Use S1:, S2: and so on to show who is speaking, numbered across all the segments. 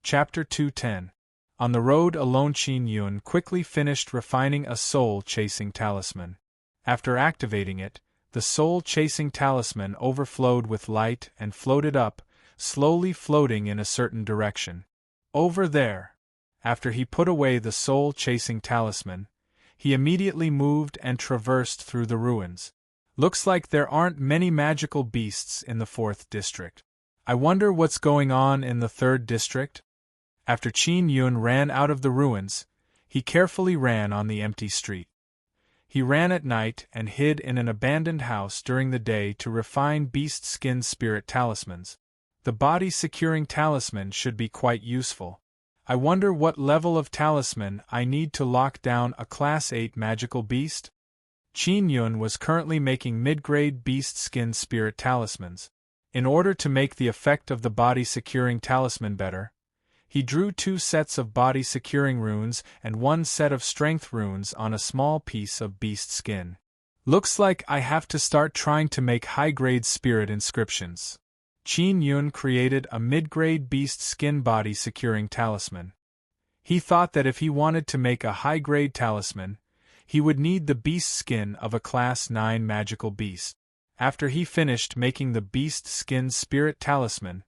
S1: Chapter 210. On the road alone, Qin Yun quickly finished refining a soul-chasing talisman. After activating it, the soul-chasing talisman overflowed with light and floated up, slowly floating in a certain direction. Over there. After he put away the soul-chasing talisman, he immediately moved and traversed through the ruins. Looks like there aren't many magical beasts in the 4th district. I wonder what's going on in the 3rd district? After Qin Yun ran out of the ruins, he carefully ran on the empty street. He ran at night and hid in an abandoned house during the day to refine beast skin spirit talismans. The body-securing talisman should be quite useful. I wonder what level of talisman I need to lock down a Class 8 magical beast? Qin Yun was currently making mid-grade beast skin spirit talismans. In order to make the effect of the body-securing talisman better, he drew 2 sets of body-securing runes and 1 set of strength runes on a small piece of beast skin. Looks like I have to start trying to make high-grade spirit inscriptions. Qin Yun created a mid-grade beast skin body-securing talisman. He thought that if he wanted to make a high-grade talisman, he would need the beast skin of a Class 9 magical beast. After he finished making the beast skin spirit talisman,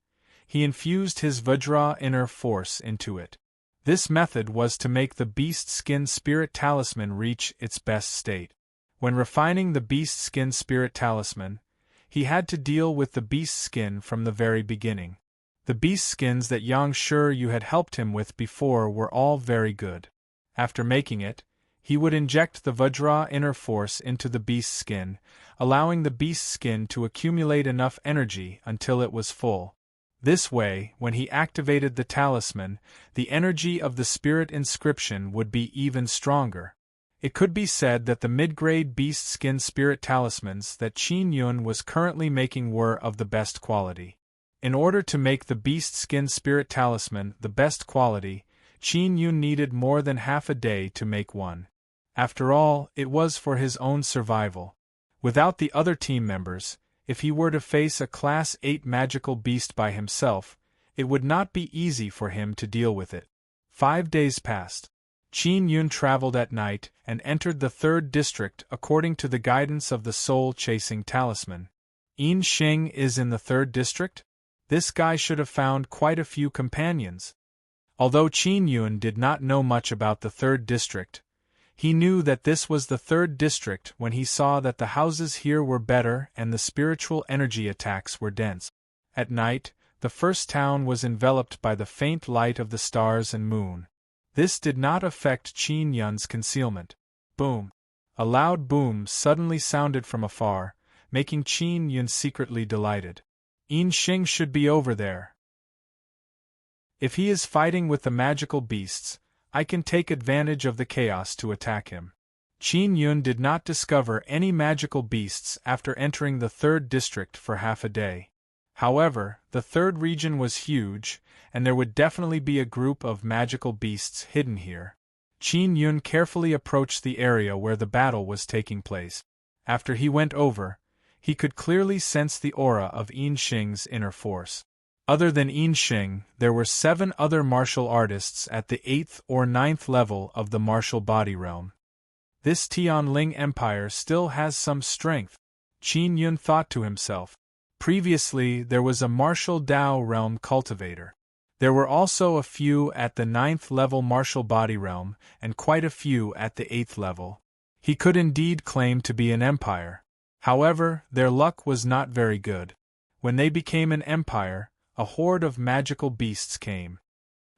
S1: he infused his Vajra inner force into it. This method was to make the beast skin spirit talisman reach its best state. When refining the beast skin spirit talisman, he had to deal with the beast skin from the very beginning. The beast skins that Yang Shi Yu had helped him with before were all very good. After making it, he would inject the Vajra inner force into the beast skin, allowing the beast skin to accumulate enough energy until it was full. This way, when he activated the talisman, the energy of the spirit inscription would be even stronger. It could be said that the mid-grade beast skin spirit talismans that Qin Yun was currently making were of the best quality. In order to make the beast skin spirit talisman the best quality, Qin Yun needed more than half a day to make one. After all, it was for his own survival. Without the other team members, if he were to face a Class 8 magical beast by himself, it would not be easy for him to deal with it. 5 days passed. Qin Yun traveled at night and entered the 3rd district according to the guidance of the soul-chasing talisman. Yin Xing is in the 3rd district? This guy should have found quite a few companions. Although Qin Yun did not know much about the 3rd district, he knew that this was the 3rd district when he saw that the houses here were better and the spiritual energy attacks were dense. At night, the first town was enveloped by the faint light of the stars and moon. This did not affect Qin Yun's concealment. Boom! A loud boom suddenly sounded from afar, making Qin Yun secretly delighted. Yin Xing should be over there. If he is fighting with the magical beasts, I can take advantage of the chaos to attack him. Qin Yun did not discover any magical beasts after entering the 3rd district for half a day. However, the 3rd region was huge, and there would definitely be a group of magical beasts hidden here. Qin Yun carefully approached the area where the battle was taking place. After he went over, he could clearly sense the aura of Yin Xing's inner force. Other than Yin Xing, there were 7 other martial artists at the 8th or 9th level of the martial body realm. This Tianling Empire still has some strength, Qin Yun thought to himself. Previously, there was a martial Dao realm cultivator. There were also a few at the 9th level martial body realm, and quite a few at the 8th level. He could indeed claim to be an empire. However, their luck was not very good. When they became an empire, a horde of magical beasts came.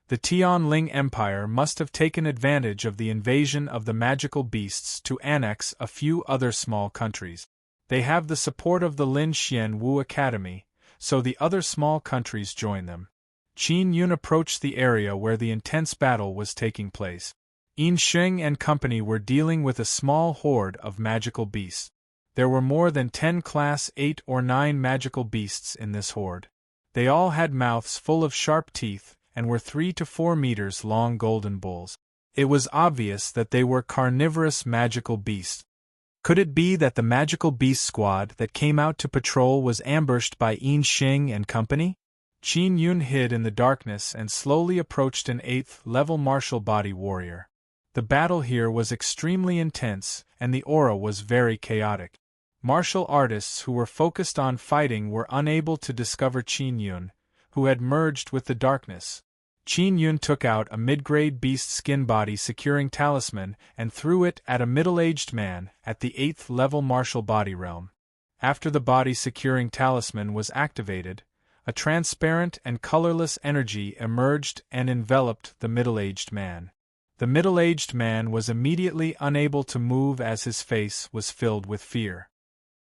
S1: The Tianling Empire must have taken advantage of the invasion of the magical beasts to annex a few other small countries. They have the support of the Lin Xian Wu Academy, so the other small countries join them. Qin Yun approached the area where the intense battle was taking place. Yin Xing and company were dealing with a small horde of magical beasts. There were more than 10 Class 8 or 9 magical beasts in this horde. They all had mouths full of sharp teeth and were 3 to 4 meters long golden bulls. It was obvious that they were carnivorous magical beasts. Could it be that the magical beast squad that came out to patrol was ambushed by Yin Xing and company? Qin Yun hid in the darkness and slowly approached an 8th-level martial body warrior. The battle here was extremely intense, and the aura was very chaotic. Martial artists who were focused on fighting were unable to discover Qin Yun, who had merged with the darkness. Qin Yun took out a mid-grade beast skin body securing talisman and threw it at a middle-aged man at the 8th-level martial body realm. After the body securing talisman was activated, a transparent and colorless energy emerged and enveloped the middle-aged man. The middle-aged man was immediately unable to move as his face was filled with fear.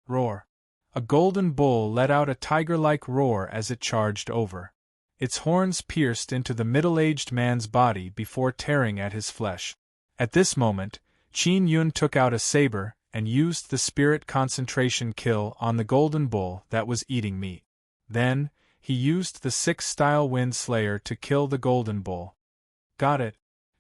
S1: Roar! A golden bull let out a tiger-like roar as it charged over. Its horns pierced into the middle-aged man's body before tearing at his flesh. At this moment, Qin Yun took out a saber and used the spirit concentration kill on the golden bull that was eating meat. Then, he used the 6th-style Wind Slayer to kill the golden bull. Got it.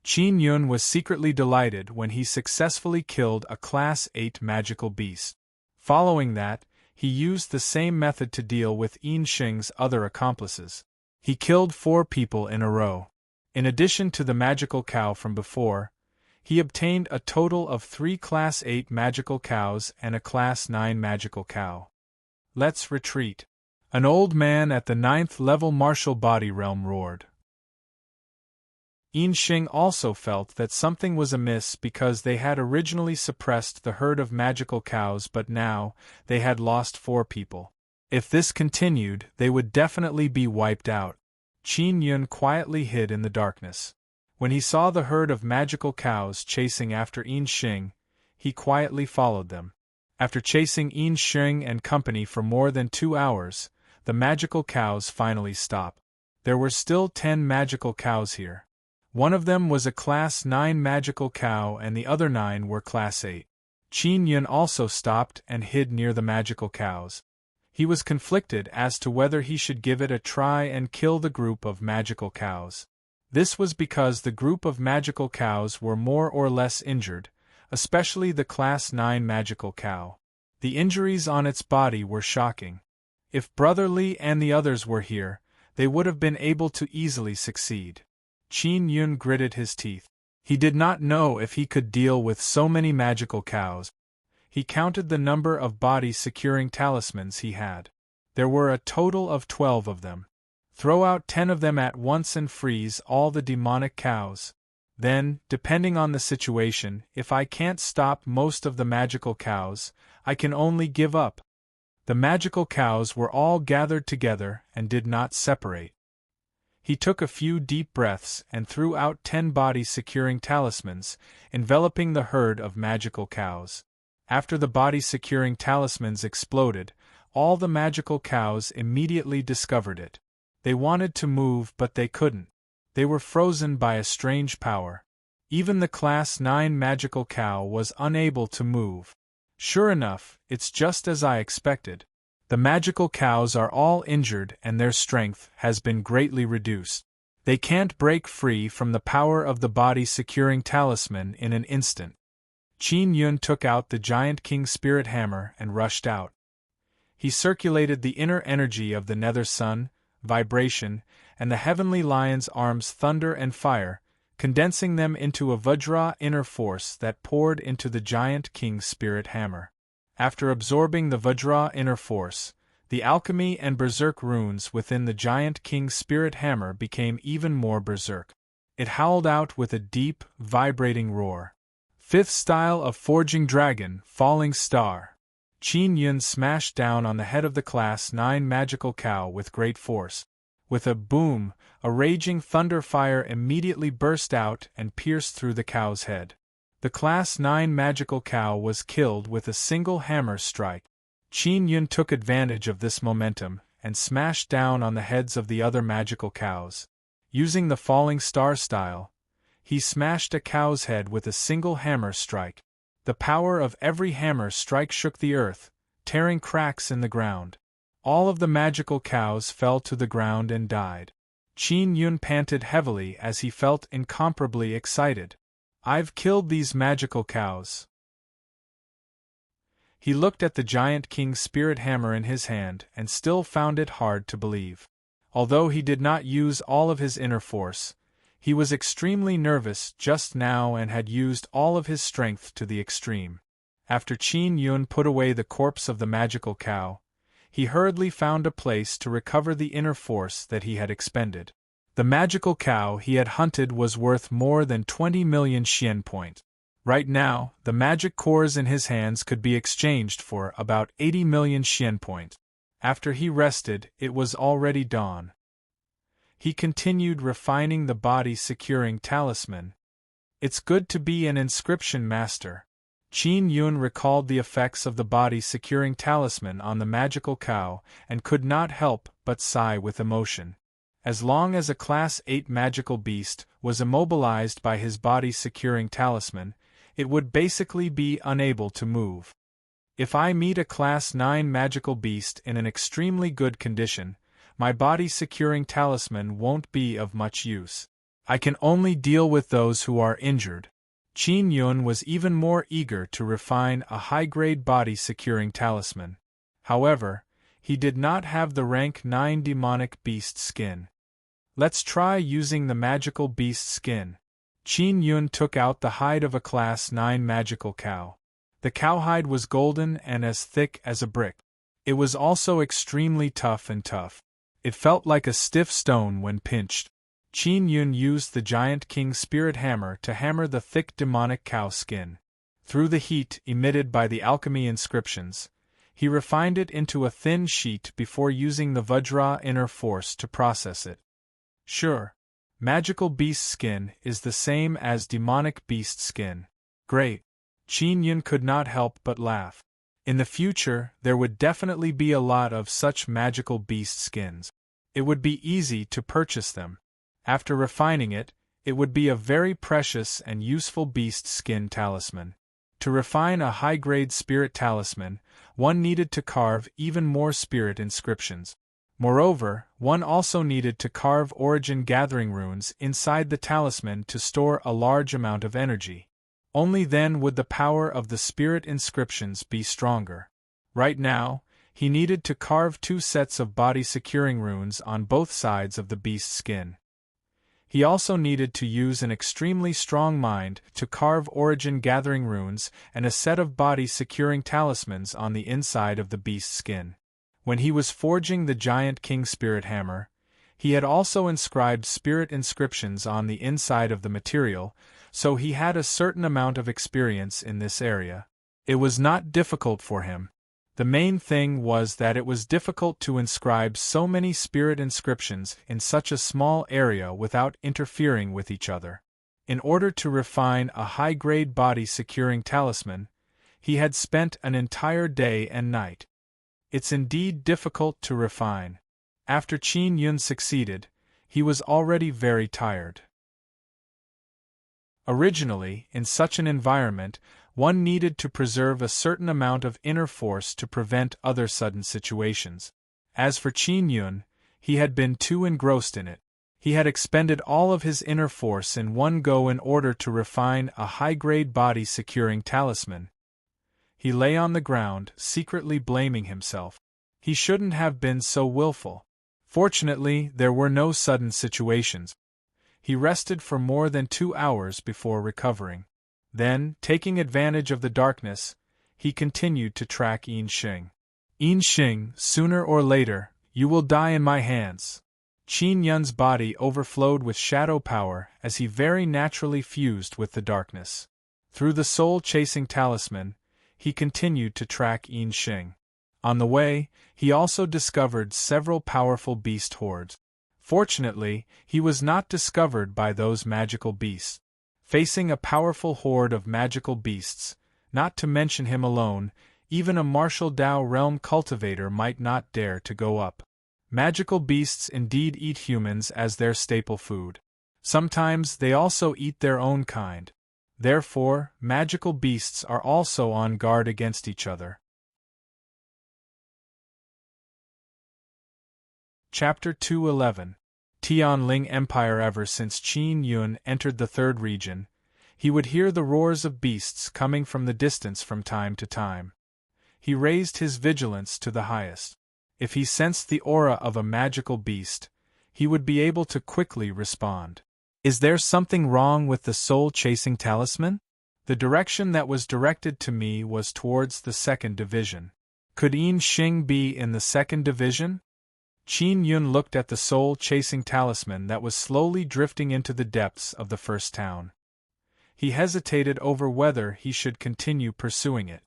S1: Qin Yun was secretly delighted when he successfully killed a Class 8 magical beast. Following that, he used the same method to deal with Yin Xing's other accomplices. He killed 4 people in a row. In addition to the magical cow from before, he obtained a total of 3 Class 8 magical cows and a Class 9 magical cow. Let's retreat. An old man at the 9th-level martial body realm roared. Yin Xing also felt that something was amiss because they had originally suppressed the herd of magical cows, but now they had lost 4 people. If this continued, they would definitely be wiped out. Qin Yun quietly hid in the darkness. When he saw the herd of magical cows chasing after Yin Xing, he quietly followed them. After chasing Yin Xing and company for more than 2 hours, the magical cows finally stopped. There were still 10 magical cows here. One of them was a Class 9 magical cow and the other 9 were Class 8. Qin Yun also stopped and hid near the magical cows. He was conflicted as to whether he should give it a try and kill the group of magical cows. This was because the group of magical cows were more or less injured, especially the Class 9 magical cow. The injuries on its body were shocking. If Brother Li and the others were here, they would have been able to easily succeed. Qin Yun gritted his teeth. He did not know if he could deal with so many magical cows. He counted the number of body-securing talismans he had. There were a total of 12 of them. Throw out 10 of them at once and freeze all the demonic cows. Then, depending on the situation, if I can't stop most of the magical cows, I can only give up. The magical cows were all gathered together and did not separate. He took a few deep breaths and threw out 10 body-securing talismans, enveloping the herd of magical cows. After the body-securing talismans exploded, all the magical cows immediately discovered it. They wanted to move but they couldn't. They were frozen by a strange power. Even the Class 9 magical cow was unable to move. Sure enough, it's just as I expected. The magical cows are all injured and their strength has been greatly reduced. They can't break free from the power of the body-securing talisman in an instant. Qin Yun took out the giant king spirit hammer and rushed out. He circulated the inner energy of the nether sun, vibration, and the heavenly lion's arms thunder and fire, condensing them into a Vajra inner force that poured into the giant king's spirit hammer. After absorbing the Vajra inner force, the alchemy and berserk runes within the giant king's spirit hammer became even more berserk. It howled out with a deep, vibrating roar. 5th style of Forging Dragon, Falling Star. Qin Yun smashed down on the head of the Class 9 magical cow with great force. With a boom, a raging thunder fire immediately burst out and pierced through the cow's head. The Class 9 magical cow was killed with a single hammer strike. Qin Yun took advantage of this momentum and smashed down on the heads of the other magical cows. Using the Falling Star style, he smashed a cow's head with a single hammer strike. The power of every hammer strike shook the earth, tearing cracks in the ground. All of the magical cows fell to the ground and died. Qin Yun panted heavily as he felt incomparably excited. I've killed these magical cows. He looked at the giant king's spirit hammer in his hand and still found it hard to believe. Although he did not use all of his inner force, he was extremely nervous just now and had used all of his strength to the extreme. After Qin Yun put away the corpse of the magical cow, he hurriedly found a place to recover the inner force that he had expended. The magical cow he had hunted was worth more than 20 million xian points. Right now, the magic cores in his hands could be exchanged for about 80 million xian points. After he rested, it was already dawn. He continued refining the body-securing talisman. It's good to be an inscription master. Qin Yun recalled the effects of the body-securing talisman on the magical cow and could not help but sigh with emotion. As long as a Class 8 magical beast was immobilized by his body-securing talisman, it would basically be unable to move. If I meet a Class 9 magical beast in an extremely good condition, my body-securing talisman won't be of much use. I can only deal with those who are injured. Qin Yun was even more eager to refine a high-grade body-securing talisman. However, he did not have the rank 9 demonic beast skin. Let's try using the magical beast skin. Qin Yun took out the hide of a Class 9 magical cow. The cowhide was golden and as thick as a brick. It was also extremely tough. It felt like a stiff stone when pinched. Qin Yun used the giant king spirit hammer to hammer the thick demonic cow skin. Through the heat emitted by the alchemy inscriptions, he refined it into a thin sheet before using the Vajra inner force to process it. Sure, magical beast skin is the same as demonic beast skin. Great. Qin Yun could not help but laugh. In the future, there would definitely be a lot of such magical beast skins. It would be easy to purchase them. After refining it, it would be a very precious and useful beast skin talisman. To refine a high-grade spirit talisman, one needed to carve even more spirit inscriptions. Moreover, one also needed to carve origin gathering runes inside the talisman to store a large amount of energy. Only then would the power of the spirit inscriptions be stronger. Right now, he needed to carve 2 sets of body-securing runes on both sides of the beast skin. He also needed to use an extremely strong mind to carve origin gathering runes and a set of body-securing talismans on the inside of the beast skin. When he was forging the giant king spirit hammer, he had also inscribed spirit inscriptions on the inside of the material, so he had a certain amount of experience in this area. It was not difficult for him. The main thing was that it was difficult to inscribe so many spirit inscriptions in such a small area without interfering with each other. In order to refine a high-grade body-securing talisman, he had spent an entire day and night. It's indeed difficult to refine. After Qin Yun succeeded, he was already very tired. Originally, in such an environment, one needed to preserve a certain amount of inner force to prevent other sudden situations. As for Qin Yun, he had been too engrossed in it. He had expended all of his inner force in one go in order to refine a high-grade body-securing talisman. He lay on the ground, secretly blaming himself. He shouldn't have been so willful. Fortunately, there were no sudden situations. He rested for more than 2 hours before recovering. Then, taking advantage of the darkness, he continued to track Yinxing. Yinxing, sooner or later, you will die in my hands. Qin Yun's body overflowed with shadow power as he very naturally fused with the darkness. Through the soul-chasing talisman, he continued to track Yinxing. On the way, he also discovered several powerful beast hordes. Fortunately, he was not discovered by those magical beasts. Facing a powerful horde of magical beasts, not to mention him alone, even a martial Dao realm cultivator might not dare to go up. Magical beasts indeed eat humans as their staple food. Sometimes they also eat their own kind. Therefore, magical beasts are also on guard against each other. Chapter 211. Tianling Empire. Ever since Qin Yun entered the third region, he would hear the roars of beasts coming from the distance from time to time. He raised his vigilance to the highest. If he sensed the aura of a magical beast, he would be able to quickly respond. Is there something wrong with the soul-chasing talisman? The direction that was directed to me was towards the second division. Could Yin Xing be in the second division? Qin Yun looked at the soul-chasing talisman that was slowly drifting into the depths of the first town. He hesitated over whether he should continue pursuing it.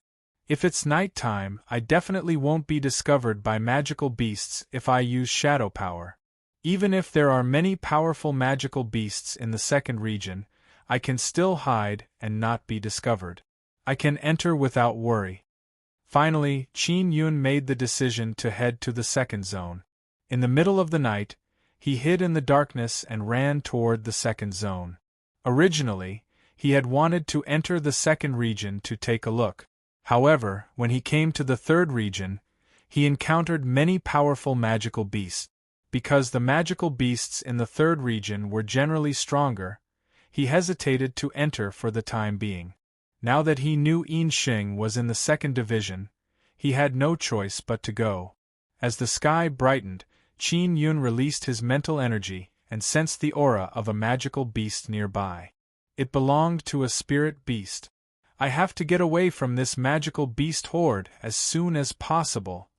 S1: If it's night time, I definitely won't be discovered by magical beasts if I use shadow power. Even if there are many powerful magical beasts in the second region, I can still hide and not be discovered. I can enter without worry. Finally, Qin Yun made the decision to head to the second zone. In the middle of the night, he hid in the darkness and ran toward the second zone. Originally, he had wanted to enter the second region to take a look. However, when he came to the third region, he encountered many powerful magical beasts. Because the magical beasts in the third region were generally stronger, he hesitated to enter for the time being. Now that he knew Yin Xing was in the second division, he had no choice but to go. As the sky brightened, Qin Yun released his mental energy and sensed the aura of a magical beast nearby. It belonged to a spirit beast. I have to get away from this magical beast horde as soon as possible.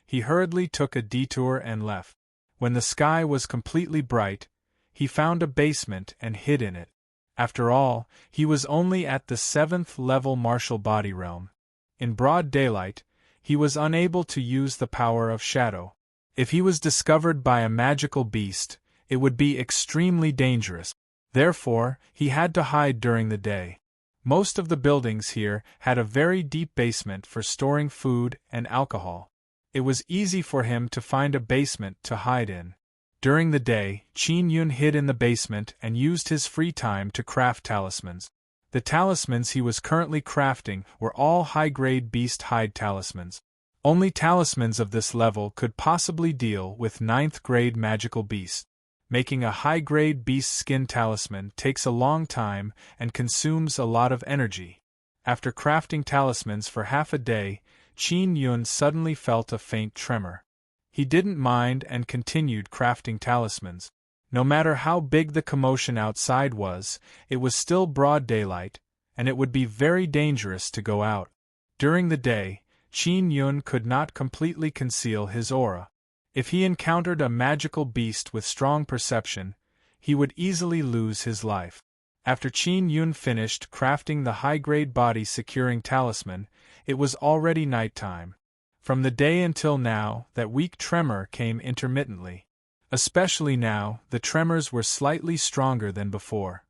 S1: He hurriedly took a detour and left. When the sky was completely bright, he found a basement and hid in it. After all, he was only at the 7th level martial body realm. In broad daylight, he was unable to use the power of shadow. If he was discovered by a magical beast, it would be extremely dangerous. Therefore, he had to hide during the day. Most of the buildings here had a very deep basement for storing food and alcohol. It was easy for him to find a basement to hide in. During the day, Qin Yun hid in the basement and used his free time to craft talismans. The talismans he was currently crafting were all high-grade beast hide talismans. Only talismans of this level could possibly deal with 9th-grade magical beasts. Making a high-grade beast skin talisman takes a long time and consumes a lot of energy. After crafting talismans for half a day, Qin Yun suddenly felt a faint tremor. He didn't mind and continued crafting talismans. No matter how big the commotion outside was, it was still broad daylight, and it would be very dangerous to go out. During the day, Qin Yun could not completely conceal his aura. If he encountered a magical beast with strong perception, he would easily lose his life. After Qin Yun finished crafting the high-grade body-securing talisman, it was already nighttime. From the day until now, that weak tremor came intermittently. Especially now, the tremors were slightly stronger than before.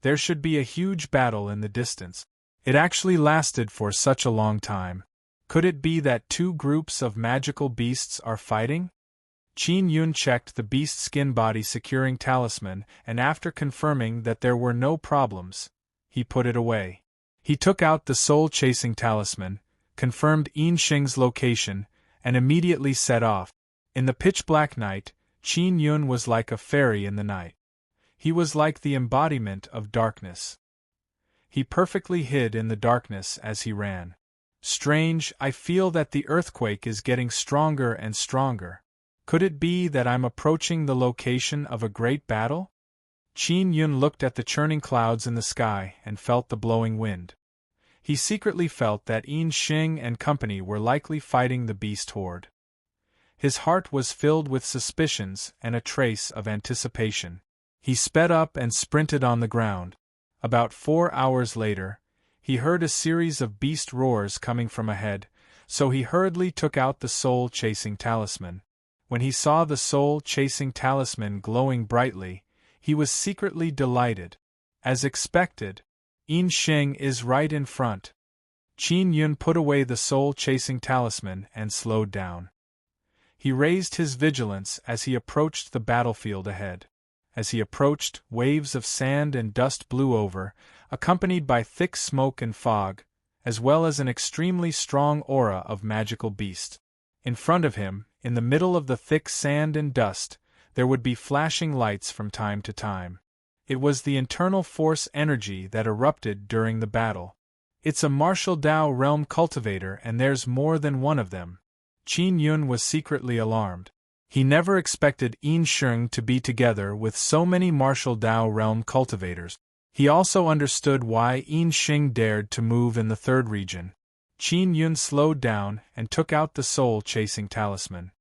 S1: There should be a huge battle in the distance. It actually lasted for such a long time. Could it be that two groups of magical beasts are fighting? Qin Yun checked the beast skin body securing talisman, and after confirming that there were no problems, he put it away. He took out the soul-chasing talisman, confirmed Yin Xing's location, and immediately set off. In the pitch-black night, Qin Yun was like a fairy in the night. He was like the embodiment of darkness. He perfectly hid in the darkness as he ran. Strange, I feel that the earthquake is getting stronger and stronger. Could it be that I'm approaching the location of a great battle? Qin Yun looked at the churning clouds in the sky and felt the blowing wind. He secretly felt that Yin Xing and company were likely fighting the beast horde. His heart was filled with suspicions and a trace of anticipation. He sped up and sprinted on the ground. About 4 hours later, he heard a series of beast roars coming from ahead, so he hurriedly took out the soul-chasing talisman. When he saw the soul-chasing talisman glowing brightly, he was secretly delighted. As expected, Yin Xing is right in front. Qin Yun put away the soul-chasing talisman and slowed down. He raised his vigilance as he approached the battlefield ahead. As he approached, waves of sand and dust blew over, accompanied by thick smoke and fog, as well as an extremely strong aura of magical beast. In front of him, in the middle of the thick sand and dust, there would be flashing lights from time to time. It was the internal force energy that erupted during the battle. It's a martial Dao realm cultivator and there's more than one of them. Qin Yun was secretly alarmed. He never expected Sheng to be together with so many martial Dao realm cultivators. He also understood why Sheng dared to move in the third region. Qin Yun slowed down and took out the soul-chasing talisman.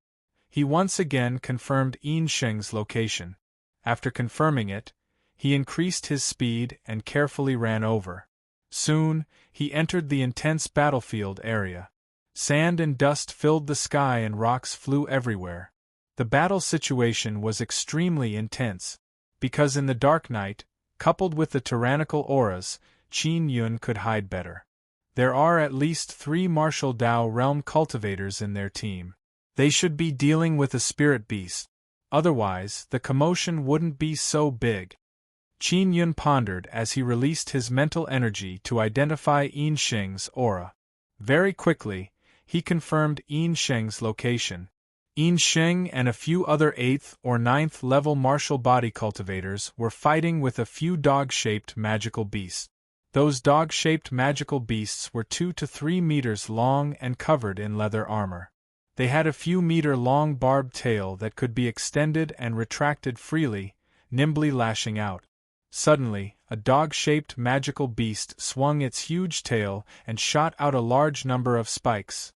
S1: He once again confirmed Sheng's location. After confirming it, he increased his speed and carefully ran over. Soon, he entered the intense battlefield area. Sand and dust filled the sky and rocks flew everywhere. The battle situation was extremely intense, because in the dark night, coupled with the tyrannical auras, Qin Yun could hide better. There are at least 3 martial Dao realm cultivators in their team. They should be dealing with a spirit beast. Otherwise, the commotion wouldn't be so big. Qin Yun pondered as he released his mental energy to identify Sheng's aura. Very quickly, he confirmed Sheng's location. Sheng and a few other 8th or 9th level martial body cultivators were fighting with a few dog-shaped magical beasts. Those dog-shaped magical beasts were 2 to 3 meters long and covered in leather armor. They had a few meter-long barbed tail that could be extended and retracted freely, nimbly lashing out. Suddenly, a dog-shaped magical beast swung its huge tail and shot out a large number of spikes.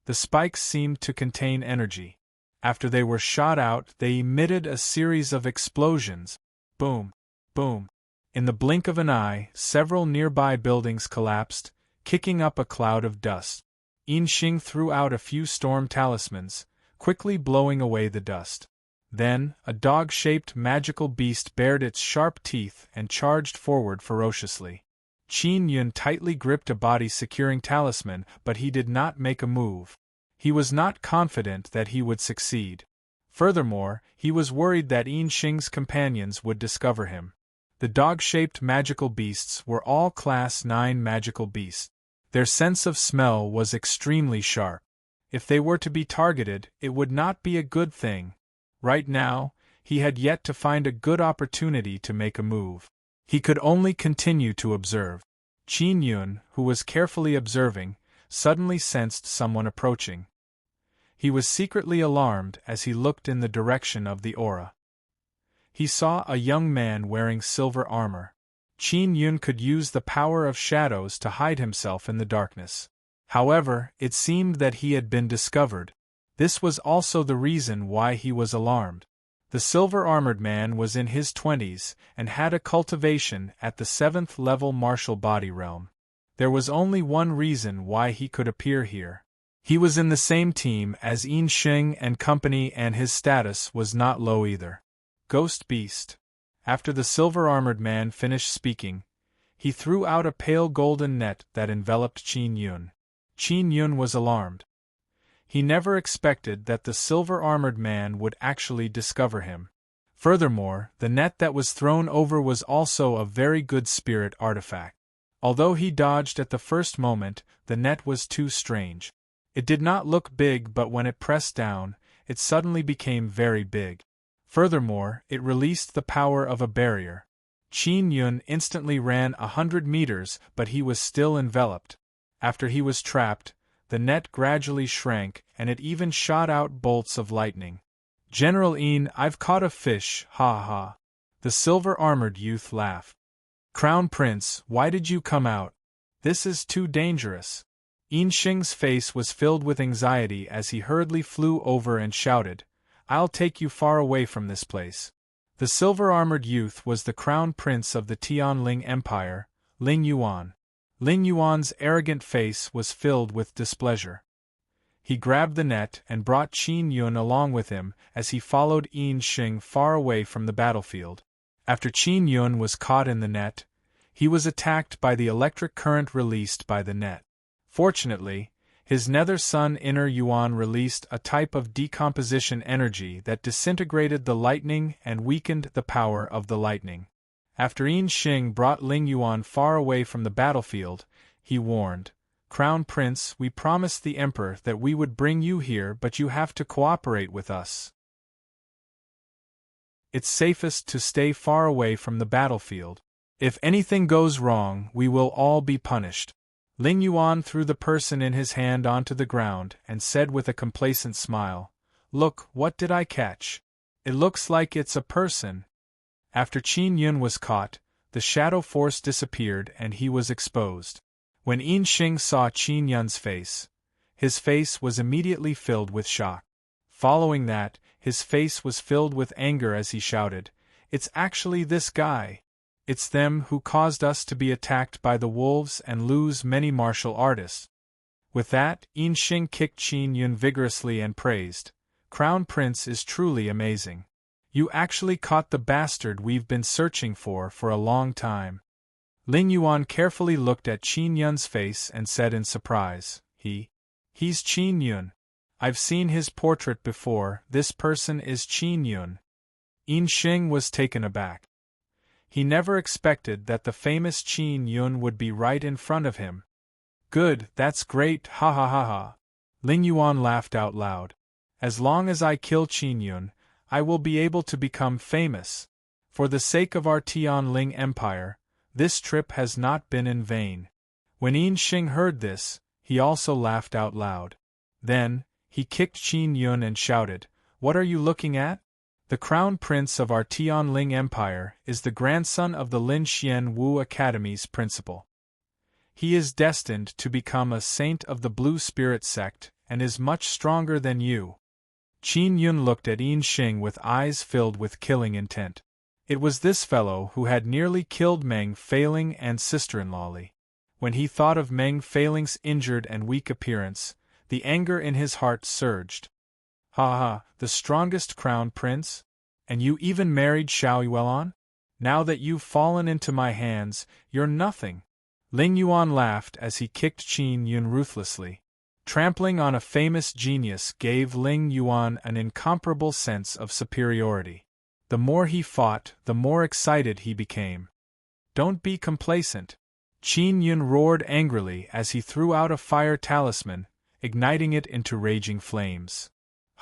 S1: The spikes seemed to contain energy. After they were shot out, they emitted a series of explosions. Boom! Boom! In the blink of an eye, several nearby buildings collapsed, kicking up a cloud of dust. Sheng threw out a few storm talismans, quickly blowing away the dust. Then, a dog-shaped magical beast bared its sharp teeth and charged forward ferociously. Qin Yun tightly gripped a body-securing talisman, but he did not make a move. He was not confident that he would succeed. Furthermore, he was worried that Sheng's companions would discover him. The dog-shaped magical beasts were all Class 9 magical beasts. Their sense of smell was extremely sharp. If they were to be targeted, it would not be a good thing. Right now, he had yet to find a good opportunity to make a move. He could only continue to observe. Qin Yun, who was carefully observing, suddenly sensed someone approaching. He was secretly alarmed as he looked in the direction of the aura. He saw a young man wearing silver armor. Qin Yun could use the power of shadows to hide himself in the darkness. However, it seemed that he had been discovered. This was also the reason why he was alarmed. The silver-armored man was in his 20s and had a cultivation at the 7th level martial body realm. There was only one reason why he could appear here. He was in the same team as Sheng and company and his status was not low either. Ghost Beast. After the silver-armored man finished speaking, he threw out a pale golden net that enveloped Qin Yun. Qin Yun was alarmed. He never expected that the silver-armored man would actually discover him. Furthermore, the net that was thrown over was also a very good spirit artifact. Although he dodged at the first moment, the net was too strange. It did not look big, but when it pressed down, it suddenly became very big. Furthermore, it released the power of a barrier. Qin Yun instantly ran 100 meters, but he was still enveloped. After he was trapped, the net gradually shrank, and it even shot out bolts of lightning. "General Een, I've caught a fish, ha ha." The silver-armored youth laughed. "Crown Prince, why did you come out? This is too dangerous." Sheng's face was filled with anxiety as he hurriedly flew over and shouted, "I'll take you far away from this place." The silver-armored youth was the Crown Prince of the Tianling Empire, Ling Yuan. Ling Yuan's arrogant face was filled with displeasure. He grabbed the net and brought Qin Yun along with him as he followed Sheng far away from the battlefield. After Qin Yun was caught in the net, he was attacked by the electric current released by the net. Fortunately, his nether son Inner Yuan released a type of decomposition energy that disintegrated the lightning and weakened the power of the lightning. After Sheng brought Ling Yuan far away from the battlefield, he warned, "Crown Prince, we promised the Emperor that we would bring you here, but you have to cooperate with us. It's safest to stay far away from the battlefield. If anything goes wrong, we will all be punished." Ling Yuan threw the person in his hand onto the ground and said with a complacent smile, "Look, what did I catch? It looks like it's a person." After Qin Yun was caught, the shadow force disappeared and he was exposed. When Yin Xing saw Qin Yun's face, his face was immediately filled with shock. Following that, his face was filled with anger as he shouted, "It's actually this guy! It's them who caused us to be attacked by the wolves and lose many martial artists." With that, Yin Xing kicked Qin Yun vigorously and praised, "Crown Prince is truly amazing. You actually caught the bastard we've been searching for a long time." Ling Yuan carefully looked at Qin Yun's face and said in surprise, He's Qin Yun. I've seen his portrait before, this person is Qin Yun." Yin Xing was taken aback. He never expected that the famous Qin Yun would be right in front of him. "Good, that's great, ha ha ha ha." Ling Yuan laughed out loud. "As long as I kill Qin Yun, I will be able to become famous. For the sake of our Tianling Empire, this trip has not been in vain." When Yin Xing heard this, he also laughed out loud. Then, he kicked Qin Yun and shouted, "What are you looking at? The Crown Prince of our Tianling Empire is the grandson of the Lin Xian Wu Academy's principal. He is destined to become a saint of the Blue Spirit sect and is much stronger than you." Qin Yun looked at Yin Xing with eyes filled with killing intent. It was this fellow who had nearly killed Meng Feiling and sister-in-law Li. When he thought of Meng Feiling's injured and weak appearance, the anger in his heart surged. "Ha ha, the strongest crown prince? And you even married Xiao Yuan? Now that you've fallen into my hands, you're nothing." Ling Yuan laughed as he kicked Qin Yun ruthlessly. Trampling on a famous genius gave Ling Yuan an incomparable sense of superiority. The more he fought, the more excited he became. "Don't be complacent." Qin Yun roared angrily as he threw out a fire talisman, igniting it into raging flames.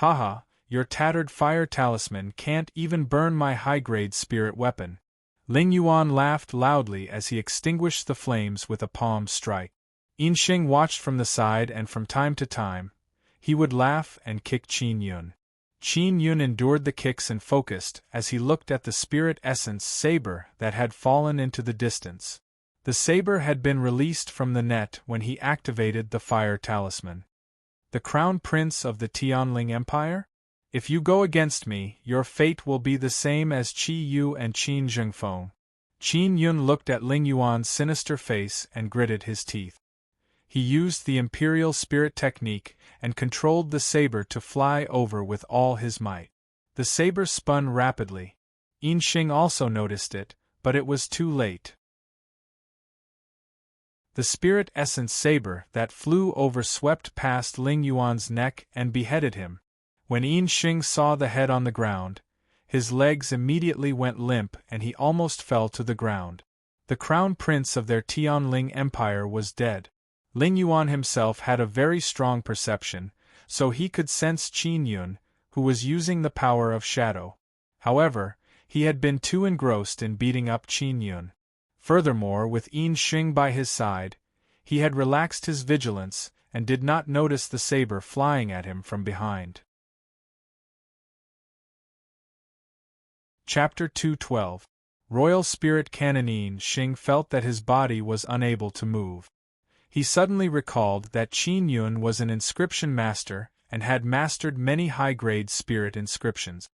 S1: "Haha, your tattered fire talisman can't even burn my high-grade spirit weapon." Ling Yuan laughed loudly as he extinguished the flames with a palm strike. Yin Xing watched from the side and from time to time, he would laugh and kick Qin Yun. Qin Yun endured the kicks and focused as he looked at the spirit essence saber that had fallen into the distance. The saber had been released from the net when he activated the fire talisman. "The Crown Prince of the Tianling Empire? If you go against me, your fate will be the same as Qi Yu and Qin Zhengfeng." Qin Yun looked at Ling Yuan's sinister face and gritted his teeth. He used the Imperial Spirit technique and controlled the saber to fly over with all his might. The saber spun rapidly. Yin Xing also noticed it, but it was too late. The spirit essence saber that flew over swept past Ling Yuan's neck and beheaded him. When Yin Xing saw the head on the ground, his legs immediately went limp and he almost fell to the ground. The crown prince of their Tianling Empire was dead. Ling Yuan himself had a very strong perception, so he could sense Qin Yun, who was using the power of shadow. However, he had been too engrossed in beating up Qin Yun. Furthermore, with Yin Xing by his side, he had relaxed his vigilance and did not notice the saber flying at him from behind. Chapter 212. Royal Spirit Canon. Yin Xing felt that his body was unable to move. He suddenly recalled that Qin Yun was an inscription master and had mastered many high-grade spirit inscriptions.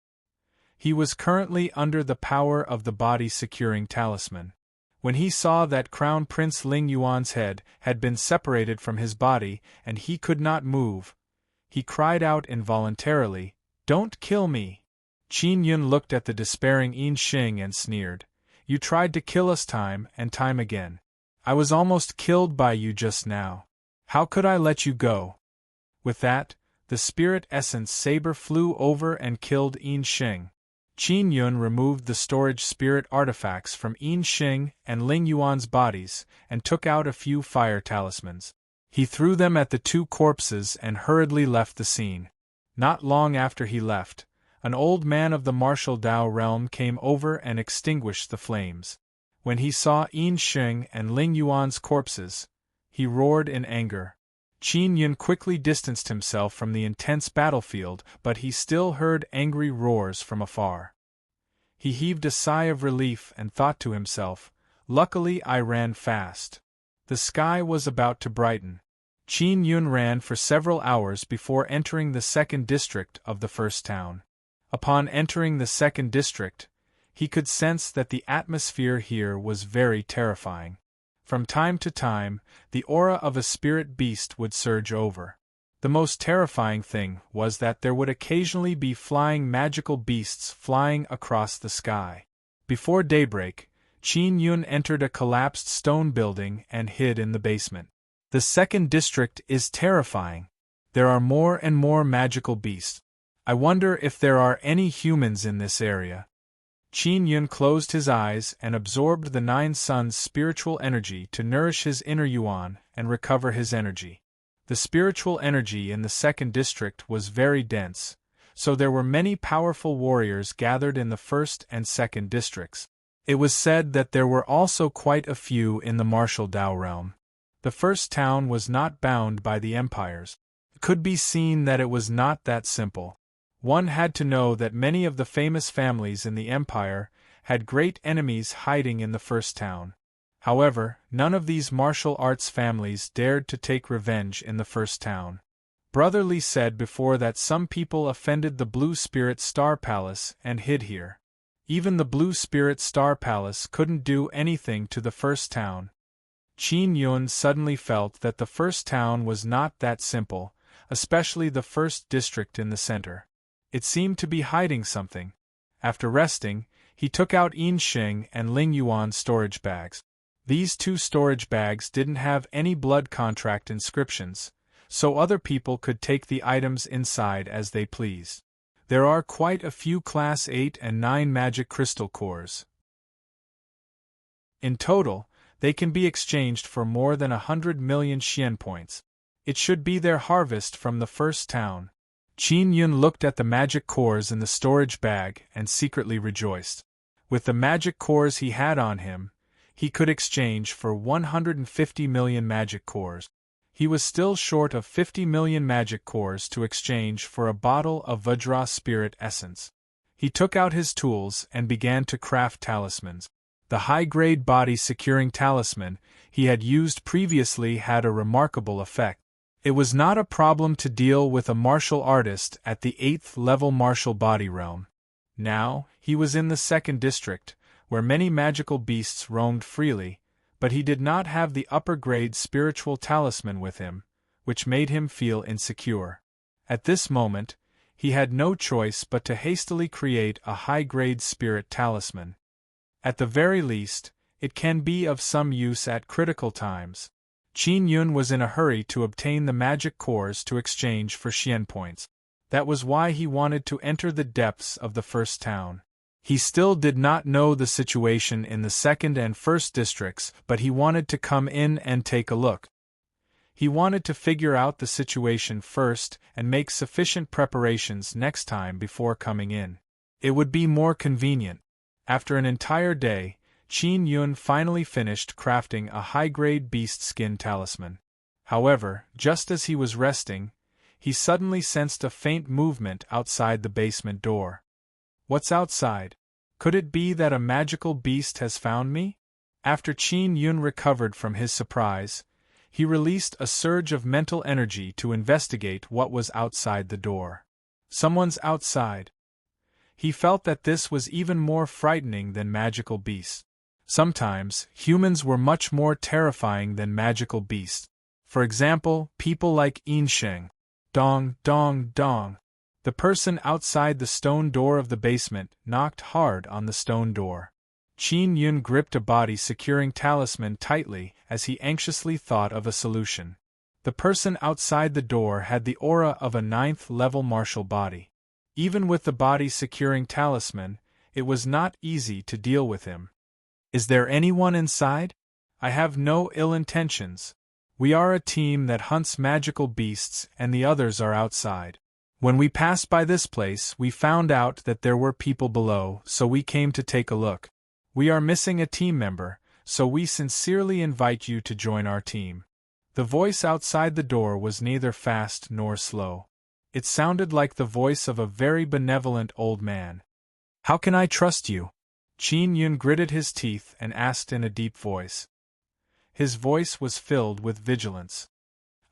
S1: He was currently under the power of the body-securing talisman. When he saw that Crown Prince Ling Yuan's head had been separated from his body and he could not move, he cried out involuntarily, "Don't kill me!" Qin Yun looked at the despairing Yin Xing and sneered, "You tried to kill us time and time again. I was almost killed by you just now. How could I let you go?" With that, the spirit essence saber flew over and killed Yin Xing. Qin Yun removed the storage spirit artifacts from Yin Xing and Ling Yuan's bodies and took out a few fire talismans. He threw them at the two corpses and hurriedly left the scene. Not long after he left, an old man of the martial Dao realm came over and extinguished the flames. When he saw Yin Xing and Ling Yuan's corpses, he roared in anger. Qin Yun quickly distanced himself from the intense battlefield, but he still heard angry roars from afar. He heaved a sigh of relief and thought to himself, "Luckily I ran fast." The sky was about to brighten. Qin Yun ran for several hours before entering the second district of the first town. Upon entering the second district, he could sense that the atmosphere here was very terrifying. From time to time, the aura of a spirit beast would surge over. The most terrifying thing was that there would occasionally be flying magical beasts flying across the sky. Before daybreak, Qin Yun entered a collapsed stone building and hid in the basement. The second district is terrifying. There are more and more magical beasts. I wonder if there are any humans in this area. Qin Yun closed his eyes and absorbed the Nine Suns' spiritual energy to nourish his inner yuan and recover his energy. The spiritual energy in the second district was very dense, so there were many powerful warriors gathered in the first and second districts. It was said that there were also quite a few in the martial Dao realm. The first town was not bound by the empires. It could be seen that it was not that simple. One had to know that many of the famous families in the empire had great enemies hiding in the first town. However, none of these martial arts families dared to take revenge in the first town. Brother Li said before that some people offended the Blue Spirit Star Palace and hid here. Even the Blue Spirit Star Palace couldn't do anything to the first town. Qin Yun suddenly felt that the first town was not that simple, especially the first district in the center. It seemed to be hiding something. After resting, he took out Yin Xing and Ling Yuan's storage bags. These two storage bags didn't have any blood contract inscriptions, so other people could take the items inside as they pleased. There are quite a few Class 8 and 9 magic crystal cores. In total, they can be exchanged for more than 100 million Xian points. It should be their harvest from the first town. Qin Yun looked at the magic cores in the storage bag and secretly rejoiced. With the magic cores he had on him, he could exchange for 150 million magic cores. He was still short of 50 million magic cores to exchange for a bottle of Vajra spirit essence. He took out his tools and began to craft talismans. The high-grade body-securing talisman he had used previously had a remarkable effect. It was not a problem to deal with a martial artist at the 8th level martial body realm. Now, he was in the second district, where many magical beasts roamed freely, but he did not have the upper-grade spiritual talisman with him, which made him feel insecure. At this moment, he had no choice but to hastily create a high-grade spirit talisman. At the very least, it can be of some use at critical times. Qin Yun was in a hurry to obtain the magic cores to exchange for Xian points. That was why he wanted to enter the depths of the first town. He still did not know the situation in the second and first districts, but he wanted to come in and take a look. He wanted to figure out the situation first and make sufficient preparations next time before coming in. It would be more convenient. After an entire day, Qin Yun finally finished crafting a high-grade beast skin talisman. However, just as he was resting, he suddenly sensed a faint movement outside the basement door. What's outside? Could it be that a magical beast has found me? After Qin Yun recovered from his surprise, he released a surge of mental energy to investigate what was outside the door. Someone's outside. He felt that this was even more frightening than magical beasts. Sometimes, humans were much more terrifying than magical beasts. For example, people like Yin Sheng. Dong, dong, dong. The person outside the stone door of the basement knocked hard on the stone door. Qin Yun gripped a body-securing talisman tightly as he anxiously thought of a solution. The person outside the door had the aura of a 9th-level martial body. Even with the body-securing talisman, it was not easy to deal with him. Is there anyone inside? I have no ill intentions. We are a team that hunts magical beasts and the others are outside. When we passed by this place, we found out that there were people below, so we came to take a look. We are missing a team member, so we sincerely invite you to join our team. The voice outside the door was neither fast nor slow. It sounded like the voice of a very benevolent old man. "How can I trust you?" Qin Yun gritted his teeth and asked in a deep voice. His voice was filled with vigilance.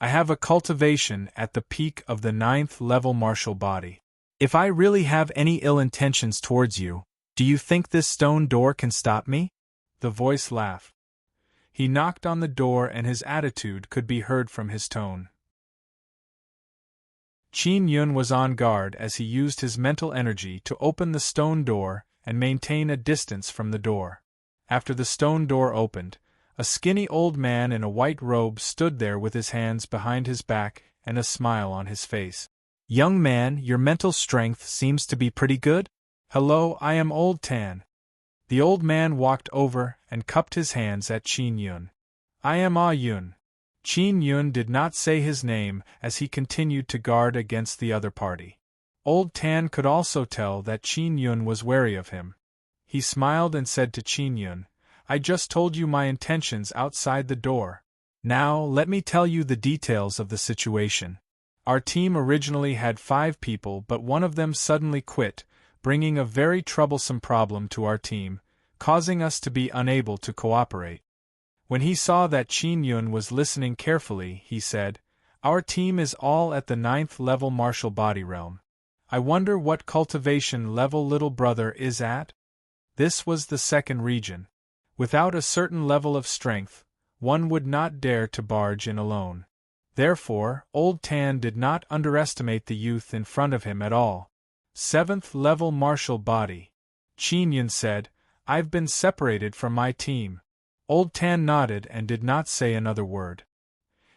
S1: "I have a cultivation at the peak of the 9th level martial body. If I really have any ill intentions towards you, do you think this stone door can stop me?" The voice laughed. He knocked on the door and his attitude could be heard from his tone. Qin Yun was on guard as he used his mental energy to open the stone door and maintain a distance from the door. After the stone door opened, a skinny old man in a white robe stood there with his hands behind his back and a smile on his face. "Young man, your mental strength seems to be pretty good?" "Hello, I am Old Tan." The old man walked over and cupped his hands at Qin Yun. "I am Ah Yun." Qin Yun did not say his name as he continued to guard against the other party. Old Tan could also tell that Qin Yun was wary of him. He smiled and said to Qin Yun, "I just told you my intentions outside the door. Now, let me tell you the details of the situation. Our team originally had 5 people, but one of them suddenly quit, bringing a very troublesome problem to our team, causing us to be unable to cooperate." When he saw that Qin Yun was listening carefully, he said, "Our team is all at the 9th level martial body realm. I wonder what cultivation level little brother is at?" This was the 2nd region. Without a certain level of strength, one would not dare to barge in alone. Therefore, Old Tan did not underestimate the youth in front of him at all. 7th level martial body. Qin Yun said, "I've been separated from my team." Old Tan nodded and did not say another word.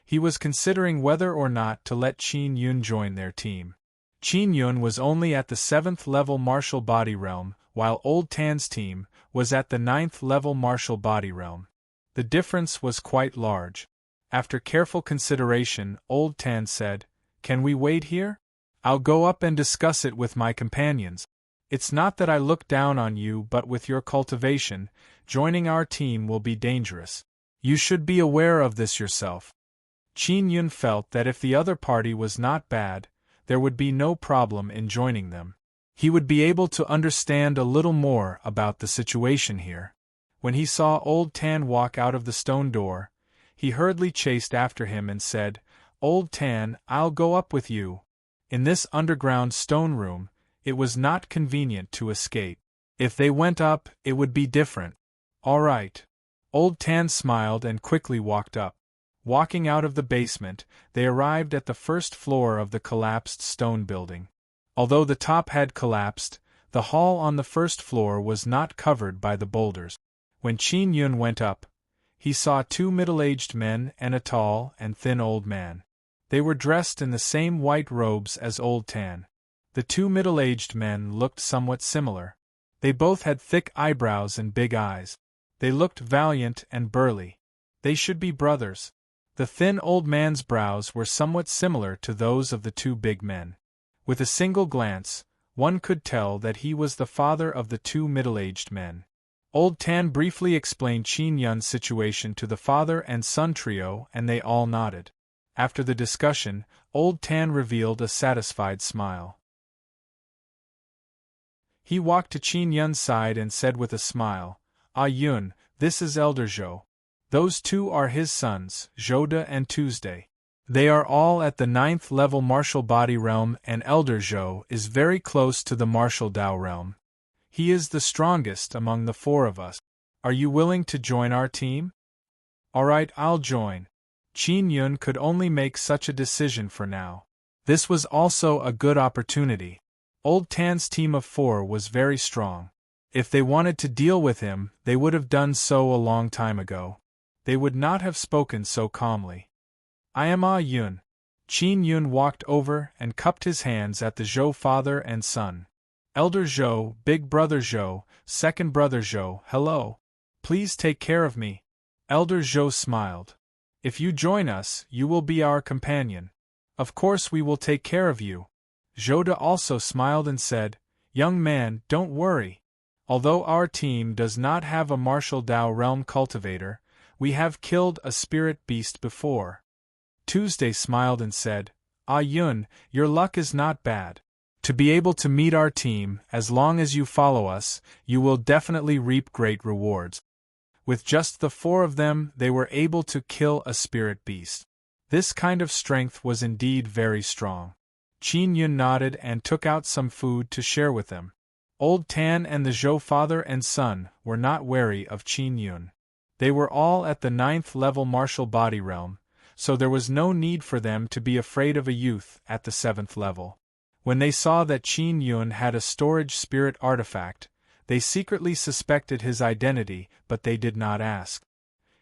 S1: He was considering whether or not to let Qin Yun join their team. Qin Yun was only at the 7th level martial body realm, while Old Tan's team was at the 9th level martial body realm. The difference was quite large. After careful consideration, Old Tan said, "Can we wait here? I'll go up and discuss it with my companions. It's not that I look down on you, but with your cultivation, joining our team will be dangerous. You should be aware of this yourself." Qin Yun felt that if the other party was not bad, there would be no problem in joining them. He would be able to understand a little more about the situation here. When he saw Old Tan walk out of the stone door, he hurriedly chased after him and said, "Old Tan, I'll go up with you." In this underground stone room, it was not convenient to escape. If they went up, it would be different. "All right." Old Tan smiled and quickly walked up. Walking out of the basement, they arrived at the 1st floor of the collapsed stone building. Although the top had collapsed, the hall on the 1st floor was not covered by the boulders. When Qin Yun went up, he saw 2 middle-aged men and a tall and thin old man. They were dressed in the same white robes as Old Tan. The 2 middle-aged men looked somewhat similar. They both had thick eyebrows and big eyes. They looked valiant and burly. They should be brothers. The thin old man's brows were somewhat similar to those of the 2 big men. With a single glance, one could tell that he was the father of the 2 middle-aged men. Old Tan briefly explained Qin Yun's situation to the father and son trio, and they all nodded. After the discussion, Old Tan revealed a satisfied smile. He walked to Qin Yun's side and said with a smile, "Ah Yun, this is Elder Zhou. Those 2 are his sons, Zhouda and Tuesday. They are all at the 9th level martial body realm, and Elder Zhou is very close to the martial Dao realm. He is the strongest among the 4 of us. Are you willing to join our team?" "All right, I'll join." Qin Yun could only make such a decision for now. This was also a good opportunity. Old Tan's team of 4 was very strong. If they wanted to deal with him, they would have done so a long time ago. They would not have spoken so calmly. "I am Ah Yun." Qin Yun walked over and cupped his hands at the Zhou father and son. "Elder Zhou, big brother Zhou, second brother Zhou, hello. Please take care of me." Elder Zhou smiled. "If you join us, you will be our companion. Of course we will take care of you." Zhouda also smiled and said, "Young man, don't worry. Although our team does not have a martial Dao realm cultivator, we have killed a spirit beast before. Tuesday smiled and said, "Ah Yun, your luck is not bad. To be able to meet our team, as long as you follow us, you will definitely reap great rewards." With just the 4 of them, they were able to kill a spirit beast. This kind of strength was indeed very strong. Qin Yun nodded and took out some food to share with them. Old Tan and the Zhou father and son were not wary of Qin Yun. They were all at the 9th level martial body realm, so there was no need for them to be afraid of a youth at the 7th level. When they saw that Qin Yun had a storage spirit artifact, they secretly suspected his identity, but they did not ask.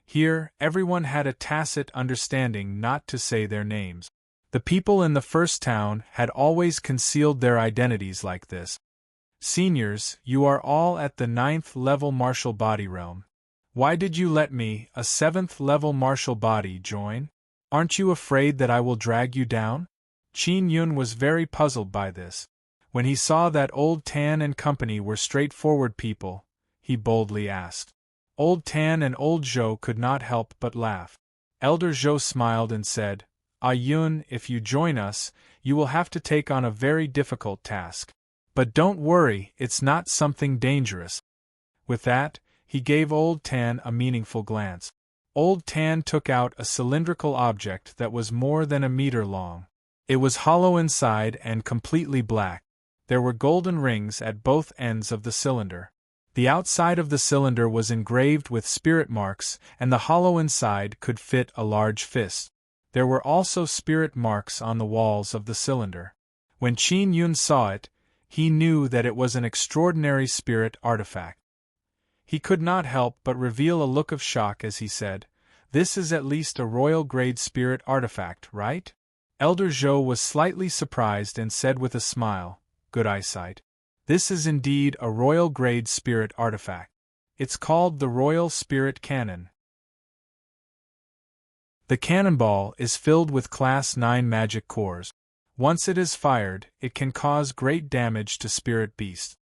S1: Here, everyone had a tacit understanding not to say their names. The people in the first town had always concealed their identities like this. "Seniors, you are all at the 9th level martial body realm. Why did you let me, a 7th level martial body, join? Aren't you afraid that I will drag you down?" Qin Yun was very puzzled by this. When he saw that Old Tan and company were straightforward people, he boldly asked. Old Tan and Old Zhou could not help but laugh. Elder Zhou smiled and said, "Ah Yun, if you join us, you will have to take on a very difficult task. But don't worry, it's not something dangerous." With that, he gave Old Tan a meaningful glance. Old Tan took out a cylindrical object that was more than a meter long. It was hollow inside and completely black. There were golden rings at both ends of the cylinder. The outside of the cylinder was engraved with spirit marks, and the hollow inside could fit a large fist. There were also spirit marks on the walls of the cylinder. When Qin Yun saw it, he knew that it was an extraordinary spirit artifact. He could not help but reveal a look of shock as he said, "This is at least a royal-grade spirit artifact, right?" Elder Zhou was slightly surprised and said with a smile, "Good eyesight. This is indeed a royal-grade spirit artifact. It's called the Royal Spirit Cannon. The cannonball is filled with Class 9 magic cores. Once it is fired, it can cause great damage to spirit beasts."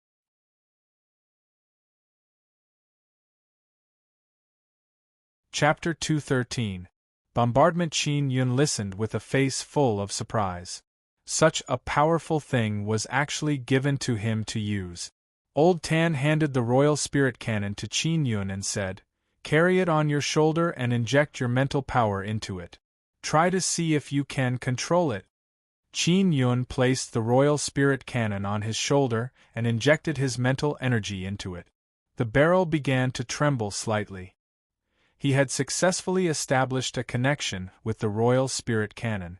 S1: Chapter 213. Bombardment. Qin Yun listened with a face full of surprise. Such a powerful thing was actually given to him to use. Old Tan handed the Royal Spirit Cannon to Qin Yun and said, "Carry it on your shoulder and inject your mental power into it. Try to see if you can control it." Qin Yun placed the Royal Spirit Cannon on his shoulder and injected his mental energy into it. The barrel began to tremble slightly. He had successfully established a connection with the Royal Spirit Cannon.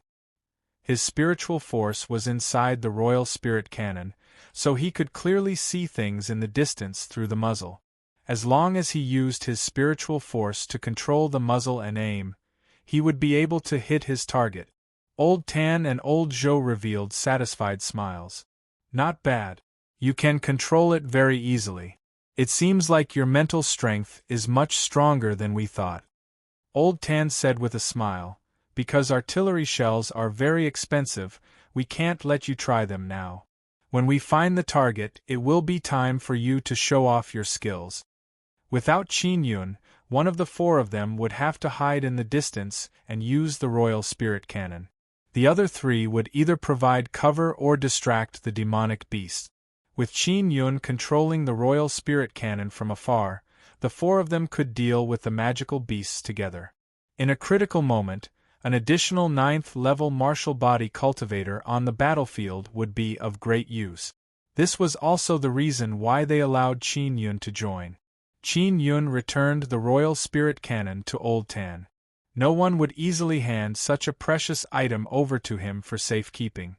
S1: His spiritual force was inside the Royal Spirit Cannon, so he could clearly see things in the distance through the muzzle. As long as he used his spiritual force to control the muzzle and aim, he would be able to hit his target. Old Tan and Old Zhou revealed satisfied smiles. "Not bad. You can control it very easily. It seems like your mental strength is much stronger than we thought." Old Tan said with a smile, "Because artillery shells are very expensive, we can't let you try them now. When we find the target, it will be time for you to show off your skills." Without Qin Yun, one of the 4 of them would have to hide in the distance and use the Royal Spirit Cannon. The other 3 would either provide cover or distract the demonic beast. With Qin Yun controlling the Royal Spirit Cannon from afar, the 4 of them could deal with the magical beasts together. In a critical moment, an additional 9th level martial body cultivator on the battlefield would be of great use. This was also the reason why they allowed Qin Yun to join. Qin Yun returned the Royal Spirit Cannon to Old Tan. No one would easily hand such a precious item over to him for safekeeping.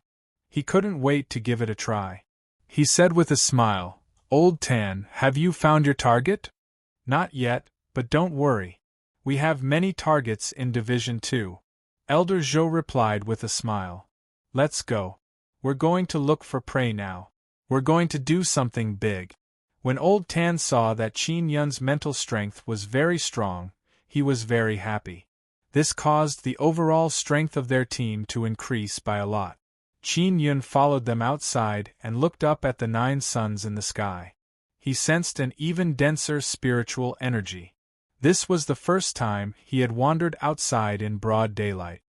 S1: He couldn't wait to give it a try. He said with a smile, "Old Tan, have you found your target?" "Not yet, but don't worry. We have many targets in Division 2. Elder Zhou replied with a smile. "Let's go. We're going to look for prey now. We're going to do something big." When Old Tan saw that Qin Yun's mental strength was very strong, he was very happy. This caused the overall strength of their team to increase by a lot. Qin Yun followed them outside and looked up at the 9 suns in the sky. He sensed an even denser spiritual energy. This was the first time he had wandered outside in broad daylight.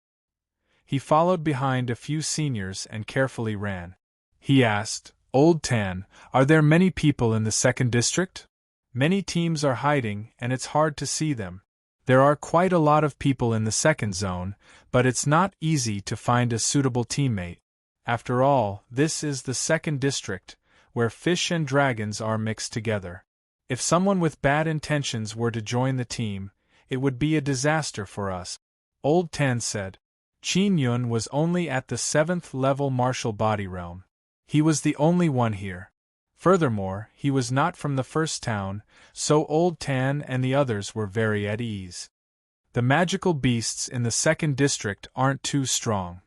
S1: He followed behind a few seniors and carefully ran. He asked, "Old Tan, are there many people in the second district?" "Many teams are hiding, and it's hard to see them. There are quite a lot of people in the second zone, but it's not easy to find a suitable teammate. After all, this is the second district, where fish and dragons are mixed together. If someone with bad intentions were to join the team, it would be a disaster for us," Old Tan said. Qin Yun was only at the 7th level martial body realm. He was the only one here. Furthermore, he was not from the first town, so Old Tan and the others were very at ease. The magical beasts in the second district aren't too strong.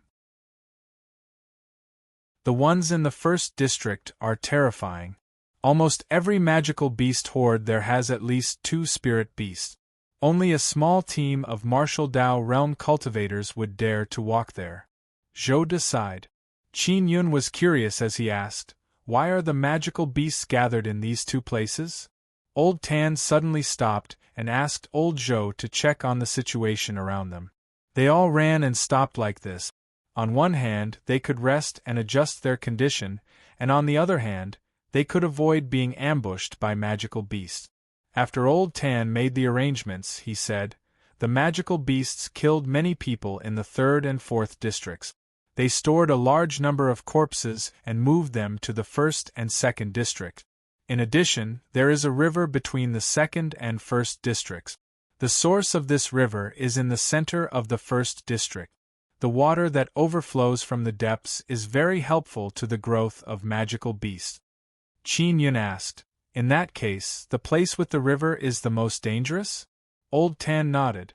S1: The ones in the first district are terrifying. Almost every magical beast horde there has at least 2 spirit beasts. Only a small team of martial Dao realm cultivators would dare to walk there. Zhou decided. Qin Yun was curious as he asked, "Why are the magical beasts gathered in these 2 places?" Old Tan suddenly stopped and asked Old Zhou to check on the situation around them. They all ran and stopped like this. On one hand, they could rest and adjust their condition, and on the other hand, they could avoid being ambushed by magical beasts. After Old Tan made the arrangements, he said, "The magical beasts killed many people in the 3rd and 4th districts. They stored a large number of corpses and moved them to the 1st and 2nd district. In addition, there is a river between the 2nd and 1st districts. The source of this river is in the center of the 1st district. The water that overflows from the depths is very helpful to the growth of magical beasts." Qin Yun asked, "In that case, the place with the river is the most dangerous?" Old Tan nodded.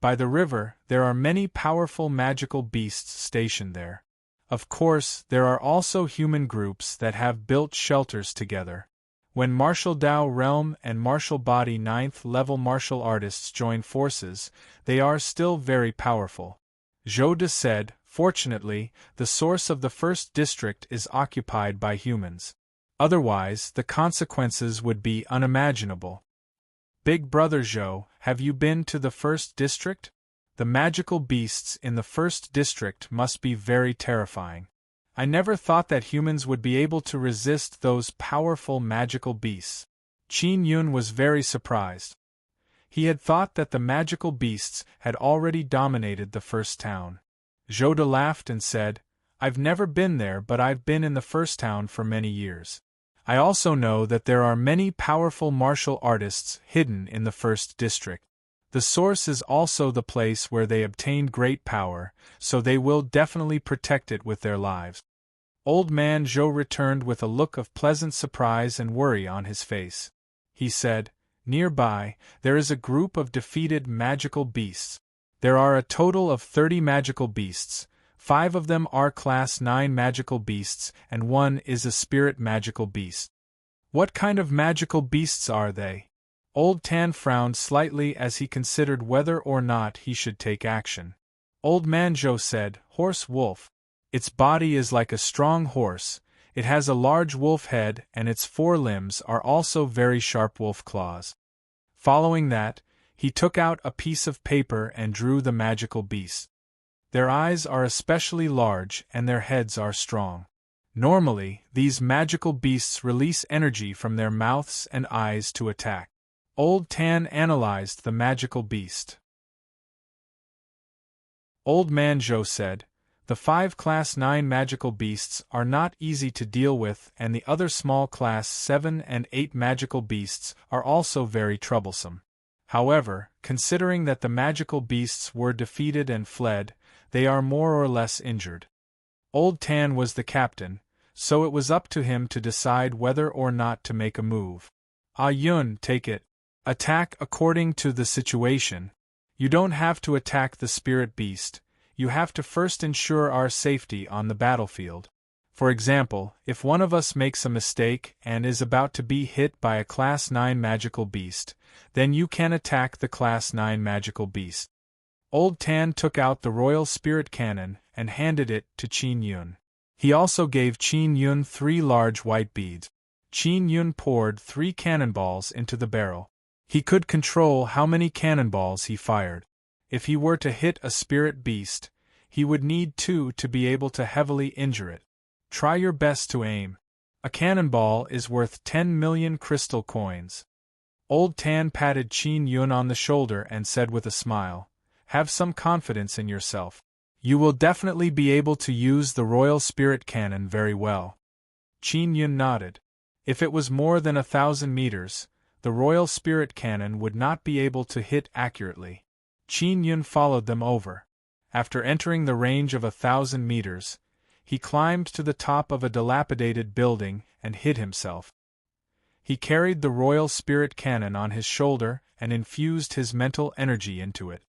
S1: "By the river, there are many powerful magical beasts stationed there. Of course, there are also human groups that have built shelters together. When martial Dao realm and martial body 9th level martial artists join forces, they are still very powerful." Zhou said, "Fortunately, the source of the 1st district is occupied by humans. Otherwise, the consequences would be unimaginable." "Big Brother Zhou, have you been to the 1st district? The magical beasts in the 1st district must be very terrifying. I never thought that humans would be able to resist those powerful magical beasts." Qin Yun was very surprised. He had thought that the magical beasts had already dominated the 1st town. Zhou laughed and said, "I've never been there, but I've been in the 1st town for many years. I also know that there are many powerful martial artists hidden in the 1st district. The source is also the place where they obtained great power, so they will definitely protect it with their lives." Old man Zhou returned with a look of pleasant surprise and worry on his face. He said, "Nearby, there is a group of defeated magical beasts. There are a total of 30 magical beasts. 5 of them are Class 9 magical beasts, and 1 is a spirit magical beast." "What kind of magical beasts are they?" Old Tan frowned slightly as he considered whether or not he should take action. Old man Zhou said, "Horse wolf. Its body is like a strong horse, it has a large wolf head, and its 4 limbs are also very sharp wolf claws." Following that, he took out a piece of paper and drew the magical beasts. Their eyes are especially large and their heads are strong. Normally, these magical beasts release energy from their mouths and eyes to attack. Old Tan analyzed the magical beast. Old man Zhou said, "The 5 Class 9 magical beasts are not easy to deal with, and the other small Class 7 and 8 magical beasts are also very troublesome. However, considering that the magical beasts were defeated and fled, they are more or less injured." Old Tan was the captain, so it was up to him to decide whether or not to make a move. "Ah Yun, take it. Attack according to the situation. You don't have to attack the spirit beast. You have to first ensure our safety on the battlefield. For example, if one of us makes a mistake and is about to be hit by a Class 9 magical beast, then you can attack the Class 9 magical beast." Old Tan took out the Royal Spirit Cannon and handed it to Qin Yun. He also gave Qin Yun 3 large white beads. Qin Yun poured 3 cannonballs into the barrel. He could control how many cannonballs he fired. If he were to hit a spirit beast, he would need 2 to be able to heavily injure it. Try your best to aim. A cannonball is worth 10 million crystal coins. Old Tan patted Qin Yun on the shoulder and said with a smile, "Have some confidence in yourself. You will definitely be able to use the Royal Spirit Cannon very well." Qin Yun nodded. If it was more than 1,000 meters, the Royal Spirit Cannon would not be able to hit accurately. Qin Yun followed them over. After entering the range of 1,000 meters, he climbed to the top of a dilapidated building and hid himself. He carried the Royal Spirit Cannon on his shoulder and infused his mental energy into it.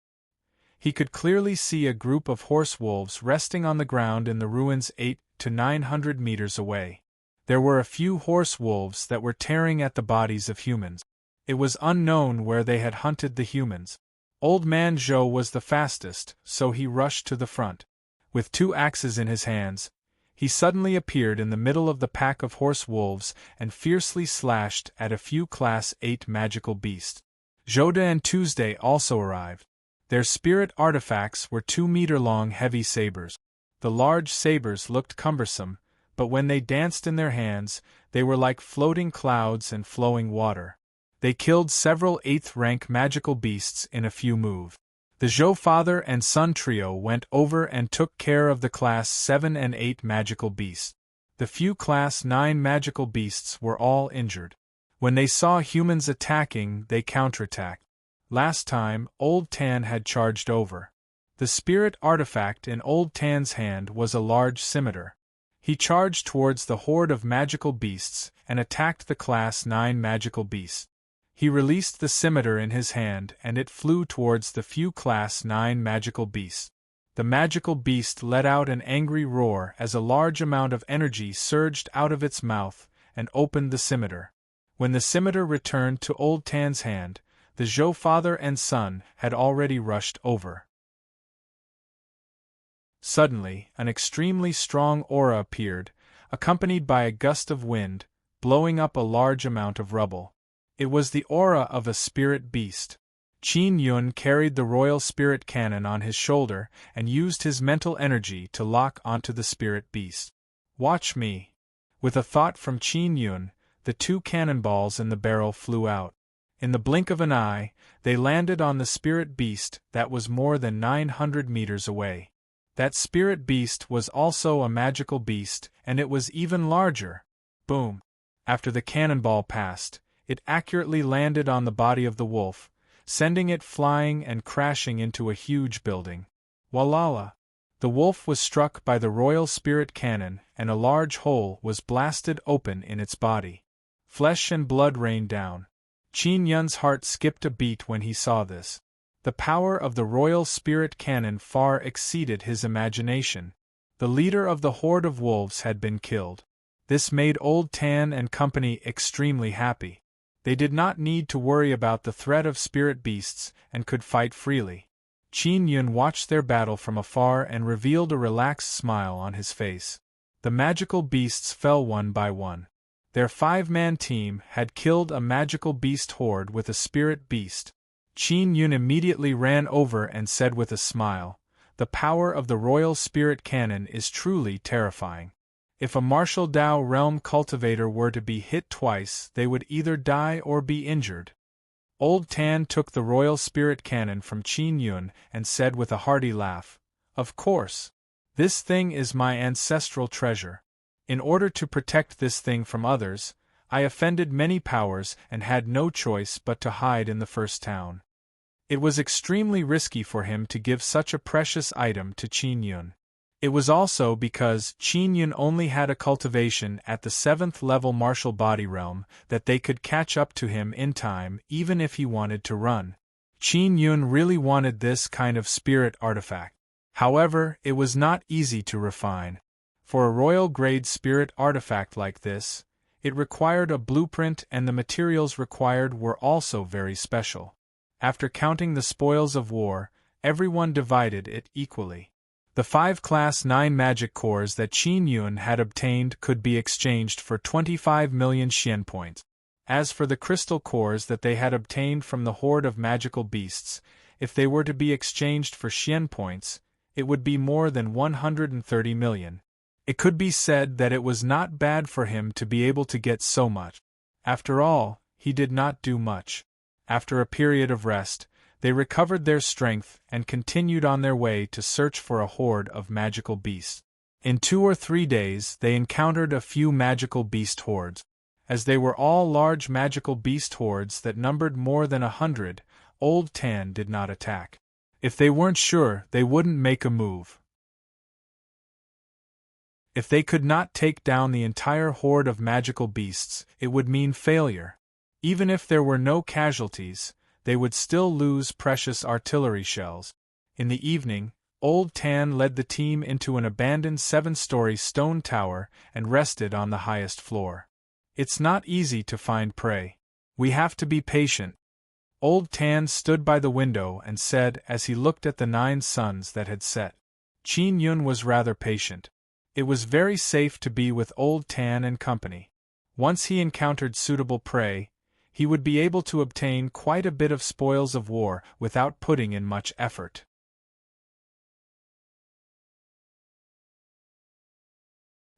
S1: He could clearly see a group of horse wolves resting on the ground in the ruins 800 to 900 meters away. There were a few horse wolves that were tearing at the bodies of humans. It was unknown where they had hunted the humans. Old Man Zhou was the fastest, so he rushed to the front. With 2 axes in his hands, he suddenly appeared in the middle of the pack of horse wolves and fiercely slashed at a few Class 8 magical beasts. Zhoda and Tuesday also arrived. Their spirit artifacts were 2-meter-long heavy sabers. The large sabers looked cumbersome, but when they danced in their hands, they were like floating clouds and flowing water. They killed several 8th-rank magical beasts in a few moves. The Zhou father and son trio went over and took care of the Class 7 and 8 magical beasts. The few Class 9 magical beasts were all injured. When they saw humans attacking, they counterattacked. Last time, Old Tan had charged over. The spirit artifact in Old Tan's hand was a large scimitar. He charged towards the horde of magical beasts and attacked the Class 9 magical beasts. He released the scimitar in his hand and it flew towards the few Class 9 magical beasts. The magical beast let out an angry roar as a large amount of energy surged out of its mouth and opened the scimitar. When the scimitar returned to Old Tan's hand, the Zhou father and son had already rushed over. Suddenly, an extremely strong aura appeared, accompanied by a gust of wind, blowing up a large amount of rubble. It was the aura of a spirit beast. Qin Yun carried the Royal Spirit Cannon on his shoulder and used his mental energy to lock onto the spirit beast. "Watch me." With a thought from Qin Yun, the 2 cannonballs in the barrel flew out. In the blink of an eye, they landed on the spirit beast that was more than 900 meters away. That spirit beast was also a magical beast, and it was even larger. Boom! After the cannonball passed, it accurately landed on the body of the wolf, sending it flying and crashing into a huge building. Walala! The wolf was struck by the Royal Spirit Cannon and a large hole was blasted open in its body. Flesh and blood rained down. Qin Yun's heart skipped a beat when he saw this. The power of the Royal Spirit Cannon far exceeded his imagination. The leader of the horde of wolves had been killed. This made Old Tan and company extremely happy. They did not need to worry about the threat of spirit beasts and could fight freely. Qin Yun watched their battle from afar and revealed a relaxed smile on his face. The magical beasts fell one by one. Their 5-man team had killed a magical beast horde with a spirit beast. Qin Yun immediately ran over and said with a smile, "The power of the Royal Spirit Cannon is truly terrifying. If a martial Dao realm cultivator were to be hit twice, they would either die or be injured." Old Tan took the Royal Spirit Cannon from Qin Yun and said with a hearty laugh, "Of course. This thing is my ancestral treasure. In order to protect this thing from others, I offended many powers and had no choice but to hide in the first town." It was extremely risky for him to give such a precious item to Qin Yun. It was also because Qin Yun only had a cultivation at the 7th level martial body realm that they could catch up to him in time even if he wanted to run. Qin Yun really wanted this kind of spirit artifact. However, it was not easy to refine. For a royal-grade spirit artifact like this, it required a blueprint and the materials required were also very special. After counting the spoils of war, everyone divided it equally. The 5 Class 9 magic cores that Qin Yun had obtained could be exchanged for 25 million Xian points. As for the crystal cores that they had obtained from the horde of magical beasts, if they were to be exchanged for Xian points, it would be more than 130 million. It could be said that it was not bad for him to be able to get so much. After all, he did not do much. After a period of rest, they recovered their strength and continued on their way to search for a horde of magical beasts. In 2 or 3 days they encountered a few magical beast hordes. As they were all large magical beast hordes that numbered more than 100, Old Tan did not attack. If they weren't sure, they wouldn't make a move. If they could not take down the entire horde of magical beasts, it would mean failure. Even if there were no casualties, they would still lose precious artillery shells. In the evening, Old Tan led the team into an abandoned 7-story stone tower and rested on the highest floor. It's not easy to find prey. We have to be patient. Old Tan stood by the window and said as he looked at the 9 suns that had set. Qin Yun was rather patient. It was very safe to be with Old Tan and company. Once he encountered suitable prey, he would be able to obtain quite a bit of spoils of war without putting in much effort.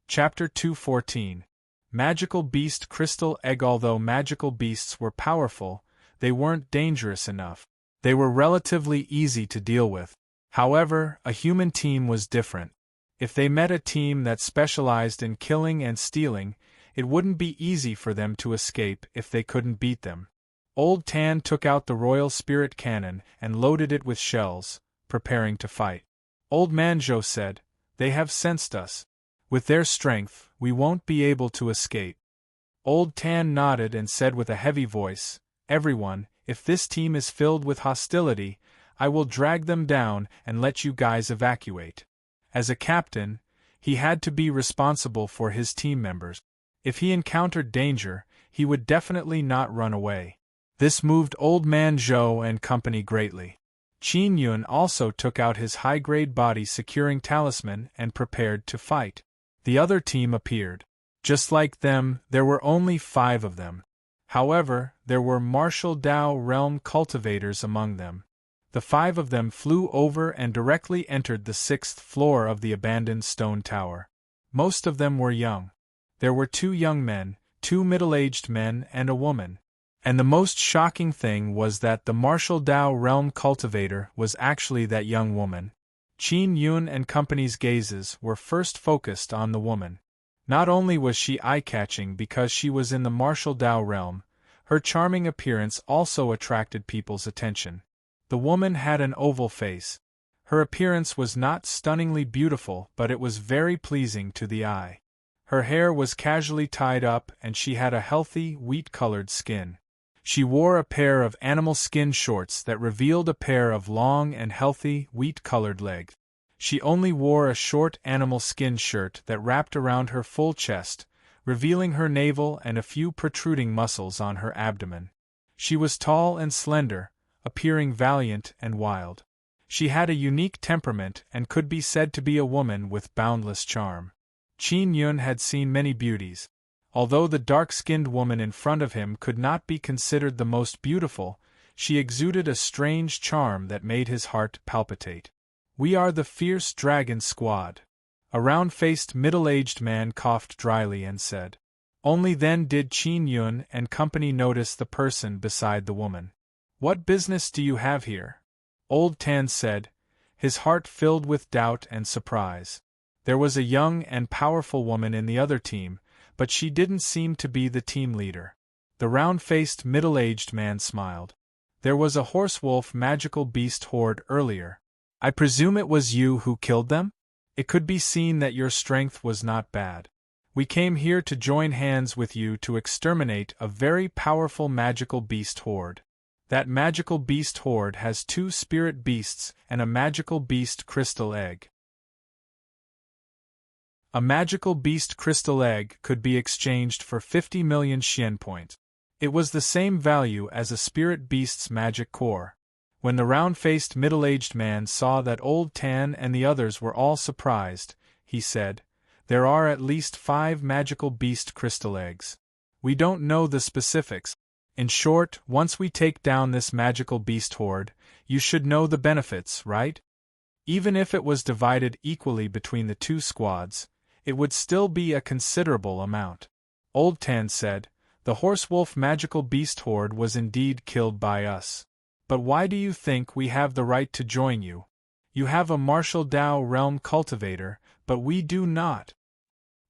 S1: Chapter 214. Magical Beast Crystal Egg. Although magical beasts were powerful, they weren't dangerous enough. They were relatively easy to deal with. However, a human team was different. If they met a team that specialized in killing and stealing, it wouldn't be easy for them to escape if they couldn't beat them. Old Tan took out the Royal Spirit Cannon and loaded it with shells, preparing to fight. Old Manjo said, "They have sensed us. With their strength, we won't be able to escape." Old Tan nodded and said with a heavy voice, "Everyone, if this team is filled with hostility, I will drag them down and let you guys evacuate." As a captain, he had to be responsible for his team members. If he encountered danger, he would definitely not run away. This moved Old Man Zhou and company greatly. Qin Yun also took out his high-grade body-securing talisman and prepared to fight. The other team appeared. Just like them, there were only 5 of them. However, there were martial Dao realm cultivators among them. The 5 of them flew over and directly entered the 6th floor of the abandoned stone tower. Most of them were young. There were 2 young men, 2 middle-aged men and a woman. And the most shocking thing was that the martial Dao realm cultivator was actually that young woman. Qin Yun and company's gazes were first focused on the woman. Not only was she eye-catching because she was in the martial Dao realm, her charming appearance also attracted people's attention. The woman had an oval face. Her appearance was not stunningly beautiful, but it was very pleasing to the eye. Her hair was casually tied up and she had a healthy, wheat-colored skin. She wore a pair of animal skin shorts that revealed a pair of long and healthy, wheat-colored legs. She only wore a short animal skin shirt that wrapped around her full chest, revealing her navel and a few protruding muscles on her abdomen. She was tall and slender, appearing valiant and wild. She had a unique temperament and could be said to be a woman with boundless charm. Qin Yun had seen many beauties. Although the dark-skinned woman in front of him could not be considered the most beautiful, she exuded a strange charm that made his heart palpitate. "We are the Fierce Dragon Squad." A round-faced middle-aged man coughed dryly and said. Only then did Qin Yun and company notice the person beside the woman. "What business do you have here?" Old Tan said, his heart filled with doubt and surprise. There was a young and powerful woman in the other team, but she didn't seem to be the team leader. The round-faced middle-aged man smiled. "There was a horse-wolf magical beast horde earlier. I presume it was you who killed them? It could be seen that your strength was not bad. We came here to join hands with you to exterminate a very powerful magical beast horde. That magical beast horde has 2 spirit beasts and a magical beast crystal egg. A magical beast crystal egg could be exchanged for 50 million Xian points. It was the same value as a spirit beast's magic core. When the round-faced middle-aged man saw that Old Tan and the others were all surprised, he said, "There are at least 5 magical beast crystal eggs. We don't know the specifics. In short, once we take down this magical beast horde, you should know the benefits, right?" Even if it was divided equally between the two squads, it would still be a considerable amount. Old Tan said, "The horse-wolf magical beast horde was indeed killed by us. But why do you think we have the right to join you? You have a martial Dao realm cultivator, but we do not.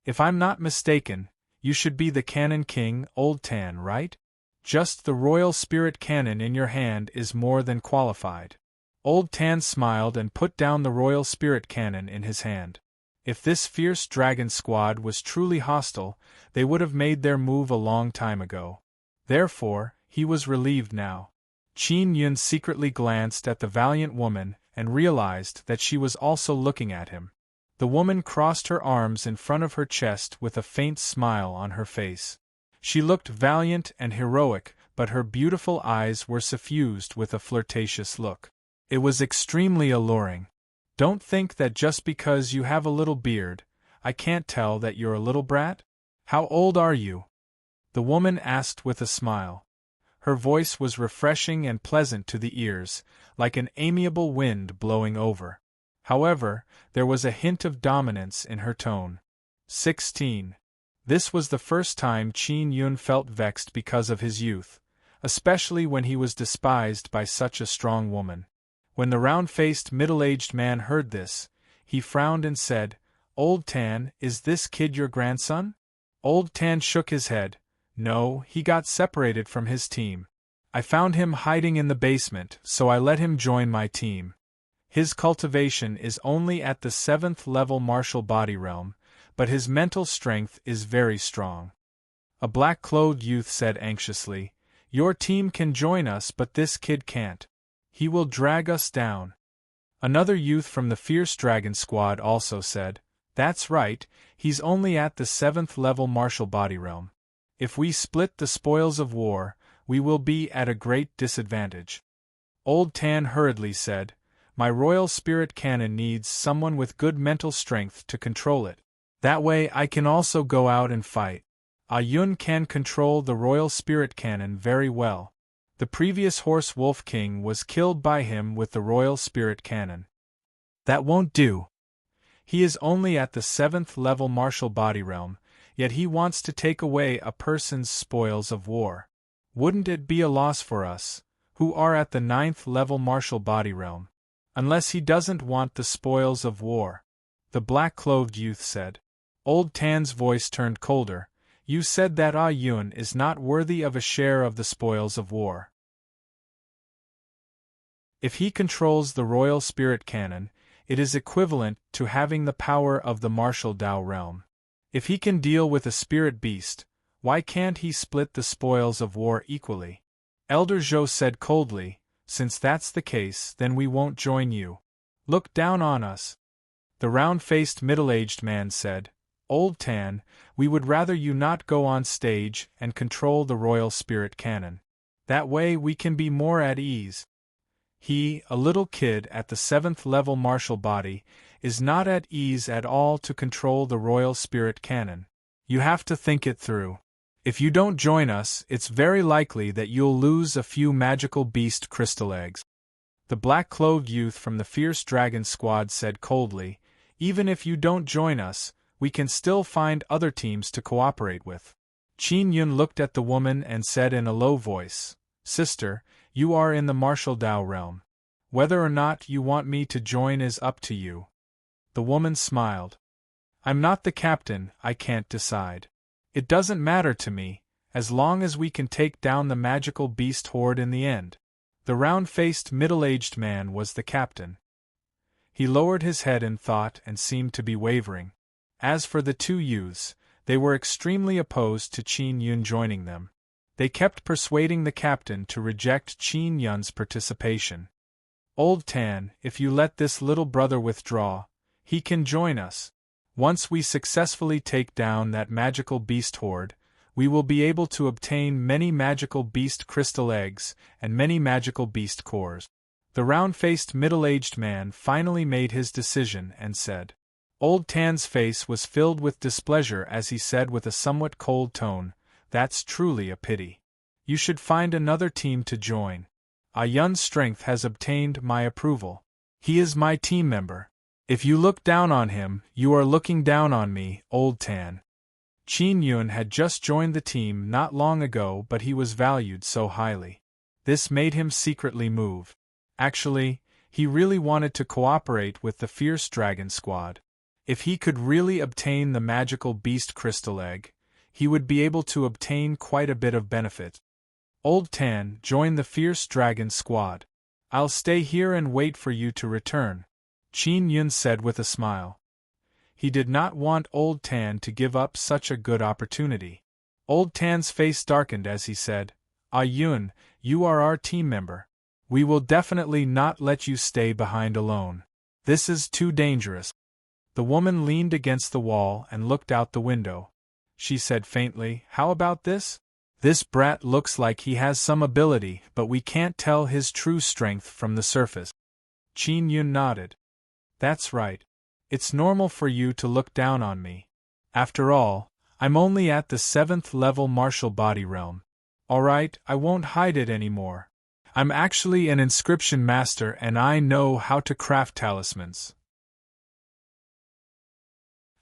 S1: If I'm not mistaken, you should be the Cannon King, Old Tan, right? Just the royal spirit cannon in your hand is more than qualified." Old Tan smiled and put down the royal spirit cannon in his hand. If this fierce dragon squad was truly hostile, they would have made their move a long time ago. Therefore, he was relieved now. Qin Yun secretly glanced at the valiant woman and realized that she was also looking at him. The woman crossed her arms in front of her chest with a faint smile on her face. She looked valiant and heroic, but her beautiful eyes were suffused with a flirtatious look. It was extremely alluring. "Don't think that just because you have a little beard, I can't tell that you're a little brat? How old are you?" the woman asked with a smile. Her voice was refreshing and pleasant to the ears, like an amiable wind blowing over. However, there was a hint of dominance in her tone. 16. This was the first time Qin Yun felt vexed because of his youth, especially when he was despised by such a strong woman. When the round-faced middle-aged man heard this, he frowned and said, "Old Tan, is this kid your grandson?" Old Tan shook his head. "No, he got separated from his team. I found him hiding in the basement, so I let him join my team. His cultivation is only at the 7th level martial body realm, but his mental strength is very strong." A black-clothed youth said anxiously, "Your team can join us, but this kid can't. He will drag us down." Another youth from the fierce dragon squad also said, "That's right, he's only at the 7th level martial body realm. If we split the spoils of war, we will be at a great disadvantage." Old Tan hurriedly said, "My royal spirit cannon needs someone with good mental strength to control it. That way I can also go out and fight. Yun can control the royal spirit cannon very well. The previous horse-wolf king was killed by him with the royal spirit cannon." "That won't do. He is only at the 7th level martial body realm, yet he wants to take away a person's spoils of war. Wouldn't it be a loss for us, who are at the 9th level martial body realm? Unless he doesn't want the spoils of war," the black-clothed youth said. Old Tan's voice turned colder. "You said that Yun is not worthy of a share of the spoils of war. If he controls the royal spirit cannon, it is equivalent to having the power of the martial Dao realm. If he can deal with a spirit beast, why can't he split the spoils of war equally?" Elder Zhou said coldly, "Since that's the case, then we won't join you. Look down on us." The round-faced middle-aged man said, "Old Tan, we would rather you not go on stage and control the royal spirit cannon. That way we can be more at ease. He, a little kid at the 7th level martial body, is not at ease at all to control the royal spirit cannon. You have to think it through. If you don't join us, it's very likely that you'll lose a few magical beast crystal eggs." The black-clothed youth from the fierce dragon squad said coldly, "Even if you don't join us, we can still find other teams to cooperate with." Qin Yun looked at the woman and said in a low voice, "Sister, you are in the martial Dao realm. Whether or not you want me to join is up to you." The woman smiled. "I'm not the captain, I can't decide. It doesn't matter to me, as long as we can take down the magical beast horde in the end." The round-faced middle-aged man was the captain. He lowered his head in thought and seemed to be wavering. As for the two youths, they were extremely opposed to Qin Yun joining them. They kept persuading the captain to reject Qin Yun's participation. "Old Tan, if you let this little brother withdraw, he can join us. Once we successfully take down that magical beast horde, we will be able to obtain many magical beast crystal eggs and many magical beast cores." The round-faced middle-aged man finally made his decision and said. Old Tan's face was filled with displeasure as he said with a somewhat cold tone, "That's truly a pity. You should find another team to join. Yun's strength has obtained my approval. He is my team member. If you look down on him, you are looking down on me, Old Tan. Qin Yun had just joined the team not long ago, but he was valued so highly. This made him secretly move. Actually, he really wanted to cooperate with the Fierce Dragon Squad. If he could really obtain the magical beast crystal egg, he would be able to obtain quite a bit of benefit. Old Tan, join the Fierce Dragon Squad. I'll stay here and wait for you to return, Qin Yun said with a smile. He did not want Old Tan to give up such a good opportunity. Old Tan's face darkened as he said, "Ah Yun, you are our team member. We will definitely not let you stay behind alone. This is too dangerous." The woman leaned against the wall and looked out the window. She said faintly, "How about this? This brat looks like he has some ability, but we can't tell his true strength from the surface." Qin Yun nodded. "That's right. It's normal for you to look down on me. After all, I'm only at the 7th level martial body realm. Alright, I won't hide it anymore. I'm actually an inscription master and I know how to craft talismans.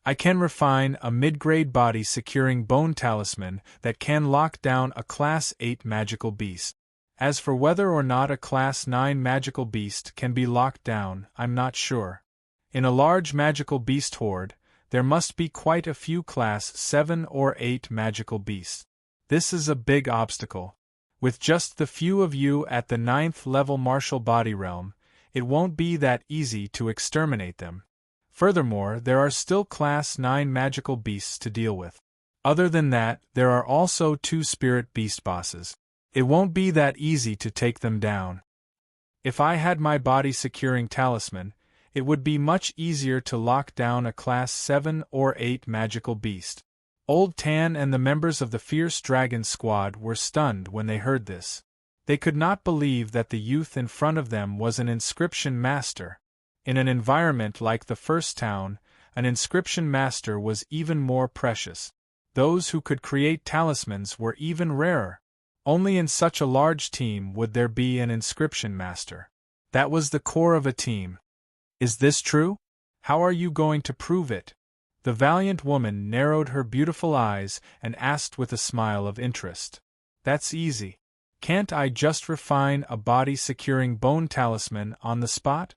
S1: I can refine a mid-grade body securing bone talisman that can lock down a Class 8 magical beast. As for whether or not a Class 9 magical beast can be locked down, I'm not sure. In a large magical beast horde, there must be quite a few Class 7 or 8 magical beasts. This is a big obstacle. With just the few of you at the 9th level martial body realm, it won't be that easy to exterminate them. Furthermore, there are still Class 9 magical beasts to deal with. Other than that, there are also 2 spirit beast bosses. It won't be that easy to take them down. If I had my body securing talisman, it would be much easier to lock down a Class 7 or 8 magical beast." Old Tan and the members of the Fierce Dragon Squad were stunned when they heard this. They could not believe that the youth in front of them was an inscription master. In an environment like the first town, an inscription master was even more precious. Those who could create talismans were even rarer. Only in such a large team would there be an inscription master. That was the core of a team. Is this true? How are you going to prove it? The valiant woman narrowed her beautiful eyes and asked with a smile of interest. That's easy. Can't I just refine a body-securing bone talisman on the spot?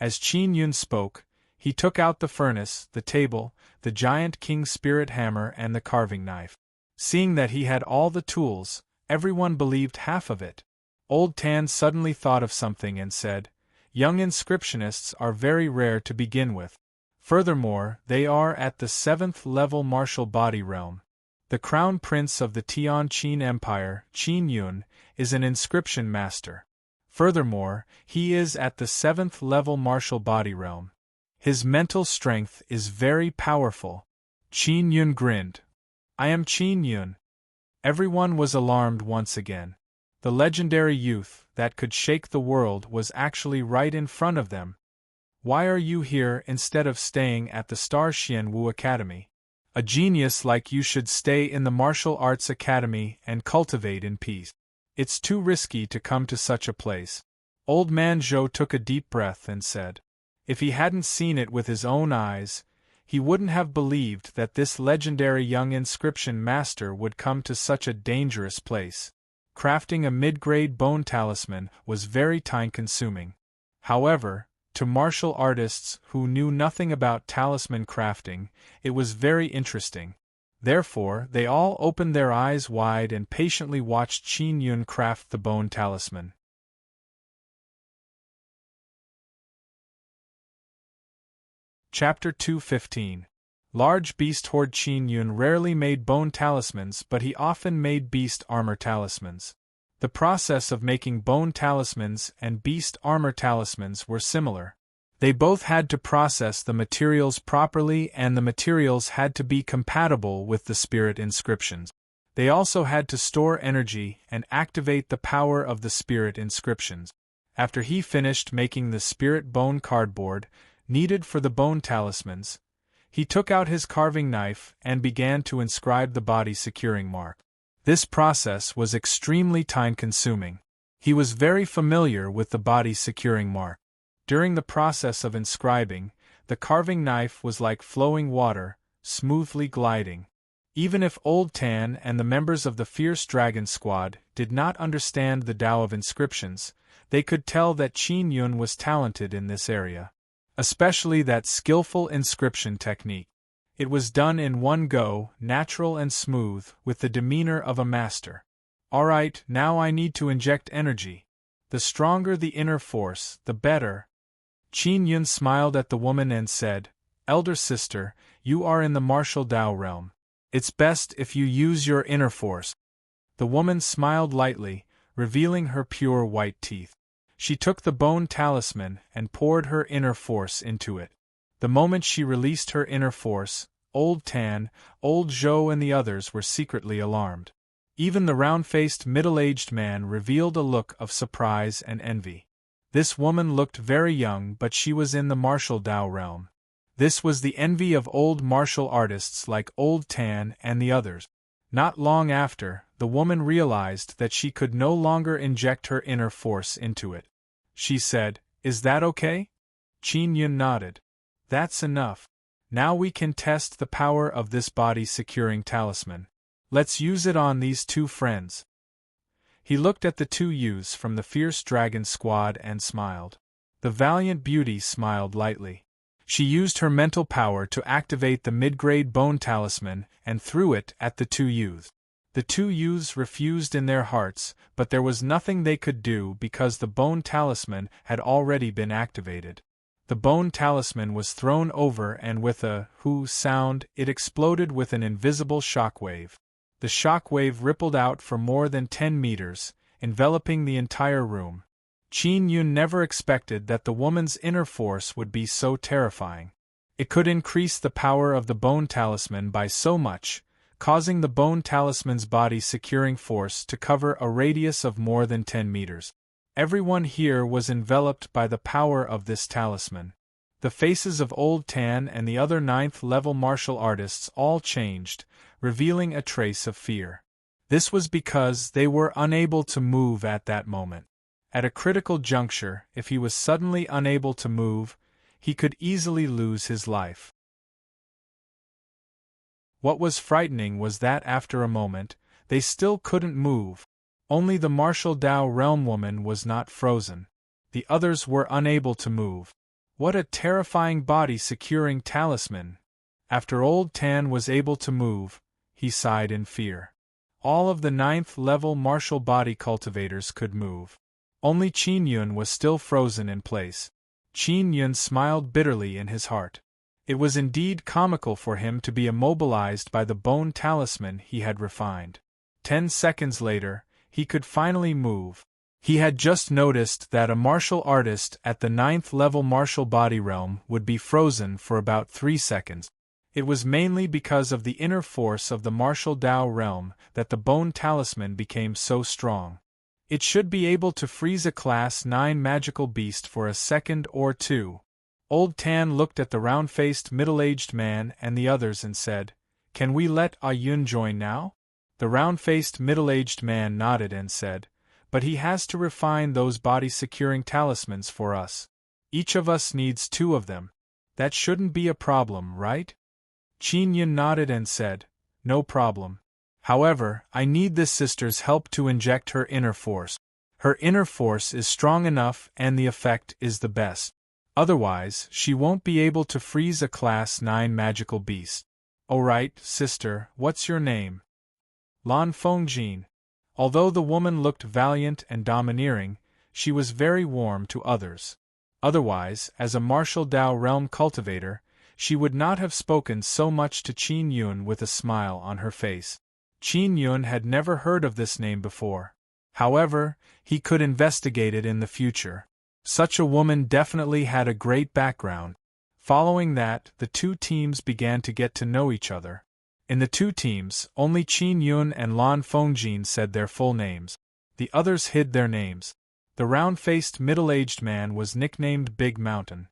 S1: As Qin Yun spoke, he took out the furnace, the table, the giant king spirit hammer and the carving knife. Seeing that he had all the tools, everyone believed half of it. Old Tan suddenly thought of something and said, "Young inscriptionists are very rare to begin with. Furthermore, they are at the 7th level martial body realm. The crown prince of the Tianqin Empire, Qin Yun, is an inscription master. Furthermore, he is at the 7th level martial body realm. His mental strength is very powerful." Qin Yun grinned. "I am Qin Yun." Everyone was alarmed once again. The legendary youth that could shake the world was actually right in front of them. "Why are you here instead of staying at the Star Xianwu Academy? A genius like you should stay in the martial arts academy and cultivate in peace. It's too risky to come to such a place." Old man Zhou took a deep breath and said, if he hadn't seen it with his own eyes, he wouldn't have believed that this legendary young inscription master would come to such a dangerous place. Crafting a mid-grade bone talisman was very time-consuming. However, to martial artists who knew nothing about talisman crafting, it was very interesting. Therefore, they all opened their eyes wide and patiently watched Qin Yun craft the bone talisman. Chapter 215. Large Beast Horde. Qin Yun rarely made bone talismans, but he often made beast armor talismans. The process of making bone talismans and beast armor talismans were similar. They both had to process the materials properly, and the materials had to be compatible with the spirit inscriptions. They also had to store energy and activate the power of the spirit inscriptions. After he finished making the spirit bone cardboard, needed for the bone talismans, he took out his carving knife and began to inscribe the body securing mark. This process was extremely time-consuming. He was very familiar with the body securing mark. During the process of inscribing, the carving knife was like flowing water, smoothly gliding. Even if Old Tan and the members of the fierce dragon squad did not understand the Tao of inscriptions, they could tell that Qin Yun was talented in this area. Especially that skillful inscription technique. It was done in one go, natural and smooth, with the demeanor of a master. Alright, now I need to inject energy. The stronger the inner force, the better. Qin Yun smiled at the woman and said, Elder sister, you are in the martial Tao realm. It's best if you use your inner force. The woman smiled lightly, revealing her pure white teeth. She took the bone talisman and poured her inner force into it. The moment she released her inner force, Old Tan, Old Zhou and the others were secretly alarmed. Even the round-faced middle-aged man revealed a look of surprise and envy. This woman looked very young, but she was in the martial Tao realm. This was the envy of old martial artists like Old Tan and the others. Not long after, the woman realized that she could no longer inject her inner force into it. She said, Is that okay? Qin Yun nodded. That's enough. Now we can test the power of this body-securing talisman. Let's use it on these two friends. He looked at the two youths from the fierce dragon squad and smiled. The valiant beauty smiled lightly. She used her mental power to activate the mid-grade bone talisman and threw it at the two youths. The two youths refused in their hearts, but there was nothing they could do because the bone talisman had already been activated. The bone talisman was thrown over and with a "hoo" sound, it exploded with an invisible shockwave. The shockwave rippled out for more than 10 meters, enveloping the entire room. Qin Yun never expected that the woman's inner force would be so terrifying. It could increase the power of the bone talisman by so much, causing the bone talisman's body-securing force to cover a radius of more than 10 meters. Everyone here was enveloped by the power of this talisman. The faces of Old Tan and the other 9th-level martial artists all changed, revealing a trace of fear. This was because they were unable to move at that moment. At a critical juncture, if he was suddenly unable to move, he could easily lose his life. What was frightening was that after a moment, they still couldn't move. Only the martial Tao realm woman was not frozen. The others were unable to move. What a terrifying body-securing talisman! After Old Tan was able to move, he sighed in fear. All of the 9th-level martial body cultivators could move. Only Qin Yun was still frozen in place. Qin Yun smiled bitterly in his heart. It was indeed comical for him to be immobilized by the bone talisman he had refined. 10 seconds later, he could finally move. He had just noticed that a martial artist at the 9th-level martial body realm would be frozen for about 3 seconds. It was mainly because of the inner force of the martial Tao realm that the bone talisman became so strong. It should be able to freeze a Class 9 magical beast for a second or two. Old Tan looked at the round-faced middle-aged man and the others and said, Can we let Yun join now? The round-faced middle-aged man nodded and said, But he has to refine those body-securing talismans for us. Each of us needs 2 of them. That shouldn't be a problem, right? Qin Yun nodded and said, No problem. However, I need this sister's help to inject her inner force. Her inner force is strong enough and the effect is the best. Otherwise, she won't be able to freeze a Class 9 magical beast. Alright, sister, what's your name? Lan Fengjin. Although the woman looked valiant and domineering, she was very warm to others. Otherwise, as a martial Tao realm cultivator, she would not have spoken so much to Qin Yun with a smile on her face. Qin Yun had never heard of this name before. However, he could investigate it in the future. Such a woman definitely had a great background. Following that, the two teams began to get to know each other. In the two teams, only Qin Yun and Lan Fengjin said their full names. The others hid their names. The round-faced middle-aged man was nicknamed Big Mountain.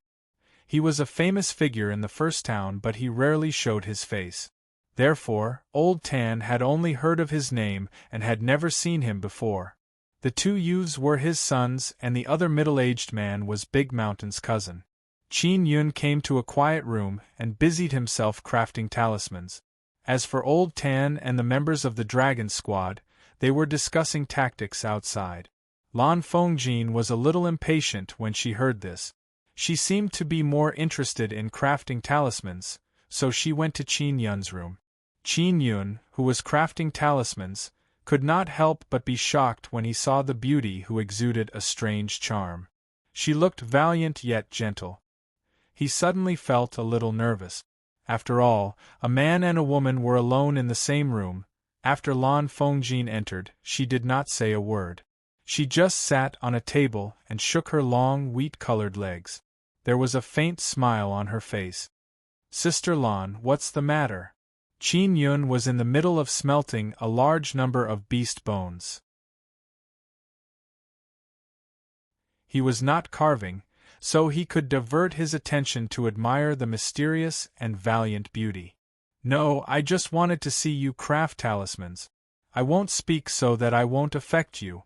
S1: He was a famous figure in the first town, but he rarely showed his face. Therefore, Old Tan had only heard of his name and had never seen him before. The 2 youths were his sons, and the other middle-aged man was Big Mountain's cousin. Qin Yun came to a quiet room and busied himself crafting talismans. As for Old Tan and the members of the Dragon Squad, they were discussing tactics outside. Lan Fengjin was a little impatient when she heard this. She seemed to be more interested in crafting talismans, so she went to Qin Yun's room. Qin Yun, who was crafting talismans, could not help but be shocked when he saw the beauty who exuded a strange charm. She looked valiant yet gentle. He suddenly felt a little nervous. After all, a man and a woman were alone in the same room. After Lan Fengjin entered, she did not say a word. She just sat on a table and shook her long, wheat-colored legs. There was a faint smile on her face. "Sister Lan, what's the matter?" Qin Yun was in the middle of smelting a large number of beast bones. He was not carving, so he could divert his attention to admire the mysterious and valiant beauty. "No, I just wanted to see you craft talismans. I won't speak so that I won't affect you."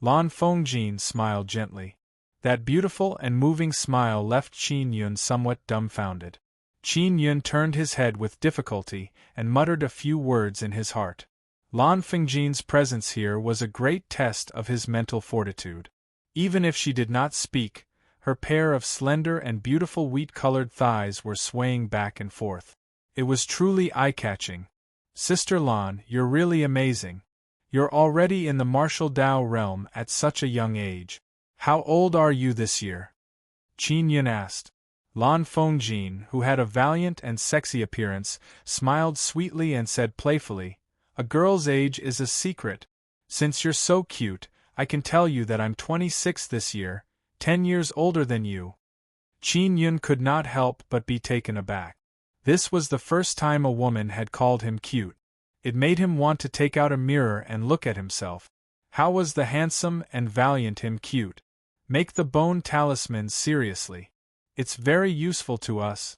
S1: Lan Fengjin smiled gently. That beautiful and moving smile left Qin Yun somewhat dumbfounded. Qin Yun turned his head with difficulty and muttered a few words in his heart. Lan Fengjin's presence here was a great test of his mental fortitude. Even if she did not speak, her pair of slender and beautiful wheat-colored thighs were swaying back and forth. It was truly eye-catching. "Sister Lan, you're really amazing. You're already in the martial Tao realm at such a young age. How old are you this year?" Qin Yun asked. Lan Fengjin, who had a valiant and sexy appearance, smiled sweetly and said playfully, "A girl's age is a secret. Since you're so cute, I can tell you that I'm 26 this year, 10 years older than you." Qin Yun could not help but be taken aback. This was the first time a woman had called him cute. It made him want to take out a mirror and look at himself. How was the handsome and valiant him cute? "Make the bone talisman seriously. It's very useful to us,"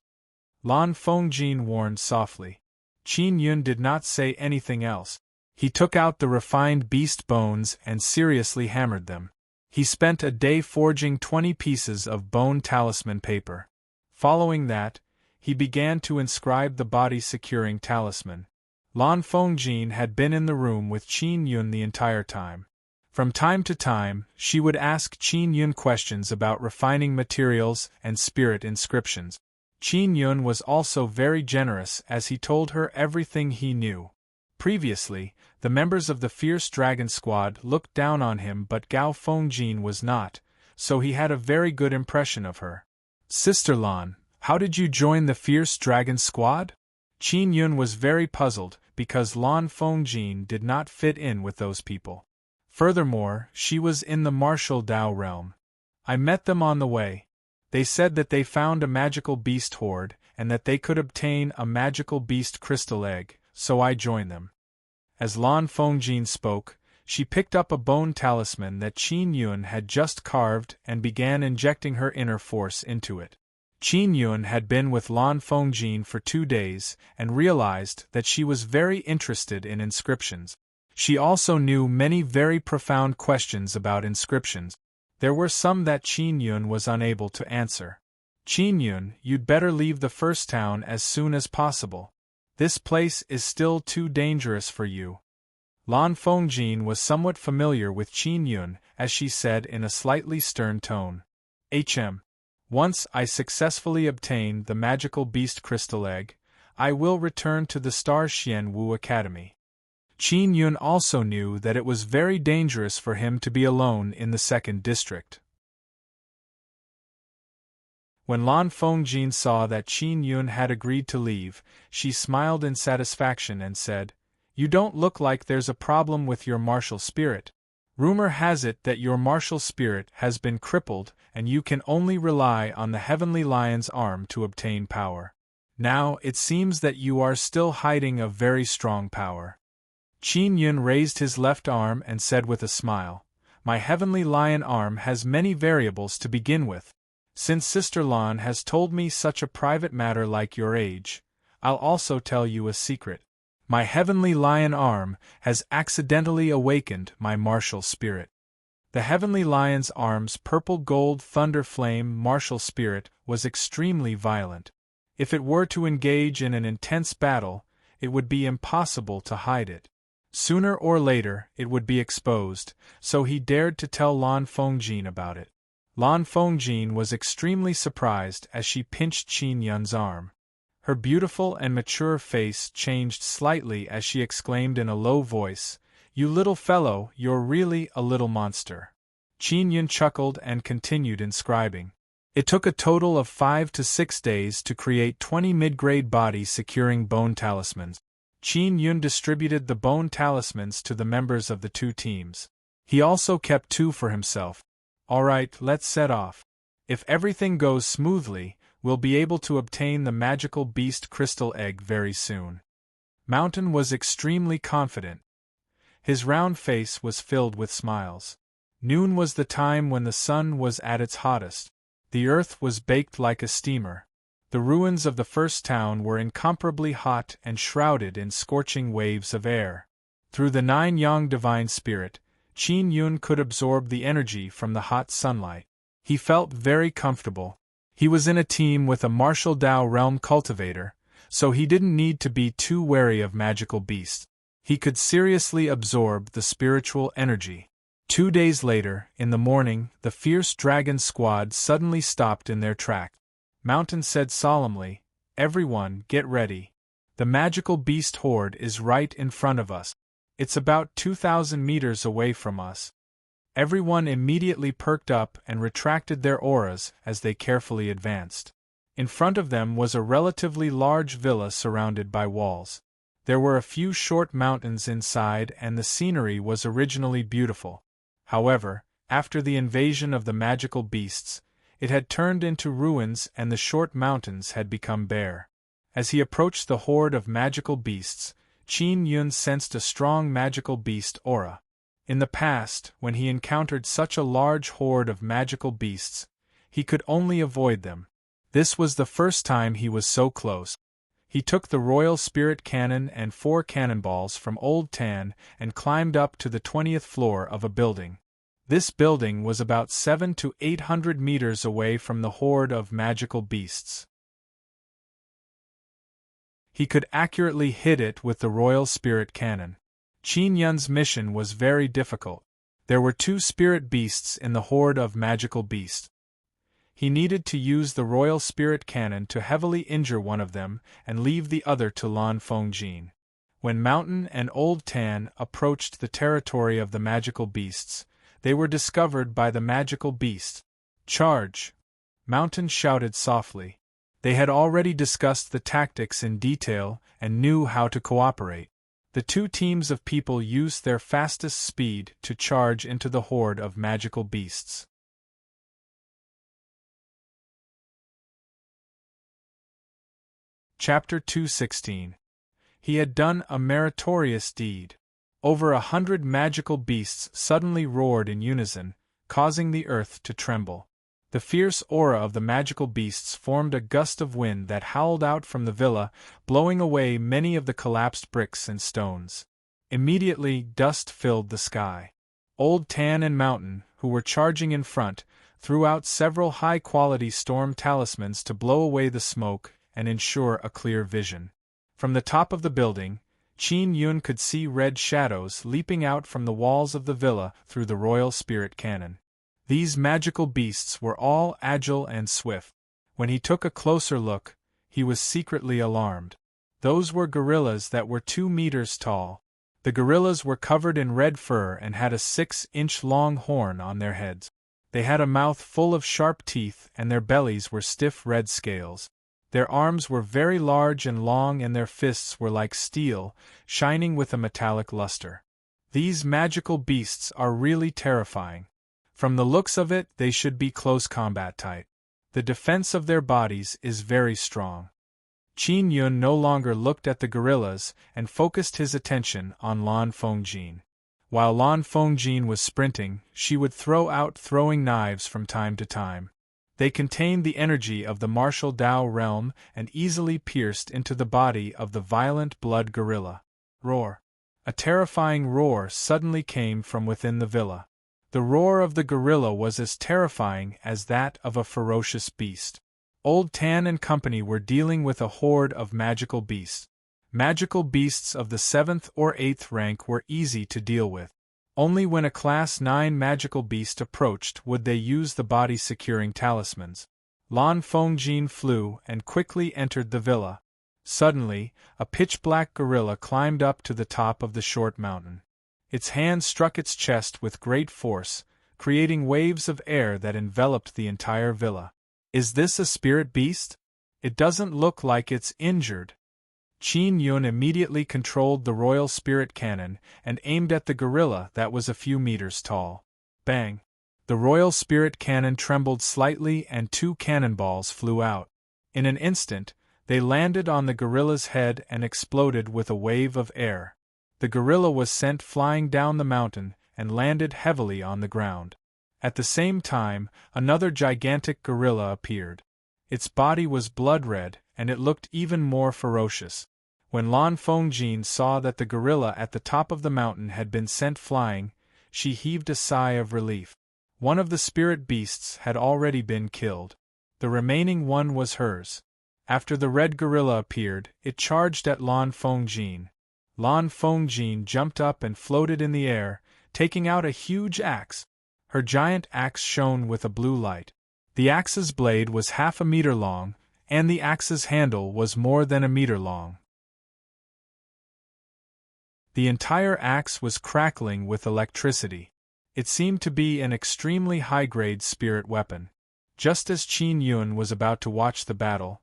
S1: Lan Fengjin warned softly. Qin Yun did not say anything else. He took out the refined beast bones and seriously hammered them. He spent a day forging 20 pieces of bone talisman paper. Following that, he began to inscribe the body-securing talisman. Lan Fengjin had been in the room with Qin Yun the entire time. From time to time, she would ask Qin Yun questions about refining materials and spirit inscriptions. Qin Yun was also very generous as he told her everything he knew. Previously, the members of the fierce dragon squad looked down on him, but Gao Fengjin was not, so he had a very good impression of her. "Sister Lan, how did you join the fierce dragon squad?" Qin Yun was very puzzled, because Lan Fengjin did not fit in with those people. Furthermore, she was in the martial Tao realm. "I met them on the way. They said that they found a magical beast horde, and that they could obtain a magical beast crystal egg, so I joined them." As Lan Fengjin spoke, she picked up a bone talisman that Qin Yun had just carved and began injecting her inner force into it. Qin Yun had been with Lan Fengjin for 2 days and realized that she was very interested in inscriptions. She also knew many very profound questions about inscriptions. There were some that Qin Yun was unable to answer. "Qin Yun, you'd better leave the first town as soon as possible. This place is still too dangerous for you." Lan Fengjin was somewhat familiar with Qin Yun, as she said in a slightly stern tone. Once I successfully obtain the magical beast crystal egg, I will return to the Star Xian Wu Academy." Qin Yun also knew that it was very dangerous for him to be alone in the second district. When Lan Fengjin saw that Qin Yun had agreed to leave, she smiled in satisfaction and said, "You don't look like there's a problem with your martial spirit. Rumor has it that your martial spirit has been crippled and you can only rely on the Heavenly Lion's arm to obtain power. Now it seems that you are still hiding a very strong power." Qin Yun raised his left arm and said with a smile, "My Heavenly Lion arm has many variables to begin with. Since Sister Lan has told me such a private matter like your age, I'll also tell you a secret. My Heavenly Lion arm has accidentally awakened my martial spirit. The heavenly lion's arm's purple-gold thunder flame martial spirit was extremely violent. If it were to engage in an intense battle, it would be impossible to hide it. Sooner or later, it would be exposed, so he dared to tell Lan Fengjin about it. Lan Fengjin was extremely surprised as she pinched Qin Yun's arm. Her beautiful and mature face changed slightly as she exclaimed in a low voice, "You little fellow, you're really a little monster." Qin Yun chuckled and continued inscribing. It took a total of 5 to 6 days to create 20 mid-grade body-securing bone talismans. Qin Yun distributed the bone talismans to the members of the two teams. He also kept 2 for himself. "Alright, let's set off. If everything goes smoothly, we'll be able to obtain the magical beast crystal egg very soon." Mountain was extremely confident. His round face was filled with smiles. Noon was the time when the sun was at its hottest. The earth was baked like a steamer. The ruins of the first town were incomparably hot and shrouded in scorching waves of air. Through the 9 yang divine spirit, Qin Yun could absorb the energy from the hot sunlight. He felt very comfortable. He was in a team with a martial Dao realm cultivator, so he didn't need to be too wary of magical beasts. He could seriously absorb the spiritual energy. 2 days later, in the morning, the fierce dragon squad suddenly stopped in their track. Mountain said solemnly, "Everyone, get ready. The magical beast horde is right in front of us. It's about 2,000 meters away from us." Everyone immediately perked up and retracted their auras as they carefully advanced. In front of them was a relatively large villa surrounded by walls. There were a few short mountains inside and the scenery was originally beautiful. However, after the invasion of the magical beasts, it had turned into ruins and the short mountains had become bare. As he approached the horde of magical beasts, Qin Yun sensed a strong magical beast aura. In the past, when he encountered such a large horde of magical beasts, he could only avoid them. This was the first time he was so close. He took the royal spirit cannon and 4 cannonballs from Old Tan and climbed up to the 20th floor of a building. This building was about 700 to 800 meters away from the horde of magical beasts. He could accurately hit it with the royal spirit cannon. Qin Yun's mission was very difficult. There were 2 spirit beasts in the horde of magical beasts. He needed to use the royal spirit cannon to heavily injure one of them and leave the other to Lan Fengjin. When Mountain and Old Tan approached the territory of the magical beasts, they were discovered by the magical beast. "Charge!" Mountain shouted softly. They had already discussed the tactics in detail and knew how to cooperate. The 2 teams of people used their fastest speed to charge into the horde of magical beasts. Chapter 216. He had done a meritorious deed. Over 100 magical beasts suddenly roared in unison, causing the earth to tremble. The fierce aura of the magical beasts formed a gust of wind that howled out from the villa, blowing away many of the collapsed bricks and stones. Immediately, dust filled the sky. Old Tan and Mountain, who were charging in front, threw out several high-quality storm talismans to blow away the smoke and ensure a clear vision. From the top of the building, Qin Yun could see red shadows leaping out from the walls of the villa through the royal spirit cannon. These magical beasts were all agile and swift. When he took a closer look, he was secretly alarmed. Those were gorillas that were 2 meters tall. The gorillas were covered in red fur and had a 6-inch-long horn on their heads. They had a mouth full of sharp teeth and their bellies were stiff red scales. Their arms were very large and long and their fists were like steel, shining with a metallic luster. These magical beasts are really terrifying. From the looks of it, they should be close combat type. The defense of their bodies is very strong. Qin Yun no longer looked at the gorillas and focused his attention on Lan Fengjin. While Lan Fengjin was sprinting, she would throw out throwing knives from time to time. They contained the energy of the martial Dao realm and easily pierced into the body of the violent blood gorilla. Roar! A terrifying roar suddenly came from within the villa. The roar of the gorilla was as terrifying as that of a ferocious beast. Old Tan and company were dealing with a horde of magical beasts. Magical beasts of the 7th or 8th rank were easy to deal with. Only when a Class 9 magical beast approached would they use the body-securing talismans. Lan Fengjin flew and quickly entered the villa. Suddenly, a pitch-black gorilla climbed up to the top of the short mountain. Its hand struck its chest with great force, creating waves of air that enveloped the entire villa. Is this a spirit beast? It doesn't look like it's injured. Qin Yun immediately controlled the royal spirit cannon and aimed at the gorilla that was a few meters tall. Bang! The royal spirit cannon trembled slightly and 2 cannonballs flew out. In an instant, they landed on the gorilla's head and exploded with a wave of air. The gorilla was sent flying down the mountain and landed heavily on the ground. At the same time, another gigantic gorilla appeared. Its body was blood-red, and it looked even more ferocious. When Lan Fengjin saw that the gorilla at the top of the mountain had been sent flying, she heaved a sigh of relief. One of the spirit beasts had already been killed. The remaining one was hers. After the red gorilla appeared, it charged at Lan Fengjin. Lan Fengjin jumped up and floated in the air, taking out a huge axe. Her giant axe shone with a blue light. The axe's blade was half a meter long, and the axe's handle was more than a meter long. The entire axe was crackling with electricity. It seemed to be an extremely high-grade spirit weapon. Just as Qin Yun was about to watch the battle,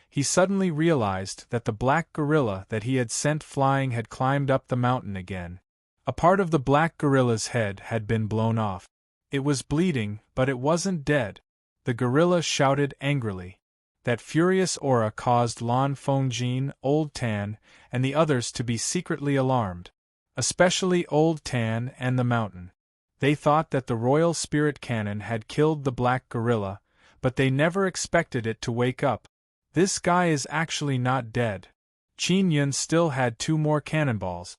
S1: he suddenly realized that the black gorilla that he had sent flying had climbed up the mountain again. A part of the black gorilla's head had been blown off. It was bleeding, but it wasn't dead. The gorilla shouted angrily. That furious aura caused Lan Fengjin, Old Tan, and the others to be secretly alarmed. Especially Old Tan and the mountain. They thought that the royal spirit cannon had killed the black gorilla, but they never expected it to wake up. This guy is actually not dead. Qin Yun still had 2 more cannonballs.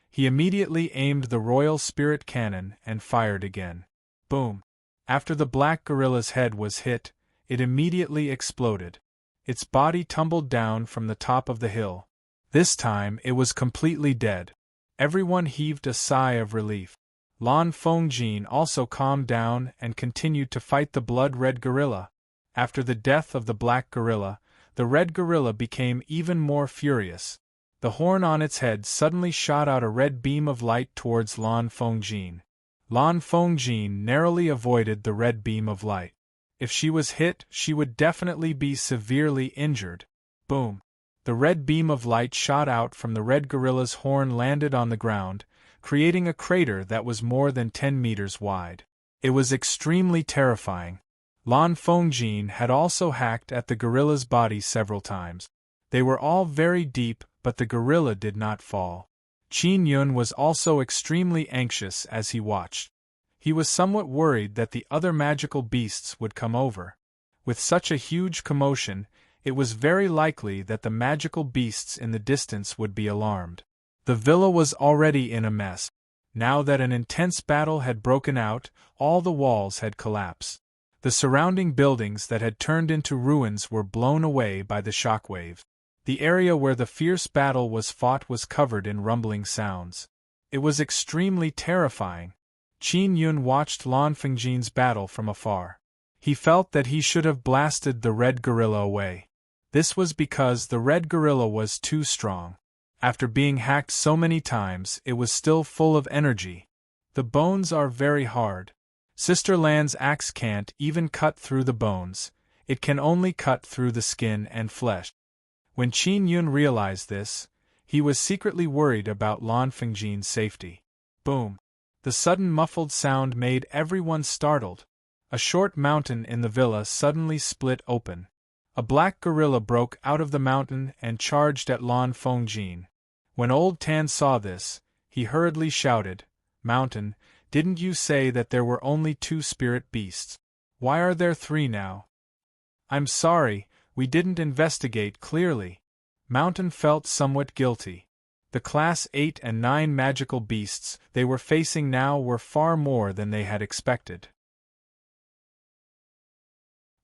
S1: He immediately aimed the royal spirit cannon and fired again. Boom! After the black gorilla's head was hit, it immediately exploded. Its body tumbled down from the top of the hill. This time it was completely dead. Everyone heaved a sigh of relief. Lan Fengjin also calmed down and continued to fight the blood-red gorilla. After the death of the black gorilla, the red gorilla became even more furious. The horn on its head suddenly shot out a red beam of light towards Lan Fengjin. Lan Fengjin narrowly avoided the red beam of light. If she was hit, she would definitely be severely injured. Boom! The red beam of light shot out from the red gorilla's horn, landed on the ground, creating a crater that was more than 10 meters wide. It was extremely terrifying. Lan Fengjin had also hacked at the gorilla's body several times. They were all very deep, but the gorilla did not fall. Qin Yun was also extremely anxious as he watched. He was somewhat worried that the other magical beasts would come over. With such a huge commotion, it was very likely that the magical beasts in the distance would be alarmed. The villa was already in a mess. Now that an intense battle had broken out, all the walls had collapsed. The surrounding buildings that had turned into ruins were blown away by the shockwave. The area where the fierce battle was fought was covered in rumbling sounds. It was extremely terrifying. Qin Yun watched Lan Fengjin's battle from afar. He felt that he should have blasted the red gorilla away. This was because the red gorilla was too strong. After being hacked so many times, it was still full of energy. The bones are very hard. Sister Lan's axe can't even cut through the bones, it can only cut through the skin and flesh. When Qin Yun realized this, he was secretly worried about Lan Fengjin's safety. Boom! The sudden muffled sound made everyone startled. A short mountain in the villa suddenly split open. A black gorilla broke out of the mountain and charged at Lan Fengjin. When Old Tan saw this, he hurriedly shouted, "Mountain, didn't you say that there were only 2 spirit beasts? Why are there 3 now?" "I'm sorry, we didn't investigate clearly." Mountain felt somewhat guilty. The Class 8 and 9 magical beasts they were facing now were far more than they had expected.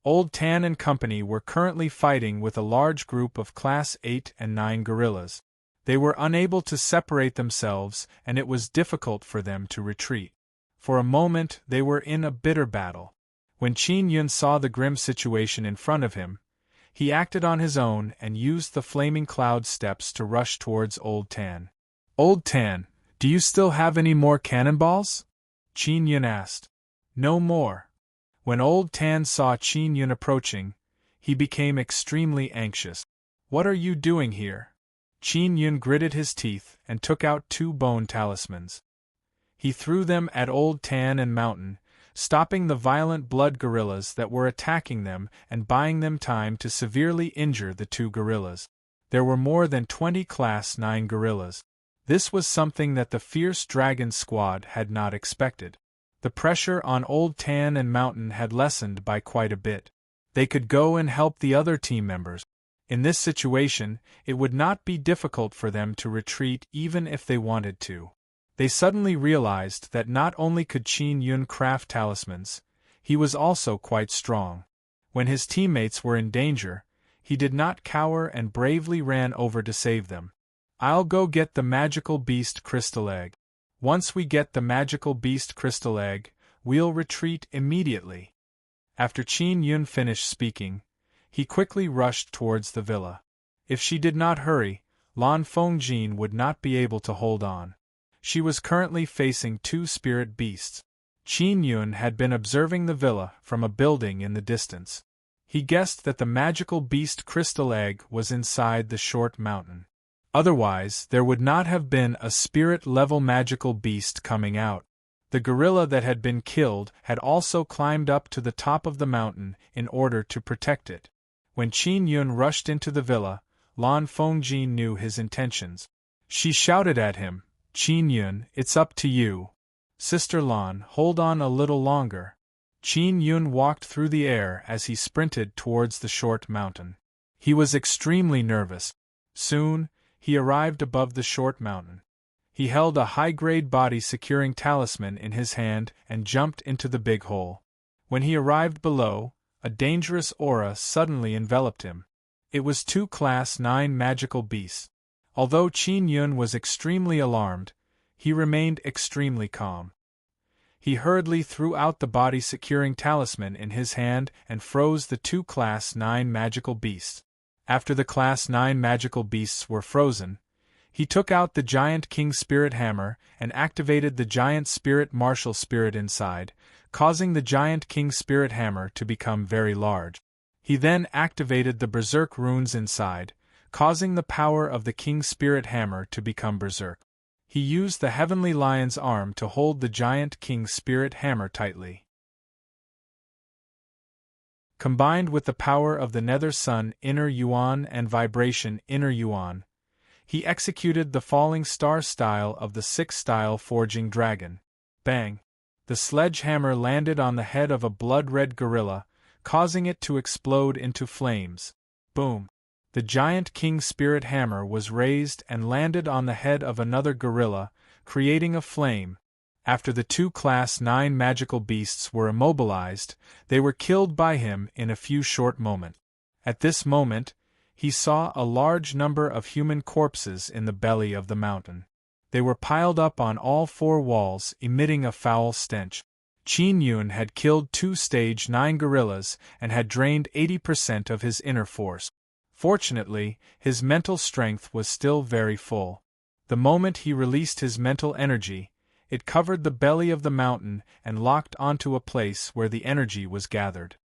S1: Old Tan and company were currently fighting with a large group of Class 8 and 9 gorillas. They were unable to separate themselves, and it was difficult for them to retreat. For a moment they were in a bitter battle. When Qin Yun saw the grim situation in front of him, he acted on his own and used the flaming cloud steps to rush towards Old Tan. "Old Tan, do you still have any more cannonballs?" Qin Yun asked. "No more." When Old Tan saw Qin Yun approaching, he became extremely anxious. "What are you doing here?" Qin Yun gritted his teeth and took out 2 bone talismans. He threw them at Old Tan and Mountain, stopping the violent blood gorillas that were attacking them and buying them time to severely injure the 2 gorillas. There were more than 20 Class 9 gorillas. This was something that the fierce dragon squad had not expected. The pressure on Old Tan and Mountain had lessened by quite a bit. They could go and help the other team members. In this situation, it would not be difficult for them to retreat even if they wanted to. They suddenly realized that not only could Qin Yun craft talismans, he was also quite strong. When his teammates were in danger, he did not cower and bravely ran over to save them. "I'll go get the magical beast crystal egg. Once we get the magical beast crystal egg, we'll retreat immediately." After Qin Yun finished speaking, he quickly rushed towards the villa. If she did not hurry, Lan Fengjin would not be able to hold on. She was currently facing 2 spirit beasts. Qin Yun had been observing the villa from a building in the distance. He guessed that the magical beast crystal egg was inside the short mountain. Otherwise, there would not have been a spirit-level magical beast coming out. The gorilla that had been killed had also climbed up to the top of the mountain in order to protect it. When Qin Yun rushed into the villa, Lan Fengjin knew his intentions. She shouted at him, "Qin Yun, it's up to you. Sister Lan, hold on a little longer." Qin Yun walked through the air as he sprinted towards the short mountain. He was extremely nervous. Soon, he arrived above the short mountain. He held a high-grade body-securing talisman in his hand and jumped into the big hole. When he arrived below, a dangerous aura suddenly enveloped him. It was 2 Class 9 magical beasts. Although Qin Yun was extremely alarmed, he remained extremely calm. He hurriedly threw out the body-securing talisman in his hand and froze the 2 Class 9 magical beasts. After the Class 9 magical beasts were frozen, he took out the giant King Spirit Hammer and activated the giant Spirit Martial Spirit inside, causing the giant King Spirit Hammer to become very large. He then activated the Berserk runes inside, causing the power of the King Spirit Hammer to become berserk. He used the Heavenly Lion's arm to hold the giant King Spirit Hammer tightly. Combined with the power of the Nether Sun Inner Yuan and Vibration Inner Yuan, he executed the Falling Star style of the 6-style Forging Dragon. Bang! The sledgehammer landed on the head of a blood-red gorilla, causing it to explode into flames. Boom! The giant King Spirit Hammer was raised and landed on the head of another gorilla, creating a flame. After the 2 Class 9 magical beasts were immobilized, they were killed by him in a few short moments. At this moment, he saw a large number of human corpses in the belly of the mountain. They were piled up on all 4 walls, emitting a foul stench. Qin Yun had killed 2 Stage 9 gorillas and had drained 80% of his inner force. Fortunately, his mental strength was still very full. The moment he released his mental energy, it covered the belly of the mountain and locked onto a place where the energy was gathered.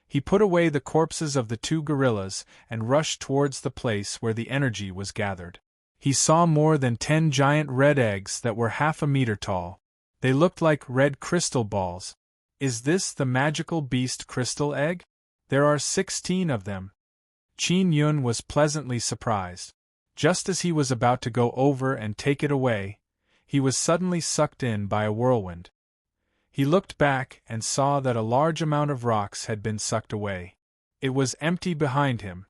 S1: He put away the corpses of the 2 gorillas and rushed towards the place where the energy was gathered. He saw more than 10 giant red eggs that were half a meter tall. They looked like red crystal balls. Is this the magical beast crystal egg? There are 16 of them. Qin Yun was pleasantly surprised. Just as he was about to go over and take it away, he was suddenly sucked in by a whirlwind. He looked back and saw that a large amount of rocks had been sucked away. It was empty behind him.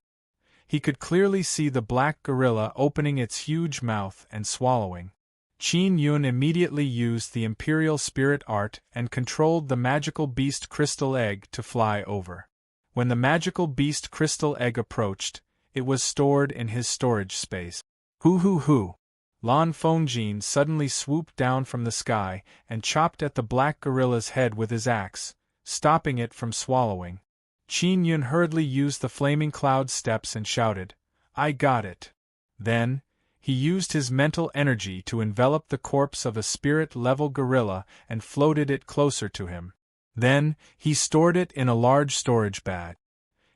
S1: He could clearly see the black gorilla opening its huge mouth and swallowing. Qin Yun immediately used the Imperial Spirit Art and controlled the magical beast crystal egg to fly over. When the magical beast crystal egg approached, it was stored in his storage space. Hoo hoo hoo! Lan Fengjin suddenly swooped down from the sky and chopped at the black gorilla's head with his axe, stopping it from swallowing. Qin Yun hurriedly used the flaming cloud steps and shouted, "I got it!" Then, he used his mental energy to envelop the corpse of a spirit-level gorilla and floated it closer to him. Then, he stored it in a large storage bag.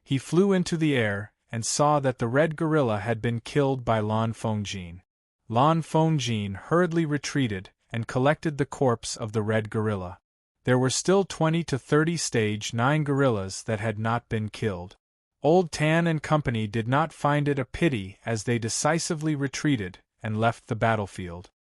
S1: He flew into the air and saw that the red gorilla had been killed by Lan Fengjin. Lan Fengjin hurriedly retreated and collected the corpse of the red gorilla. There were still 20 to 30 stage 9 gorillas that had not been killed. Old Tan and company did not find it a pity as they decisively retreated and left the battlefield.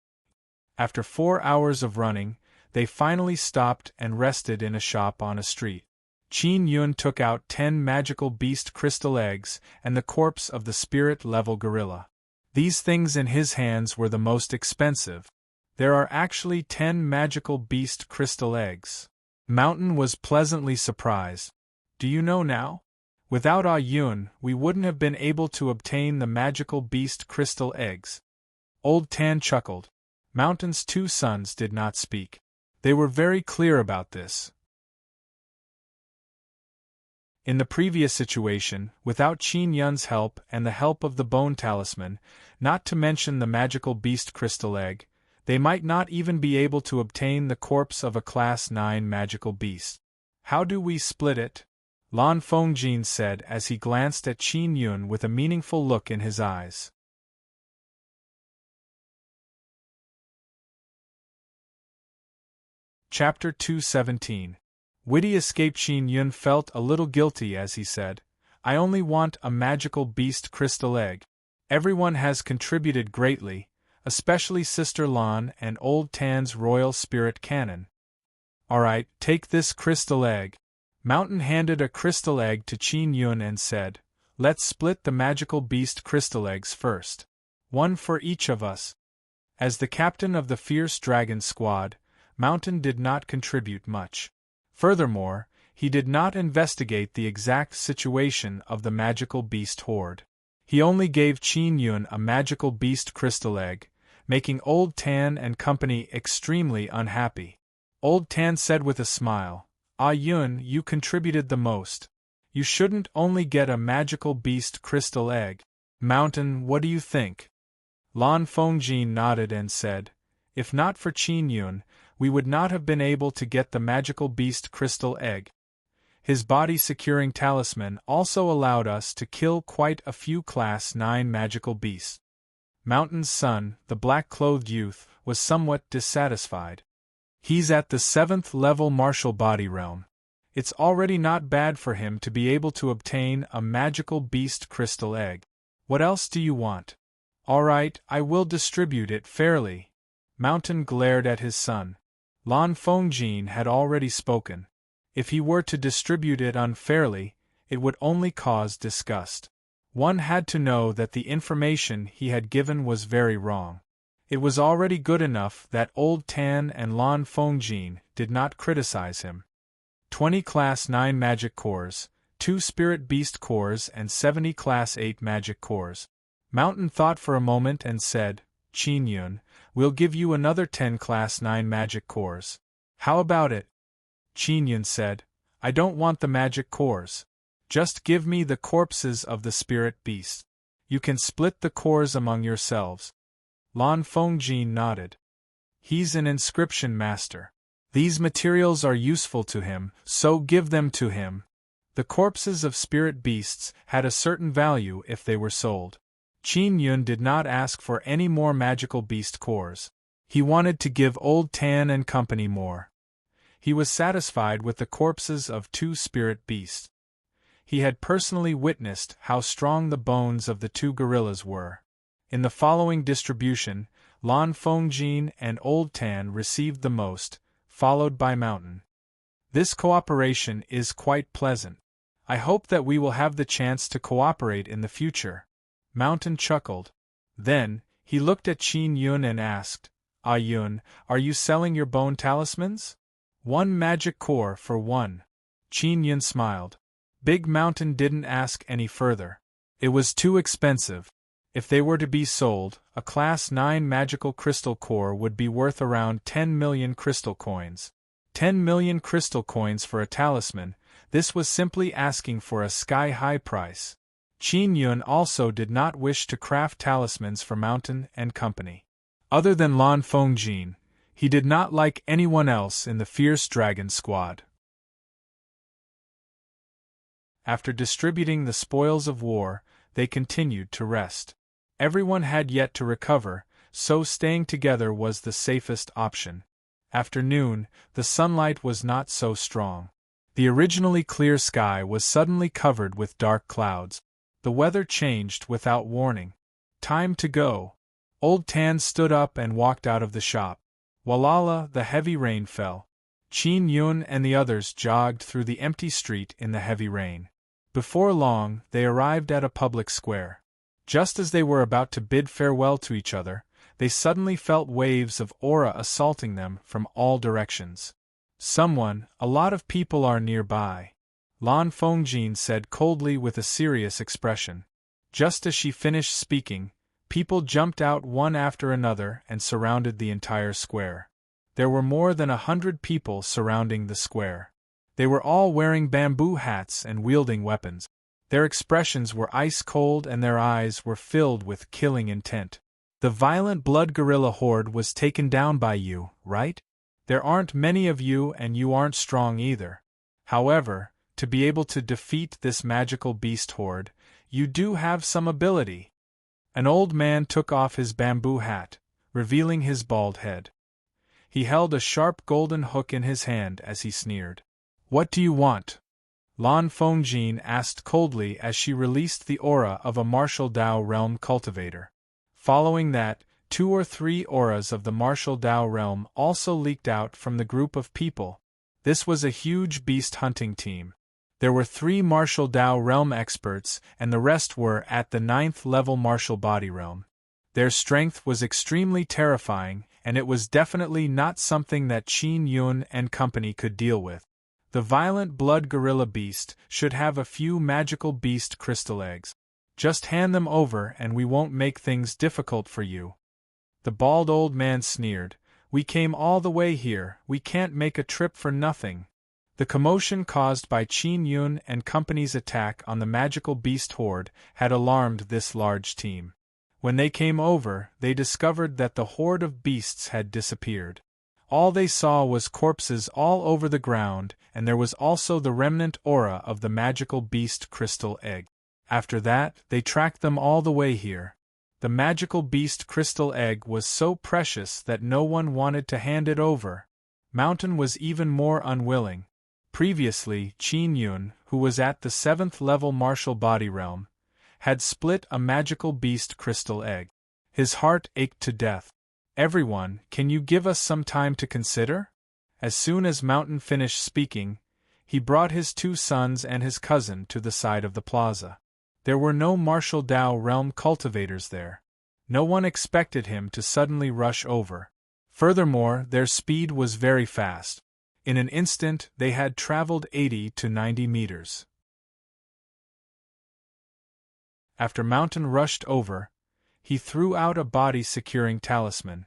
S1: After 4 hours of running, they finally stopped and rested in a shop on a street. Qin Yun took out 10 magical beast crystal eggs and the corpse of the spirit-level gorilla. These things in his hands were the most expensive. There are actually 10 magical beast crystal eggs. Mountain was pleasantly surprised. Do you know now? Without Ah Yun, we wouldn't have been able to obtain the magical beast crystal eggs. Old Tan chuckled. Mountain's 2 sons did not speak. They were very clear about this. In the previous situation, without Qin Yun's help and the help of the bone talisman, not to mention the magical beast crystal egg, they might not even be able to obtain the corpse of a Class 9 magical beast. How do we split it? Lan Fengjin said as he glanced at Qin Yun with a meaningful look in his eyes. Chapter 217. Witty escape. Qin Yun felt a little guilty as he said, "I only want a magical beast crystal egg. Everyone has contributed greatly, especially Sister Lan and Old Tan's royal spirit cannon. Alright, take this crystal egg." Mountain handed a crystal egg to Qin Yun and said, "Let's split the magical beast crystal eggs first. One for each of us." As the captain of the fierce dragon squad, Mountain did not contribute much. Furthermore, he did not investigate the exact situation of the magical beast horde. He only gave Qin Yun a magical beast crystal egg, making Old Tan and company extremely unhappy. Old Tan said with a smile, "Ah Yun, you contributed the most. You shouldn't only get a magical beast crystal egg." Mountain, what do you think? Lan Fengjin nodded and said, "If not for Qin Yun, we would not have been able to get the magical beast crystal egg. His body-securing talisman also allowed us to kill quite a few Class 9 magical beasts." Mountain's son, the black-clothed youth, was somewhat dissatisfied. He's at the 7th level martial body realm. It's already not bad for him to be able to obtain a magical beast crystal egg. What else do you want? Alright, I will distribute it fairly. Mountain glared at his son. Lan Fengjin had already spoken. If he were to distribute it unfairly, it would only cause disgust. One had to know that the information he had given was very wrong. It was already good enough that Old Tan and Lan Fengjin did not criticize him. 20 Class 9 magic cores, 2 Spirit Beast cores and 70 Class 8 magic cores. Mountain thought for a moment and said, "Qin Yun, we'll give you another 10 Class 9 magic cores. How about it?" Qin Yun said, "I don't want the magic cores. Just give me the corpses of the spirit beasts. You can split the cores among yourselves." Lan Fengjin nodded. He's an inscription master. These materials are useful to him, so give them to him. The corpses of spirit beasts had a certain value if they were sold. Qin Yun did not ask for any more magical beast cores. He wanted to give Old Tan and company more. He was satisfied with the corpses of 2 spirit beasts. He had personally witnessed how strong the bones of the 2 gorillas were. In the following distribution, Lan Fengjin and Old Tan received the most, followed by Mountain. This cooperation is quite pleasant. I hope that we will have the chance to cooperate in the future. Mountain chuckled. Then, he looked at Qin Yun and asked, Ah Yun, are you selling your bone talismans? 1 magic core for 1. Qin Yun smiled. Big Mountain didn't ask any further. It was too expensive. If they were to be sold, a Class 9 magical crystal core would be worth around 10 million crystal coins. 10 million crystal coins for a talisman, this was simply asking for a sky-high price. Qin Yun also did not wish to craft talismans for Mountain and company. Other than Lan Fengjin, he did not like anyone else in the Fierce Dragon Squad. After distributing the spoils of war, they continued to rest. Everyone had yet to recover, so staying together was the safest option. After noon, the sunlight was not so strong. The originally clear sky was suddenly covered with dark clouds. The weather changed without warning. Time to go. Old Tan stood up and walked out of the shop. Walala, the heavy rain fell. Qin Yun and the others jogged through the empty street in the heavy rain. Before long, they arrived at a public square. Just as they were about to bid farewell to each other, they suddenly felt waves of aura assaulting them from all directions. A lot of people are nearby. Lan Fengjin said coldly with a serious expression. Just as she finished speaking, people jumped out one after another and surrounded the entire square. There were more than 100 people surrounding the square. They were all wearing bamboo hats and wielding weapons. Their expressions were ice-cold and their eyes were filled with killing intent. The violent blood gorilla horde was taken down by you, right? There aren't many of you and you aren't strong either. However, to be able to defeat this magical beast horde, you do have some ability. An old man took off his bamboo hat, revealing his bald head. He held a sharp golden hook in his hand as he sneered. What do you want? Lan Fengjin asked coldly as she released the aura of a martial Dao realm cultivator. Following that, 2 or 3 auras of the martial Dao realm also leaked out from the group of people. This was a huge beast hunting team. There were 3 martial Dao realm experts and the rest were at the 9th level martial body realm. Their strength was extremely terrifying and it was definitely not something that Qin Yun and company could deal with. The violent blood gorilla beast should have a few magical beast crystal eggs. Just hand them over and we won't make things difficult for you. The bald old man sneered. We came all the way here, we can't make a trip for nothing. The commotion caused by Qin Yun and company's attack on the magical beast horde had alarmed this large team. When they came over, they discovered that the horde of beasts had disappeared. All they saw was corpses all over the ground, and there was also the remnant aura of the magical beast crystal egg. After that, they tracked them all the way here. The magical beast crystal egg was so precious that no one wanted to hand it over. Mountain was even more unwilling. Previously, Qin Yun, who was at the 7th level martial body realm, had split a magical beast crystal egg. His heart ached to death. Everyone, can you give us some time to consider? As soon as Mountain finished speaking, he brought his 2 sons and his cousin to the side of the plaza. There were no martial Dao realm cultivators there. No one expected him to suddenly rush over. Furthermore, their speed was very fast. In an instant, they had traveled 80 to 90 meters. After Mountain rushed over, he threw out a body-securing talisman.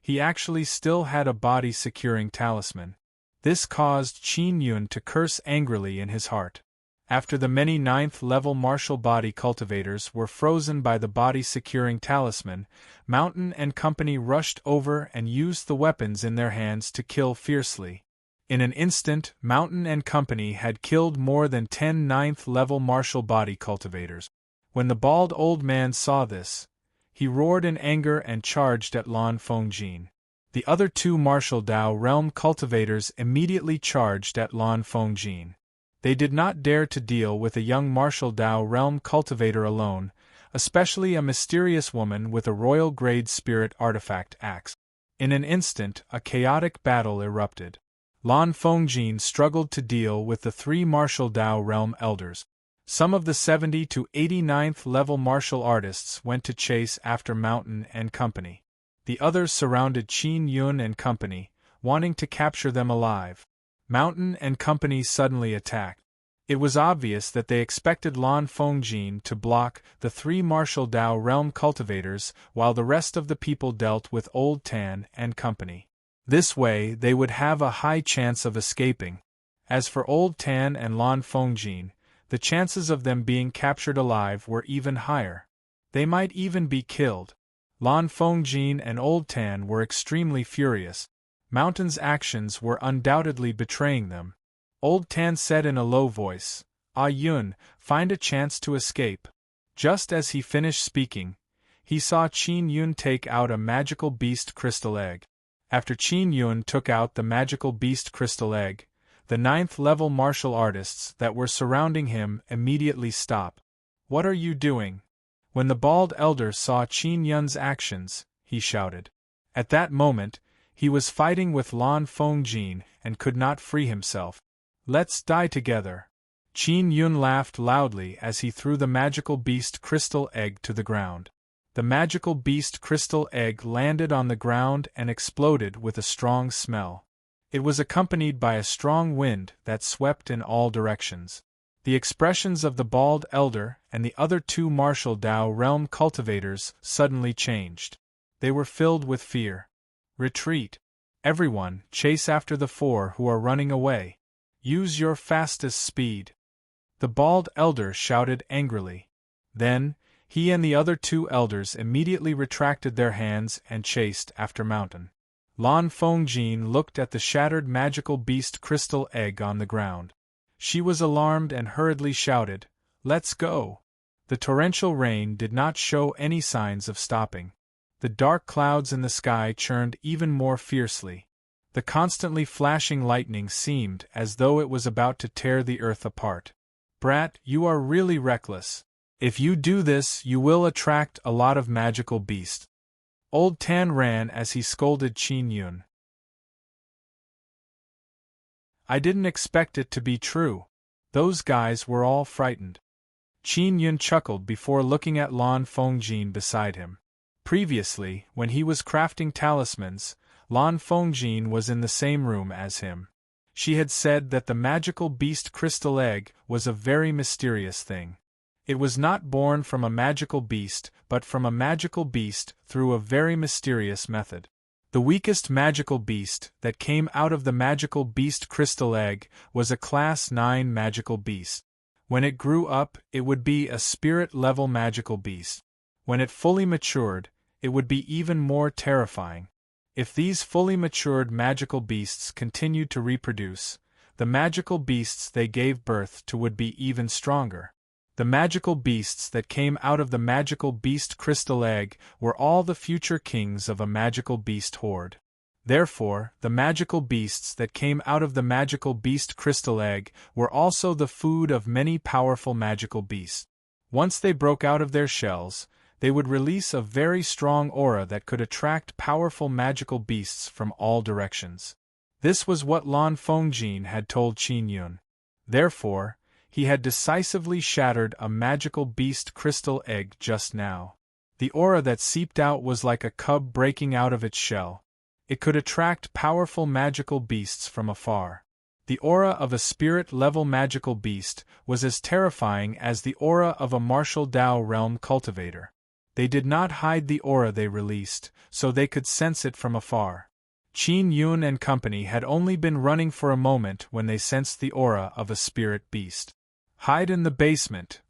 S1: He actually still had a body-securing talisman. This caused Qin Yun to curse angrily in his heart. After the many 9th-level martial body cultivators were frozen by the body-securing talisman, Mountain and company rushed over and used the weapons in their hands to kill fiercely. In an instant, Mountain and company had killed more than 10 9th-level martial body cultivators. When the bald old man saw this, he roared in anger and charged at Lan Fengjin. The other 2 martial Dao realm cultivators immediately charged at Lan Fengjin. They did not dare to deal with a young martial Dao realm cultivator alone, especially a mysterious woman with a royal-grade spirit artifact axe. In an instant, a chaotic battle erupted. Lan Fengjin struggled to deal with the 3 martial Dao realm elders. Some of the 70 to 89th level martial artists went to chase after Mountain and company. The others surrounded Qin Yun and company, wanting to capture them alive. Mountain and company suddenly attacked. It was obvious that they expected Lan Fengjin to block the 3 martial Dao realm cultivators while the rest of the people dealt with Old Tan and company. This way they would have a high chance of escaping. As for Old Tan and Lan Fengjin, the chances of them being captured alive were even higher. They might even be killed. Lan Fengjin and Old Tan were extremely furious. Mountain's actions were undoubtedly betraying them. Old Tan said in a low voice, "Ah Yun, find a chance to escape." Just as he finished speaking, he saw Qin Yun take out a magical beast crystal egg. After Qin Yun took out the magical beast crystal egg, the 9th level martial artists that were surrounding him immediately stopped. "What are you doing?" When the bald elder saw Qin Yun's actions, he shouted. At that moment, he was fighting with Lan Fengjin and could not free himself. "Let's die together." Qin Yun laughed loudly as he threw the magical beast crystal egg to the ground. The magical beast crystal egg landed on the ground and exploded with a strong smell. It was accompanied by a strong wind that swept in all directions. The expressions of the bald elder and the other 2 martial Dao realm cultivators suddenly changed. They were filled with fear. "Retreat! Everyone, chase after the 4 who are running away. Use your fastest speed!" The bald elder shouted angrily. Then, he and the other 2 elders immediately retracted their hands and chased after Mountain. Lan Fengjin looked at the shattered magical beast crystal egg on the ground. She was alarmed and hurriedly shouted, "Let's go!" The torrential rain did not show any signs of stopping. The dark clouds in the sky churned even more fiercely. The constantly flashing lightning seemed as though it was about to tear the earth apart. "Brat, you are really reckless. If you do this, you will attract a lot of magical beasts." Old Tan ran as he scolded Qin Yun. "I didn't expect it to be true. Those guys were all frightened." Qin Yun chuckled before looking at Lan Fengjin beside him. Previously, when he was crafting talismans, Lan Fengjin was in the same room as him. She had said that the magical beast crystal egg was a very mysterious thing. It was not born from a magical beast, but from a magical beast through a very mysterious method. The weakest magical beast that came out of the magical beast crystal egg was a Class 9 magical beast. When it grew up, it would be a spirit-level magical beast. When it fully matured, it would be even more terrifying. If these fully matured magical beasts continued to reproduce, the magical beasts they gave birth to would be even stronger. The magical beasts that came out of the magical beast crystal egg were all the future kings of a magical beast horde. Therefore, the magical beasts that came out of the magical beast crystal egg were also the food of many powerful magical beasts. Once they broke out of their shells, they would release a very strong aura that could attract powerful magical beasts from all directions. This was what Lan Fengjin had told Qin Yun. Therefore, he had decisively shattered a magical beast crystal egg just now. The aura that seeped out was like a cub breaking out of its shell. It could attract powerful magical beasts from afar. The aura of a spirit-level magical beast was as terrifying as the aura of a martial Dao realm cultivator. They did not hide the aura they released, so they could sense it from afar. Qin Yun and company had only been running for a moment when they sensed the aura of a spirit beast. "Hide in the basement,"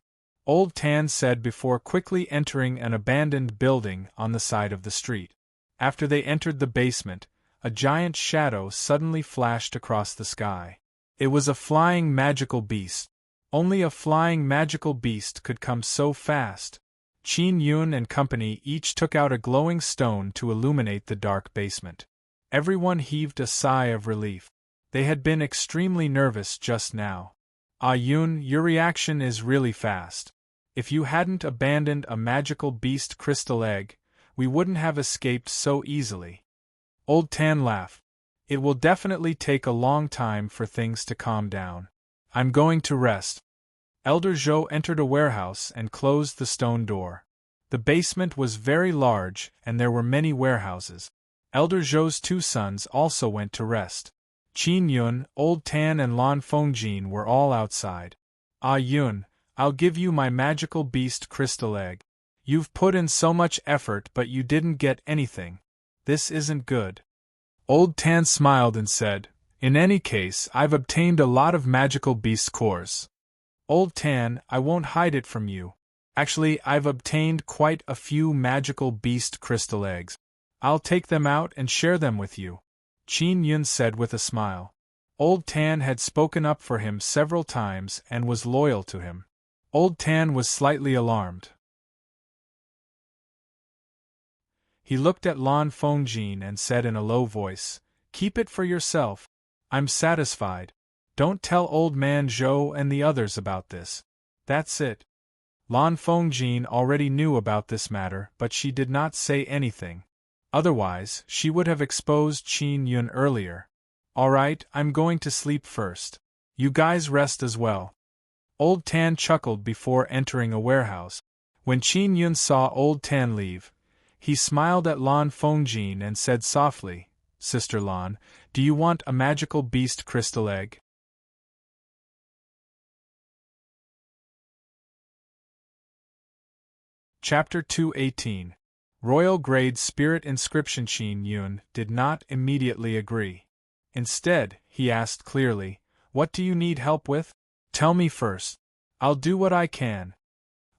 S1: Old Tan said before quickly entering an abandoned building on the side of the street. After they entered the basement, a giant shadow suddenly flashed across the sky. It was a flying magical beast. Only a flying magical beast could come so fast. Qin Yun and company each took out a glowing stone to illuminate the dark basement. Everyone heaved a sigh of relief. They had been extremely nervous just now. "Ah Yun, your reaction is really fast. If you hadn't abandoned a magical beast crystal egg, we wouldn't have escaped so easily." Old Tan laughed. It will definitely take a long time for things to calm down. I'm going to rest. Elder Zhou entered a warehouse and closed the stone door. The basement was very large and there were many warehouses. Elder Zhou's 2 sons also went to rest. Qin Yun, Old Tan and Lan Fengjin were all outside. Ah Yun, I'll give you my magical beast crystal egg. You've put in so much effort but you didn't get anything. This isn't good. Old Tan smiled and said, in any case, I've obtained a lot of magical beast cores. Old Tan, I won't hide it from you. Actually, I've obtained quite a few magical beast crystal eggs. I'll take them out and share them with you. Qin Yun said with a smile. Old Tan had spoken up for him several times and was loyal to him. Old Tan was slightly alarmed. He looked at Lan Fengjin and said in a low voice, keep it for yourself. I'm satisfied. Don't tell Old Man Zhou and the others about this. That's it. Lan Fengjin already knew about this matter, but she did not say anything. Otherwise, she would have exposed Qin Yun earlier. Alright, I'm going to sleep first. You guys rest as well. Old Tan chuckled before entering a warehouse. When Qin Yun saw Old Tan leave, he smiled at Lan Fengjin and said softly, Sister Lan, do you want a magical beast crystal egg? Chapter 218. Royal Grade Spirit Inscription. Qin Yun did not immediately agree. Instead, he asked clearly, what do you need help with? Tell me first. I'll do what I can.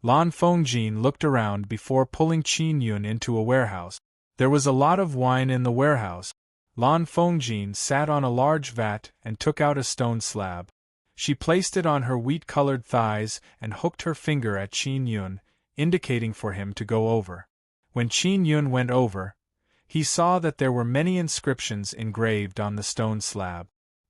S1: Lan Fengjin looked around before pulling Qin Yun into a warehouse. There was a lot of wine in the warehouse. Lan Fengjin sat on a large vat and took out a stone slab. She placed it on her wheat-colored thighs and hooked her finger at Qin Yun, indicating for him to go over. When Qin Yun went over, he saw that there were many inscriptions engraved on the stone slab.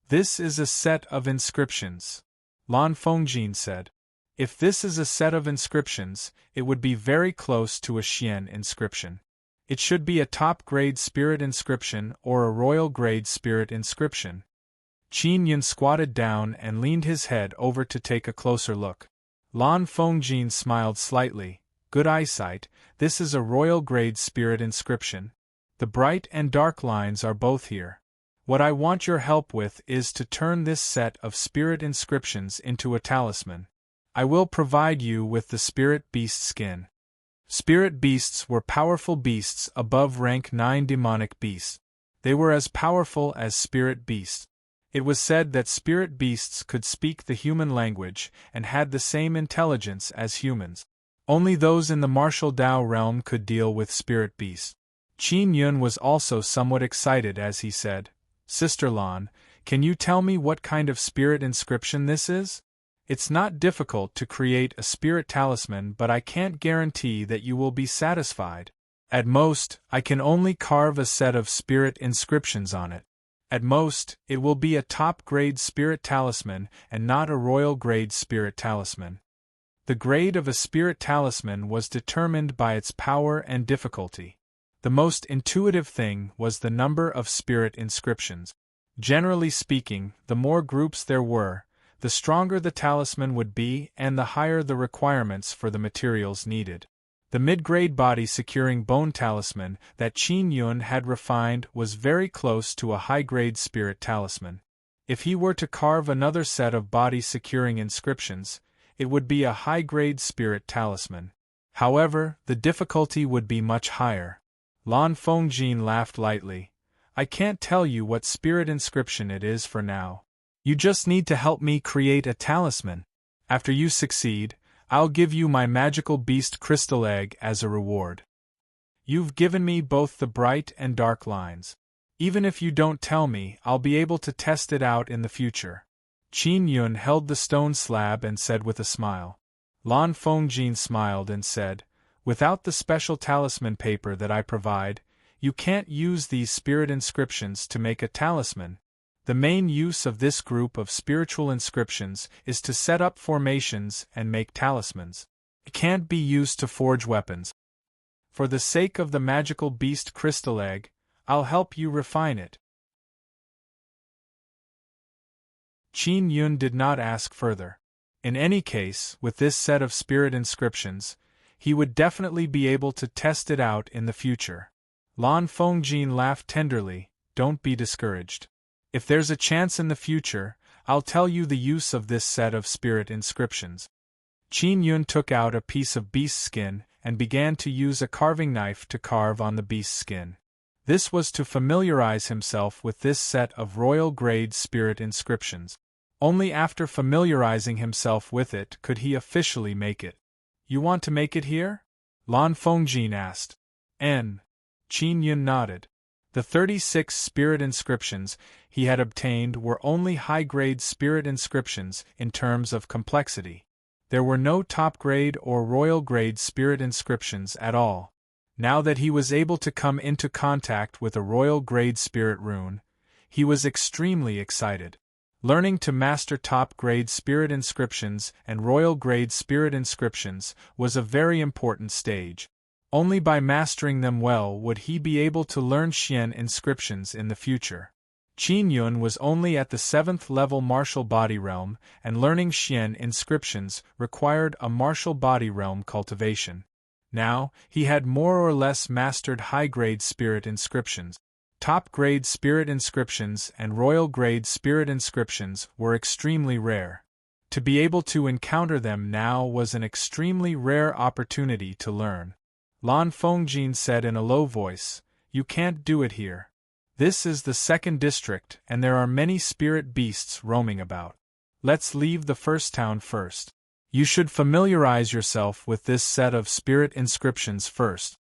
S1: This is a set of inscriptions, Lan Fengjin said. If this is a set of inscriptions, it would be very close to a Xian inscription. It should be a top-grade spirit inscription or a royal-grade spirit inscription. Qin Yun squatted down and leaned his head over to take a closer look. Lan Fengjin smiled slightly. Good eyesight, this is a royal-grade spirit inscription. The bright and dark lines are both here. What I want your help with is to turn this set of spirit inscriptions into a talisman. I will provide you with the spirit beast skin. Spirit beasts were powerful beasts above rank 9 demonic beasts. They were as powerful as spirit beasts. It was said that spirit beasts could speak the human language and had the same intelligence as humans. Only those in the martial Dao realm could deal with spirit beasts. Qin Yun was also somewhat excited as he said, Sister Lan, can you tell me what kind of spirit inscription this is? It's not difficult to create a spirit talisman, but I can't guarantee that you will be satisfied. At most, I can only carve a set of spirit inscriptions on it. At most, it will be a top-grade spirit talisman and not a royal-grade spirit talisman. The grade of a spirit talisman was determined by its power and difficulty. The most intuitive thing was the number of spirit inscriptions. Generally speaking, the more groups there were, the stronger the talisman would be and the higher the requirements for the materials needed. The mid-grade body-securing bone talisman that Qin Yun had refined was very close to a high-grade spirit talisman. If he were to carve another set of body-securing inscriptions, it would be a high-grade spirit talisman. However, the difficulty would be much higher. Lan Fengjin laughed lightly. I can't tell you what spirit inscription it is for now. You just need to help me create a talisman. After you succeed, I'll give you my magical beast crystal egg as a reward. You've given me both the bright and dark lines. Even if you don't tell me, I'll be able to test it out in the future. Qin Yun held the stone slab and said with a smile. Lan Fengjin smiled and said, without the special talisman paper that I provide, you can't use these spirit inscriptions to make a talisman. The main use of this group of spiritual inscriptions is to set up formations and make talismans. It can't be used to forge weapons. For the sake of the magical beast crystal egg, I'll help you refine it. Qin Yun did not ask further. In any case, with this set of spirit inscriptions, he would definitely be able to test it out in the future. Lan Fengjin laughed tenderly. Don't be discouraged. If there's a chance in the future, I'll tell you the use of this set of spirit inscriptions. Qin Yun took out a piece of beast skin and began to use a carving knife to carve on the beast skin. This was to familiarize himself with this set of royal-grade spirit inscriptions. Only after familiarizing himself with it could he officially make it. You want to make it here? Lan Fengjin asked. Qin Yun nodded. The 36 spirit inscriptions he had obtained were only high-grade spirit inscriptions in terms of complexity. There were no top-grade or royal-grade spirit inscriptions at all. Now that he was able to come into contact with a royal-grade spirit rune, he was extremely excited. Learning to master top-grade spirit inscriptions and royal-grade spirit inscriptions was a very important stage. Only by mastering them well would he be able to learn Xian inscriptions in the future. Qin Yun was only at the 7th level martial body realm, and learning Xian inscriptions required a martial body realm cultivation. Now, he had more or less mastered high-grade spirit inscriptions. Top-grade spirit inscriptions and royal-grade spirit inscriptions were extremely rare. To be able to encounter them now was an extremely rare opportunity to learn. Lan Fengjin said in a low voice, "You can't do it here. This is the 2nd district and there are many spirit beasts roaming about. Let's leave the first town first. You should familiarize yourself with this set of spirit inscriptions first."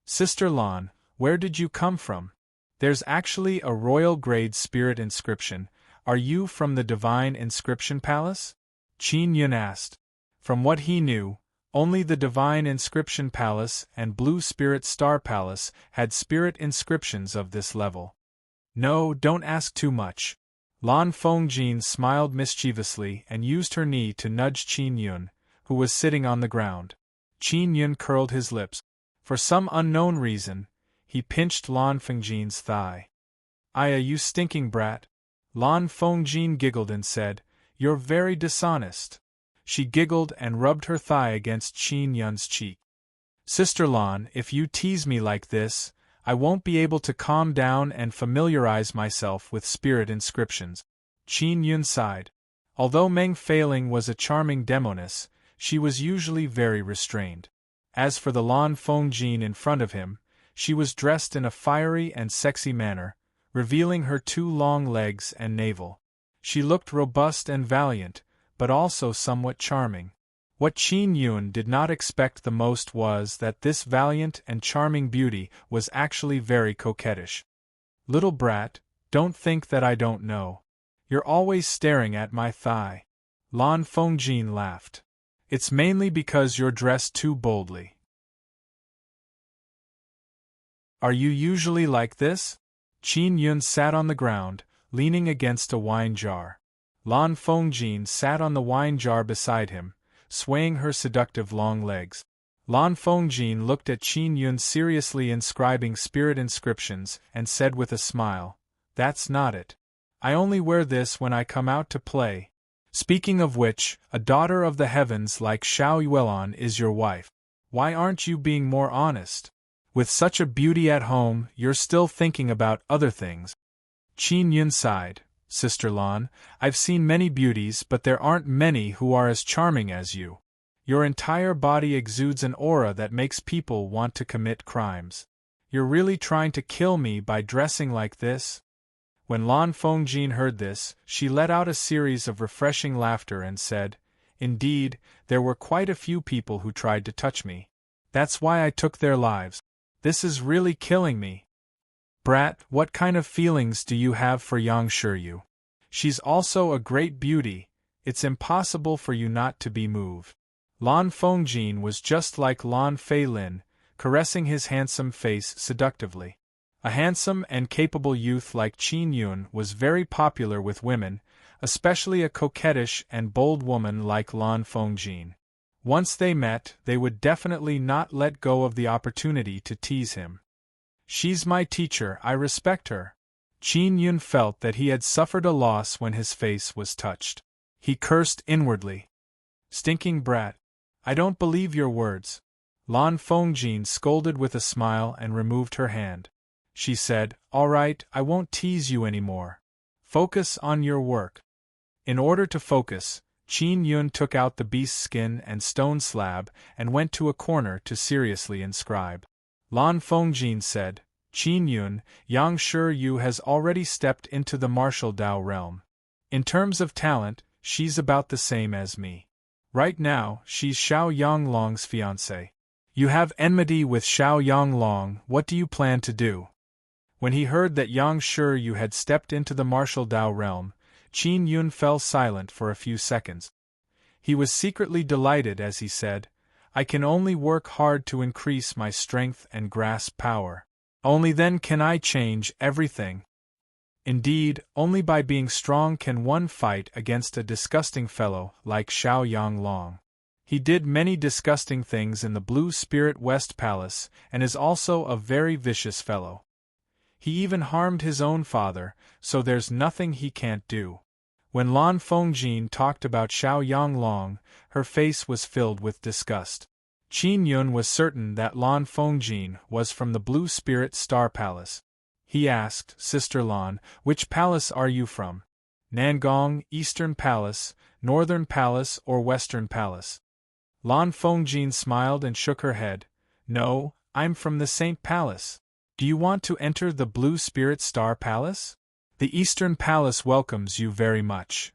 S1: Sister Lan, where did you come from? There's actually a royal-grade spirit inscription. Are you from the Divine Inscription Palace? Qin Yun asked. From what he knew, only the Divine Inscription Palace and Blue Spirit Star Palace had spirit inscriptions of this level. No, don't ask too much. Lan Fengjin smiled mischievously and used her knee to nudge Qin Yun, who was sitting on the ground. Qin Yun curled his lips. For some unknown reason, he pinched Lan Fengjin's thigh. "Aya, you stinking brat." Lan Fengjin giggled and said, "You're very dishonest." She giggled and rubbed her thigh against Qin Yun's cheek. "Sister Lan, if you tease me like this, I won't be able to calm down and familiarize myself with spirit inscriptions." Qin Yun sighed. Although Meng Feiling was a charming demoness, she was usually very restrained. As for the Lan Fengjin in front of him, she was dressed in a fiery and sexy manner, revealing her 2 long legs and navel. She looked robust and valiant, but also somewhat charming. What Qin Yun did not expect the most was that this valiant and charming beauty was actually very coquettish. "Little brat, don't think that I don't know. You're always staring at my thigh." Lan Fengjin laughed. "It's mainly because you're dressed too boldly." "Are you usually like this?" Qin Yun sat on the ground, leaning against a wine jar. Lan Fengjin sat on the wine jar beside him, swaying her seductive long legs. Lan Fengjin looked at Qin Yun seriously inscribing spirit inscriptions and said with a smile, "That's not it. I only wear this when I come out to play. Speaking of which, a daughter of the heavens like Xiao Yuelon is your wife. Why aren't you being more honest? With such a beauty at home, you're still thinking about other things." Qin Yun sighed. "Sister Lan, I've seen many beauties, but there aren't many who are as charming as you. Your entire body exudes an aura that makes people want to commit crimes. You're really trying to kill me by dressing like this?" When Lan Fengjin heard this, she let out a series of refreshing laughter and said, "Indeed, there were quite a few people who tried to touch me. That's why I took their lives. This is really killing me." "Brat, what kind of feelings do you have for Yang Shiryu? She's also a great beauty, it's impossible for you not to be moved." Lan Fengjin was just like Lan Feilin, caressing his handsome face seductively. A handsome and capable youth like Qin Yun was very popular with women, especially a coquettish and bold woman like Lan Fengjin. Once they met, they would definitely not let go of the opportunity to tease him. "She's my teacher, I respect her." Qin Yun felt that he had suffered a loss when his face was touched. He cursed inwardly. Stinking brat. I don't believe your words. Lan Fengjin scolded with a smile and removed her hand. She said, All right, I won't tease you anymore. Focus on your work. In order to focus, Qin Yun took out the beast's skin and stone slab and went to a corner to seriously inscribe. Lan Fengjin said, Qin Yun, Yang Shi Yu has already stepped into the martial Dao realm. In terms of talent, she's about the same as me. Right now, she's Xiao Yanglong's fiancée. You have enmity with Xiao Yanglong, what do you plan to do? When he heard that Yang Shi Yu had stepped into the martial Dao realm, Qin Yun fell silent for a few seconds. He was secretly delighted as he said, I can only work hard to increase my strength and grasp power. Only then can I change everything. Indeed, only by being strong can one fight against a disgusting fellow like Xiao Yanglong. He did many disgusting things in the Blue Spirit West Palace and is also a very vicious fellow. He even harmed his own father, so there's nothing he can't do. When Lan Fengjin talked about Xiao Yanglong, her face was filled with disgust. Qin Yun was certain that Lan Fengjin was from the Blue Spirit Star Palace. He asked, Sister Lan, which palace are you from? Nangong, Eastern Palace, Northern Palace or Western Palace? Lan Fengjin smiled and shook her head. No, I'm from the Saint Palace. Do you want to enter the Blue Spirit Star Palace? The Eastern Palace welcomes you very much.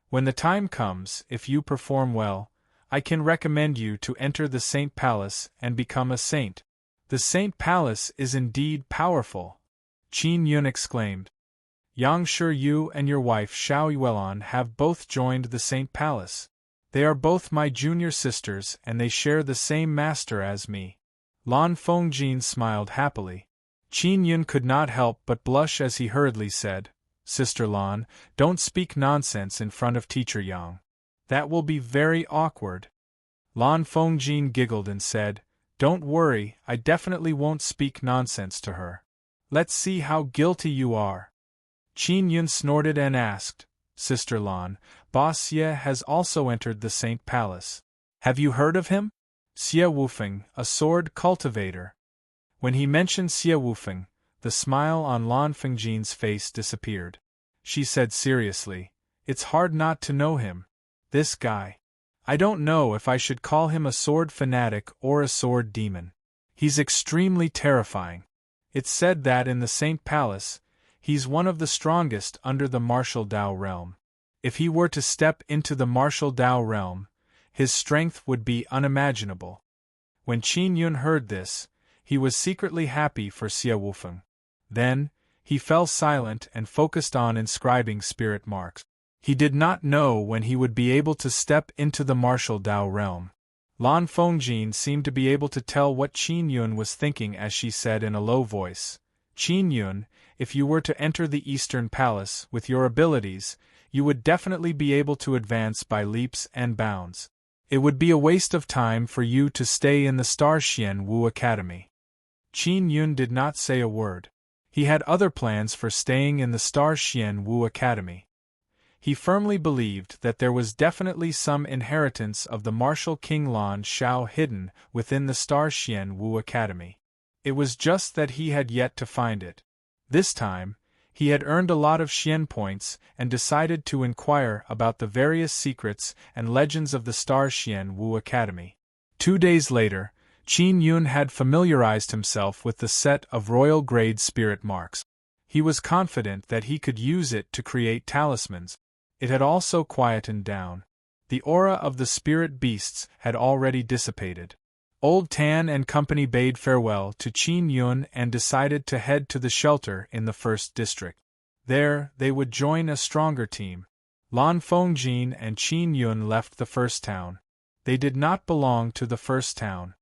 S1: When the time comes, if you perform well, I can recommend you to enter the Saint Palace and become a saint. The Saint Palace is indeed powerful, Qin Yun exclaimed. Yang Shi Yu and your wife Xiao Yuelan have both joined the Saint Palace. They are both my junior sisters and they share the same master as me. Lan Fengjin smiled happily. Qin Yun could not help but blush as he hurriedly said, Sister Lan, don't speak nonsense in front of Teacher Yang. That will be very awkward. Lan Fengjin giggled and said, Don't worry, I definitely won't speak nonsense to her. Let's see how guilty you are. Qin Yun snorted and asked, Sister Lan, Boss Xie has also entered the Saint Palace. Have you heard of him? Xie Wufeng, a sword cultivator. When he mentioned Xie Wufeng, the smile on Lan Fengjin's face disappeared. She said seriously, It's hard not to know him. This guy. I don't know if I should call him a sword fanatic or a sword demon. He's extremely terrifying. It's said that in the Saint Palace, he's one of the strongest under the martial Dao realm. If he were to step into the martial Dao realm, his strength would be unimaginable. When Qin Yun heard this, he was secretly happy for Xie Wufeng. Then, he fell silent and focused on inscribing spirit marks. He did not know when he would be able to step into the martial Dao realm. Lan Fengjin seemed to be able to tell what Qin Yun was thinking as she said in a low voice, Qin Yun, if you were to enter the Eastern Palace with your abilities, you would definitely be able to advance by leaps and bounds. It would be a waste of time for you to stay in the Star Xian Wu Academy. Qin Yun did not say a word. He had other plans for staying in the Star Xian Wu Academy. He firmly believed that there was definitely some inheritance of the martial King Lan Xiao hidden within the Star Xian Wu Academy. It was just that he had yet to find it. This time, he had earned a lot of Xian points and decided to inquire about the various secrets and legends of the Star Xian Wu Academy. 2 days later, Qin Yun had familiarized himself with the set of royal grade spirit marks. He was confident that he could use it to create talismans. It had also quietened down. The aura of the spirit beasts had already dissipated. Old Tan and company bade farewell to Qin Yun and decided to head to the shelter in the first district. There, they would join a stronger team. Lan Fengjin and Qin Yun left the first town. They did not belong to the first town.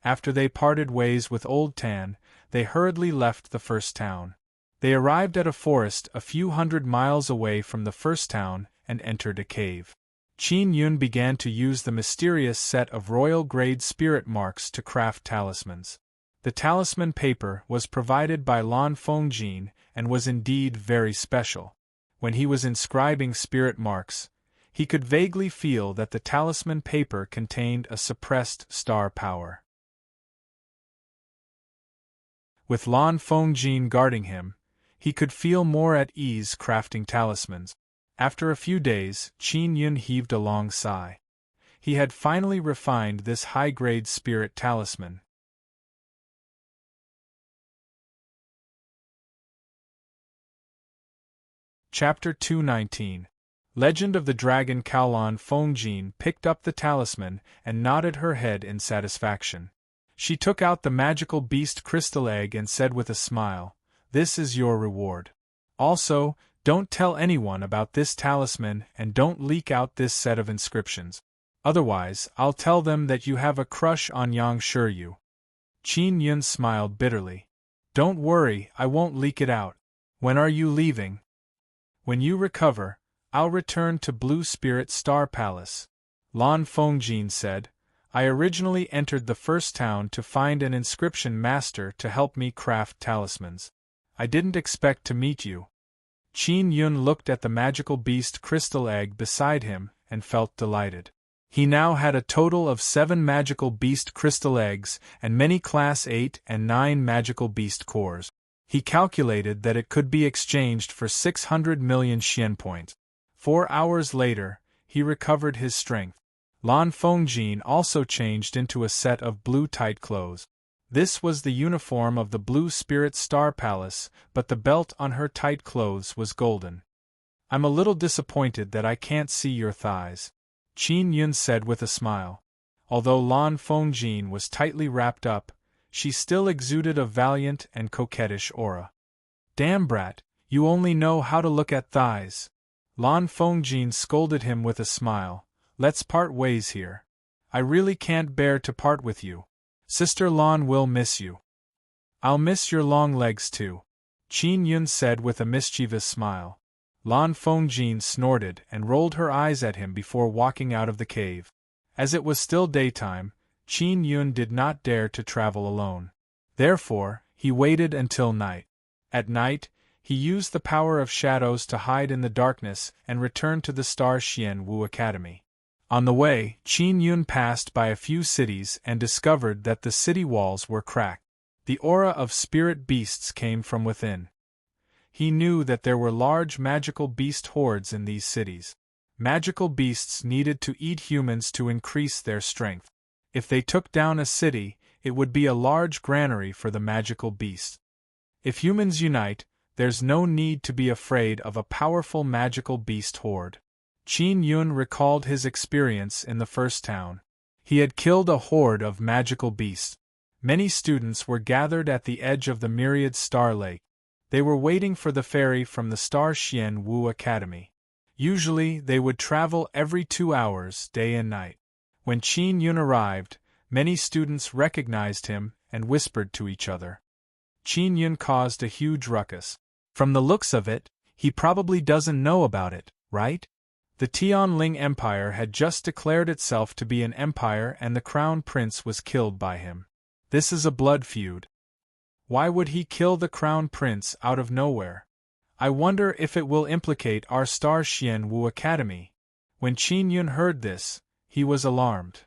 S1: After they parted ways with Old Tan, they hurriedly left the first town. They arrived at a forest a few hundred miles away from the first town and entered a cave. Qin Yun began to use the mysterious set of royal-grade spirit marks to craft talismans. The talisman paper was provided by Lan Fengjin and was indeed very special. When he was inscribing spirit marks, he could vaguely feel that the talisman paper contained a suppressed star power. With Lan Fengjin guarding him, he could feel more at ease crafting talismans. After a few days, Qin Yun heaved a long sigh. He had finally refined this high-grade spirit talisman. Chapter 219. Legend of the Dragon Kowloon. Fengjin picked up the talisman and nodded her head in satisfaction. She took out the magical beast crystal egg and said with a smile, "This is your reward. Also, don't tell anyone about this talisman and don't leak out this set of inscriptions. Otherwise, I'll tell them that you have a crush on Yang Shiryu." Qin Yun smiled bitterly. "Don't worry, I won't leak it out. When are you leaving?" "When you recover, I'll return to Blue Spirit Star Palace," Lan Fengjin said. "I originally entered the first town to find an inscription master to help me craft talismans. I didn't expect to meet you." Qin Yun looked at the magical beast crystal egg beside him and felt delighted. He now had a total of 7 magical beast crystal eggs and many Class 8 and 9 magical beast cores. He calculated that it could be exchanged for 600 million Xian points. 4 hours later, he recovered his strength. Lan Fengjin also changed into a set of blue tight clothes. This was the uniform of the Blue Spirit Star Palace, but the belt on her tight clothes was golden. "I'm a little disappointed that I can't see your thighs," Qin Yun said with a smile. Although Lan Fengjin was tightly wrapped up, she still exuded a valiant and coquettish aura. "Damn brat, you only know how to look at thighs." Lan Fengjin scolded him with a smile. "Let's part ways here. I really can't bear to part with you. Sister Lan will miss you." "I'll miss your long legs too," Qin Yun said with a mischievous smile. Lan Fengjin snorted and rolled her eyes at him before walking out of the cave. As it was still daytime, Qin Yun did not dare to travel alone. Therefore, he waited until night. At night, he used the power of shadows to hide in the darkness and returned to the Star Xian Wu Academy. On the way, Qin Yun passed by a few cities and discovered that the city walls were cracked. The aura of spirit beasts came from within. He knew that there were large magical beast hordes in these cities. Magical beasts needed to eat humans to increase their strength. If they took down a city, it would be a large granary for the magical beasts. If humans unite, there's no need to be afraid of a powerful magical beast horde. Qin Yun recalled his experience in the first town. He had killed a horde of magical beasts. Many students were gathered at the edge of the myriad star lake. They were waiting for the ferry from the Star Xian Wu Academy. Usually, they would travel every 2 hours, day and night. When Qin Yun arrived, many students recognized him and whispered to each other. Qin Yun caused a huge ruckus. From the looks of it, he probably doesn't know about it, right? The Tianling Empire had just declared itself to be an empire and the crown prince was killed by him. This is a blood feud. Why would he kill the crown prince out of nowhere? I wonder if it will implicate our Star Xian Wu Academy. When Qin Yun heard this, he was alarmed.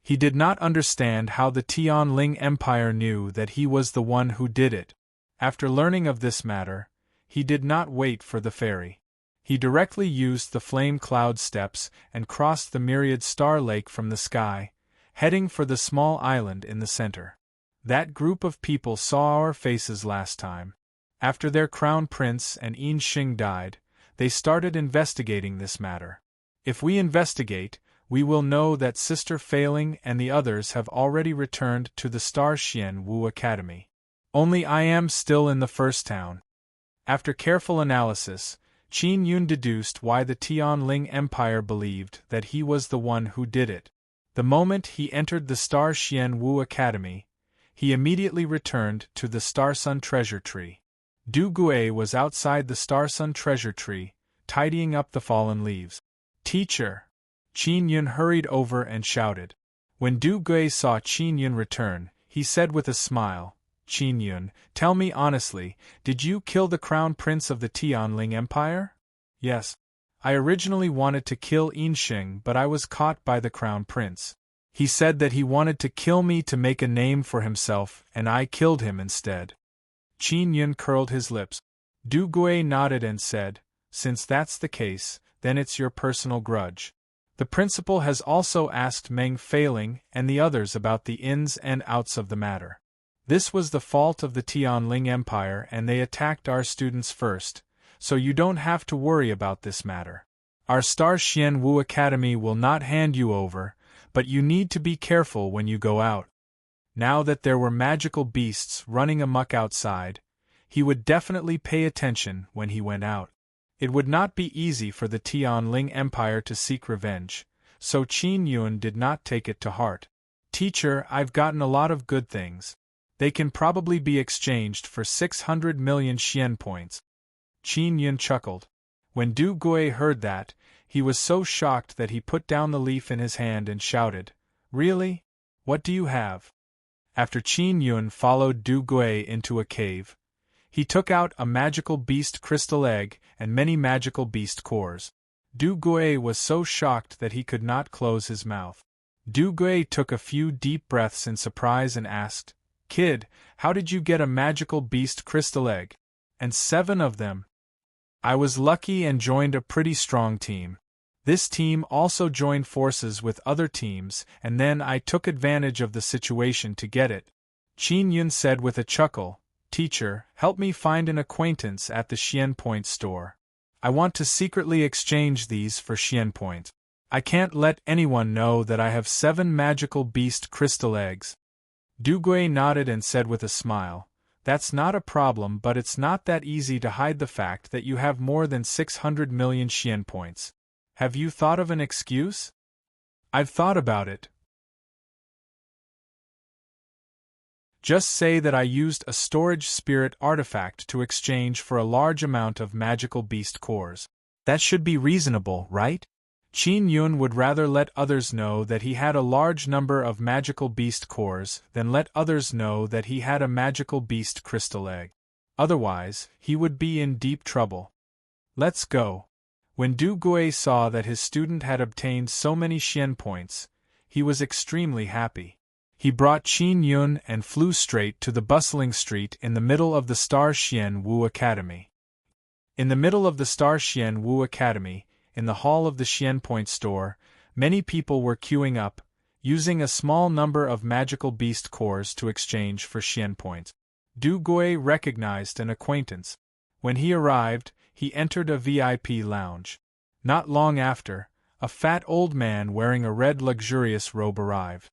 S1: He did not understand how the Tianling Empire knew that he was the one who did it. After learning of this matter, he did not wait for the ferry. He directly used the flame cloud steps and crossed the myriad star lake from the sky, heading for the small island in the center. That group of people saw our faces last time. After their crown prince and Yin Xing died, they started investigating this matter. If we investigate, we will know that Sister Failing and the others have already returned to the Star Xian Wu Academy. Only I am still in the first town. After careful analysis, Qin Yun deduced why the Tianling Empire believed that he was the one who did it. The moment he entered the Star Xian Wu Academy, he immediately returned to the Star Sun Treasure Tree. Du Gue was outside the Star Sun Treasure Tree, tidying up the fallen leaves. "Teacher!" Qin Yun hurried over and shouted. When Du Gui saw Qin Yun return, he said with a smile, "Qin Yun, tell me honestly, did you kill the crown prince of the Tianling Empire?" "Yes. I originally wanted to kill Yinxing, but I was caught by the crown prince. He said that he wanted to kill me to make a name for himself, and I killed him instead." Qin Yun curled his lips. Du Gui nodded and said, "Since that's the case, then it's your personal grudge. The principal has also asked Meng Feiling and the others about the ins and outs of the matter. This was the fault of the Tianling Empire and they attacked our students first, so you don't have to worry about this matter. Our Star Xian Wu Academy will not hand you over, but you need to be careful when you go out." Now that there were magical beasts running amok outside, he would definitely pay attention when he went out. It would not be easy for the Tianling Empire to seek revenge, so Qin Yun did not take it to heart. "Teacher, I've gotten a lot of good things. They can probably be exchanged for 600 million Xian points." Qin Yun chuckled. When Du Gui heard that, he was so shocked that he put down the leaf in his hand and shouted, "Really? What do you have?" After Qin Yun followed Du Gui into a cave, he took out a magical beast crystal egg and many magical beast cores. Du Gui was so shocked that he could not close his mouth. Du Gui took a few deep breaths in surprise and asked, "Kid, how did you get a magical beast crystal egg? And 7 of them?" "I was lucky and joined a pretty strong team. This team also joined forces with other teams, and then I took advantage of the situation to get it," Qin Yun said with a chuckle. "Teacher, help me find an acquaintance at the Xian Point store. I want to secretly exchange these for Xian Point. I can't let anyone know that I have 7 magical beast crystal eggs." Du Gui nodded and said with a smile, "That's not a problem, but it's not that easy to hide the fact that you have more than 600 million Xian points. Have you thought of an excuse?" "I've thought about it. Just say that I used a storage spirit artifact to exchange for a large amount of magical beast cores. That should be reasonable, right?" Qin Yun would rather let others know that he had a large number of magical beast cores than let others know that he had a magical beast crystal egg. Otherwise, he would be in deep trouble. "Let's go." When Du Gui saw that his student had obtained so many Xian points, he was extremely happy. He brought Qin Yun and flew straight to the bustling street in the middle of the Star Xian Wu Academy. In the middle of the Star Xian Wu Academy, in the hall of the Xian Point store, many people were queuing up, using a small number of magical beast cores to exchange for Xian points. Du Gui recognized an acquaintance. When he arrived, he entered a VIP lounge. Not long after, a fat old man wearing a red luxurious robe arrived.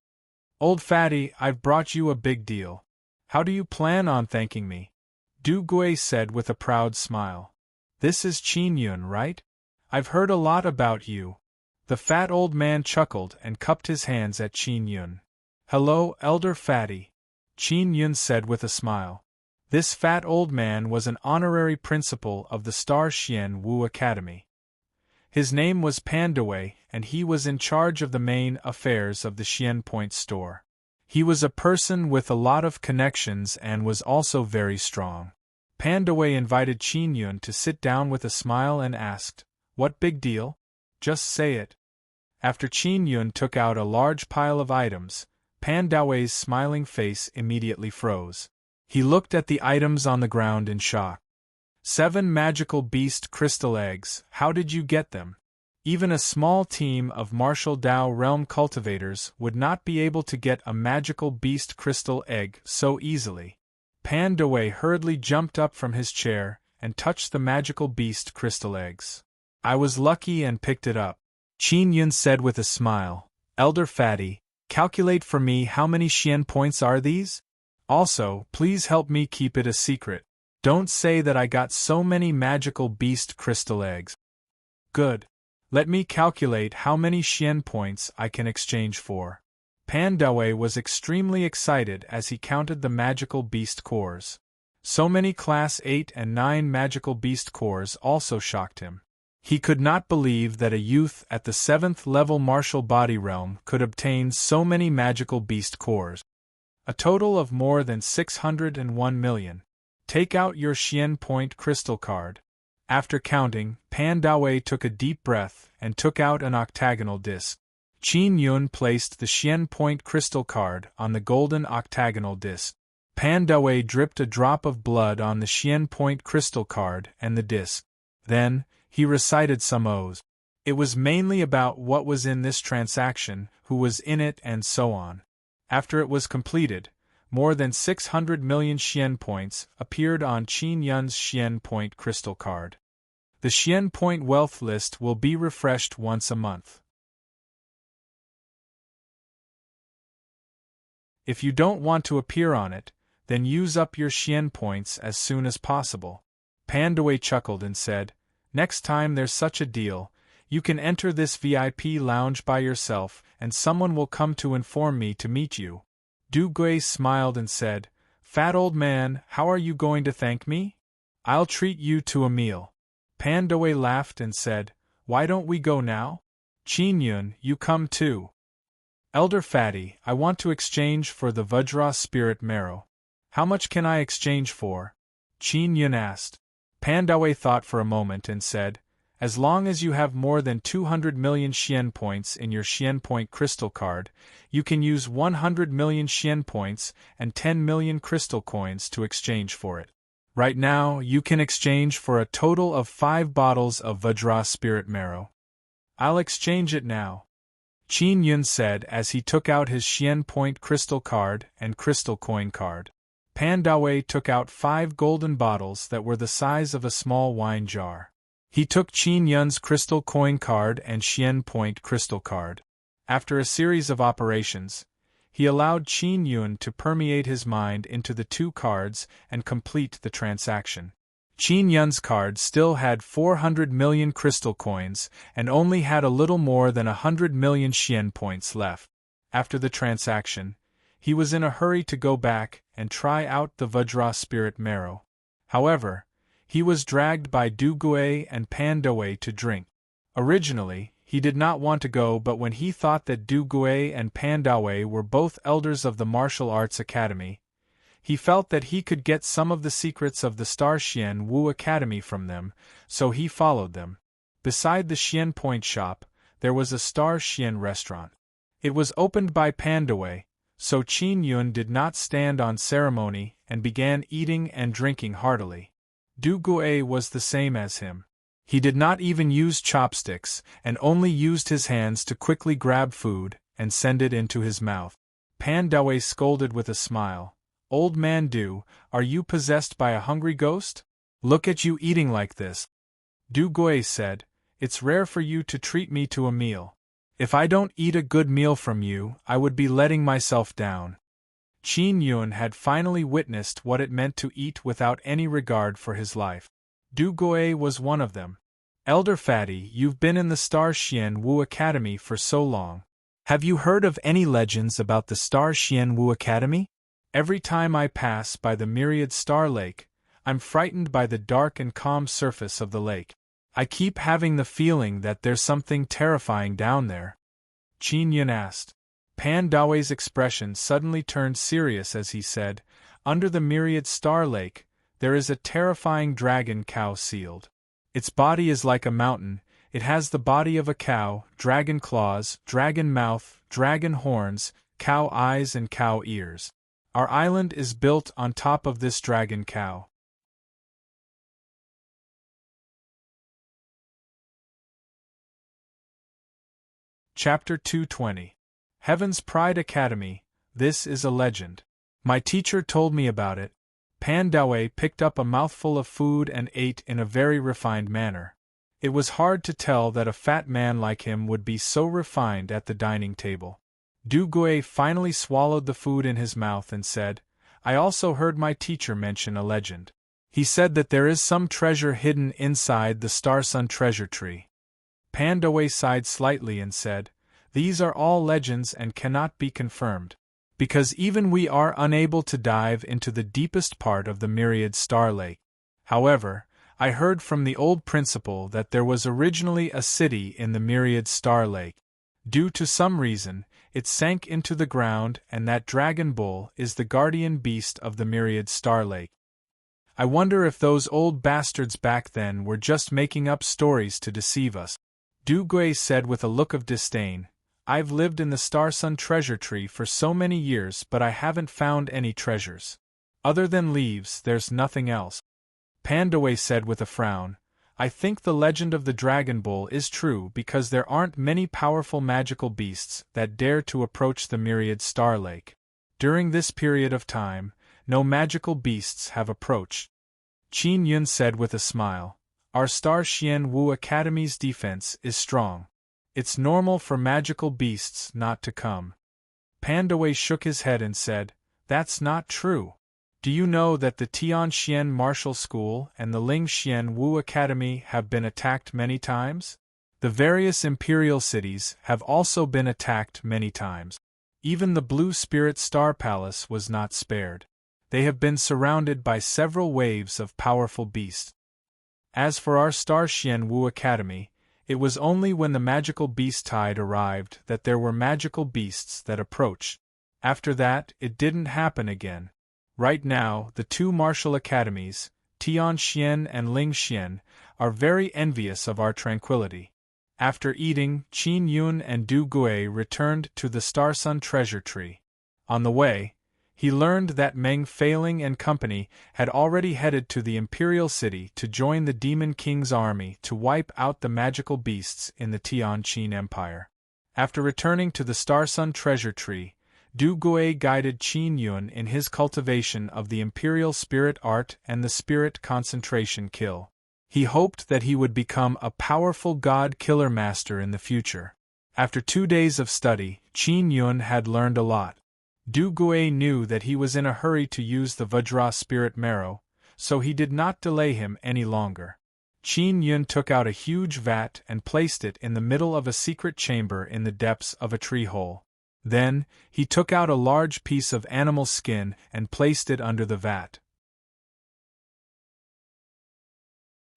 S1: "Old fatty, I've brought you a big deal. How do you plan on thanking me?" Du Gui said with a proud smile. "This is Qin Yun, right? I've heard a lot about you." The fat old man chuckled and cupped his hands at Qin Yun. "Hello, Elder Fatty," Qin Yun said with a smile. This fat old man was an honorary principal of the Star Xian Wu Academy. His name was Pandawei, and he was in charge of the main affairs of the Xian Point store. He was a person with a lot of connections and was also very strong. Pandawei invited Qin Yun to sit down with a smile and asked, "What big deal? Just say it." After Qin Yun took out a large pile of items, Pandawei's smiling face immediately froze. He looked at the items on the ground in shock. 7 magical beast crystal eggs, how did you get them? Even a small team of martial Dao realm cultivators would not be able to get a magical beast crystal egg so easily. Pandawei hurriedly jumped up from his chair and touched the magical beast crystal eggs. "I was lucky and picked it up," Qin Yun said with a smile. "Elder Fatty, calculate for me how many Xian points are these? Also, please help me keep it a secret. Don't say that I got so many magical beast crystal eggs." "Good. Let me calculate how many Xian points I can exchange for." Pandawei was extremely excited as he counted the magical beast cores. So many Class 8 and 9 magical beast cores also shocked him. He could not believe that a youth at the 7th level martial body realm could obtain so many magical beast cores. A total of more than 601 million. Take out your Xian Point crystal card. After counting, Pan Dawei took a deep breath and took out an octagonal disc. Qin Yun placed the Xian Point crystal card on the golden octagonal disc. Pan Dawei dripped a drop of blood on the Xian Point crystal card and the disc. Then, he recited some oaths. It was mainly about what was in this transaction, who was in it, and so on. After it was completed, more than 600 million Xian points appeared on Qin Yun's Xian Point crystal card. The Xian Point wealth list will be refreshed once a month. If you don't want to appear on it, then use up your Xian points as soon as possible. Pan Dawei chuckled and said, next time there's such a deal, you can enter this VIP lounge by yourself and someone will come to inform me to meet you. Du Gui smiled and said, fat old man, how are you going to thank me? I'll treat you to a meal. Pan Dawei laughed and said, why don't we go now? Qin Yun, you come too. Elder Fatty, I want to exchange for the Vajra spirit marrow. How much can I exchange for? Qin Yun asked. Pan Dawei thought for a moment and said, as long as you have more than 200 million Xian points in your Xian Point crystal card, you can use 100 million Xian points and 10 million crystal coins to exchange for it. Right now, you can exchange for a total of 5 bottles of Vajra spirit marrow. I'll exchange it now. Qin Yun said as he took out his Xian Point crystal card and crystal coin card. Pan Dawei took out 5 golden bottles that were the size of a small wine jar. He took Qin Yun's crystal coin card and Xian Point crystal card. After a series of operations, he allowed Qin Yun to permeate his mind into the 2 cards and complete the transaction. Qin Yun's card still had 400 million crystal coins and only had a little more than 100 million Xian points left. After the transaction, he was in a hurry to go back and try out the Vajra spirit marrow. However, he was dragged by Du Gui and Pan Dawei to drink. Originally, he did not want to go, but when he thought that Du Gui and Pan Dawei were both elders of the Martial Arts Academy, he felt that he could get some of the secrets of the Star Xian Wu Academy from them, so he followed them. Beside the Xian Point shop, there was a Star Xian restaurant. It was opened by Pan Dawei, so Qin Yun did not stand on ceremony and began eating and drinking heartily. Du Gui was the same as him. He did not even use chopsticks and only used his hands to quickly grab food and send it into his mouth. Pan Dawei scolded with a smile. Old man Du, are you possessed by a hungry ghost? Look at you eating like this. Du Gui said, it's rare for you to treat me to a meal. If I don't eat a good meal from you, I would be letting myself down. Qin Yun had finally witnessed what it meant to eat without any regard for his life. Du Gui was one of them. Elder Fatty, you've been in the Star Xian Wu Academy for so long. Have you heard of any legends about the Star Xian Wu Academy? Every time I pass by the myriad Star Lake, I'm frightened by the dark and calm surface of the lake. I keep having the feeling that there's something terrifying down there. Qin Yun asked. Pan Dawei's expression suddenly turned serious as he said, under the myriad Star Lake, there is a terrifying dragon cow sealed. Its body is like a mountain, it has the body of a cow, dragon claws, dragon mouth, dragon horns, cow eyes and cow ears. Our island is built on top of this dragon cow. Chapter 220. Heaven's Pride Academy, this is a legend. My teacher told me about it. Pan Dawei picked up a mouthful of food and ate in a very refined manner. It was hard to tell that a fat man like him would be so refined at the dining table. Du Gui finally swallowed the food in his mouth and said, I also heard my teacher mention a legend. He said that there is some treasure hidden inside the Star Sun treasure tree. Pan Dawei sighed slightly and said, these are all legends and cannot be confirmed, because even we are unable to dive into the deepest part of the myriad Star Lake. However, I heard from the old principal that there was originally a city in the myriad star lake. Due to some reason, it sank into the ground, and that dragon bull is the guardian beast of the myriad star lake. I wonder if those old bastards back then were just making up stories to deceive us. Du Guay said with a look of disdain, I've lived in the Star Sun treasure tree for so many years, but I haven't found any treasures. Other than leaves, there's nothing else. Pandaway said with a frown, I think the legend of the Dragon Bull is true because there aren't many powerful magical beasts that dare to approach the myriad star lake. During this period of time, no magical beasts have approached. Qin Yun said with a smile, Our Star Xian Wu Academy's defense is strong. It's normal for magical beasts not to come. Pandaway shook his head and said, That's not true. Do you know that the Tianxian Martial School and the Ling Xian Wu Academy have been attacked many times? The various imperial cities have also been attacked many times. Even the Blue Spirit Star Palace was not spared. They have been surrounded by several waves of powerful beasts. As for our Star Xian Wu Academy, it was only when the magical beast tide arrived that there were magical beasts that approached. After that, it didn't happen again. Right now, the two martial academies, Tianxian and Ling Xian, are very envious of our tranquility. After eating, Qin Yun and Du Guay returned to the Star Sun treasure tree. On the way, he learned that Meng Failing and company had already headed to the Imperial City to join the Demon King's army to wipe out the magical beasts in the Tianqin Empire. After returning to the Star Sun treasure tree, Du Guay guided Qin Yun in his cultivation of the Imperial Spirit Art and the Spirit Concentration Kill. He hoped that he would become a powerful God Killer Master in the future. After 2 days of study, Qin Yun had learned a lot. Du Guay knew that he was in a hurry to use the Vajra Spirit Marrow, so he did not delay him any longer. Qin Yun took out a huge vat and placed it in the middle of a secret chamber in the depths of a tree hole. Then, he took out a large piece of animal skin and placed it under the vat.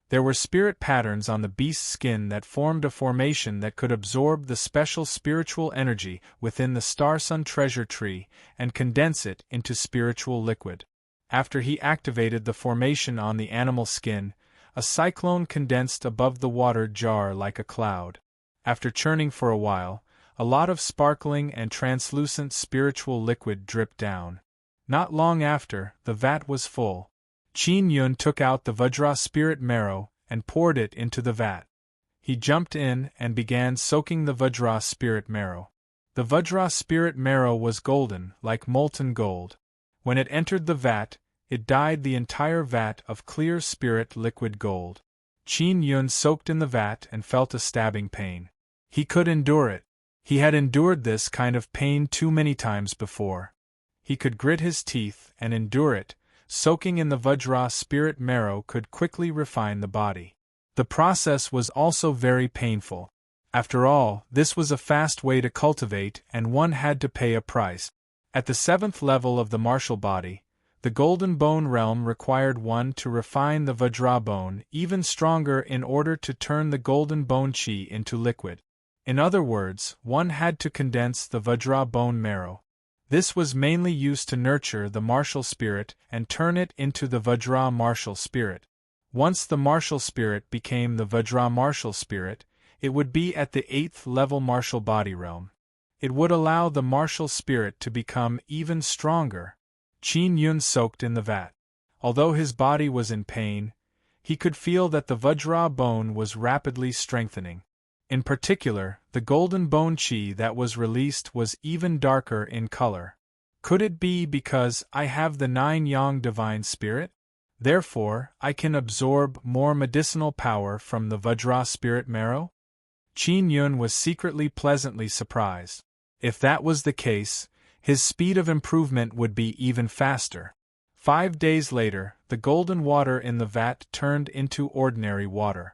S1: There were spirit patterns on the beast's skin that formed a formation that could absorb the special spiritual energy within the Star Sun treasure tree and condense it into spiritual liquid. After he activated the formation on the animal skin, a cyclone condensed above the water jar like a cloud. After churning for a while, a lot of sparkling and translucent spiritual liquid dripped down. Not long after, the vat was full. Qin Yun took out the Vajra Spirit Marrow and poured it into the vat. He jumped in and began soaking the Vajra Spirit Marrow. The Vajra Spirit Marrow was golden, like molten gold. When it entered the vat, it dyed the entire vat of clear spirit liquid gold. Qin Yun soaked in the vat and felt a stabbing pain. He could endure it. He had endured this kind of pain too many times before. He could grit his teeth and endure it. Soaking in the Vajra Spirit Marrow could quickly refine the body. The process was also very painful. After all, this was a fast way to cultivate and one had to pay a price. At the 7th level of the martial body, the Golden Bone realm required one to refine the Vajra bone even stronger in order to turn the Golden Bone Chi into liquid. In other words, one had to condense the Vajra bone marrow. This was mainly used to nurture the martial spirit and turn it into the Vajra martial spirit. Once the martial spirit became the Vajra martial spirit, it would be at the 8th level martial body realm. It would allow the martial spirit to become even stronger. Qin Yun soaked in the vat. Although his body was in pain, he could feel that the Vajra bone was rapidly strengthening. In particular, the golden bone chi that was released was even darker in color. Could it be because I have the 9 yang divine spirit? Therefore, I can absorb more medicinal power from the Vajra spirit marrow? Qin Yun was secretly pleasantly surprised. If that was the case, his speed of improvement would be even faster. 5 days later, the golden water in the vat turned into ordinary water.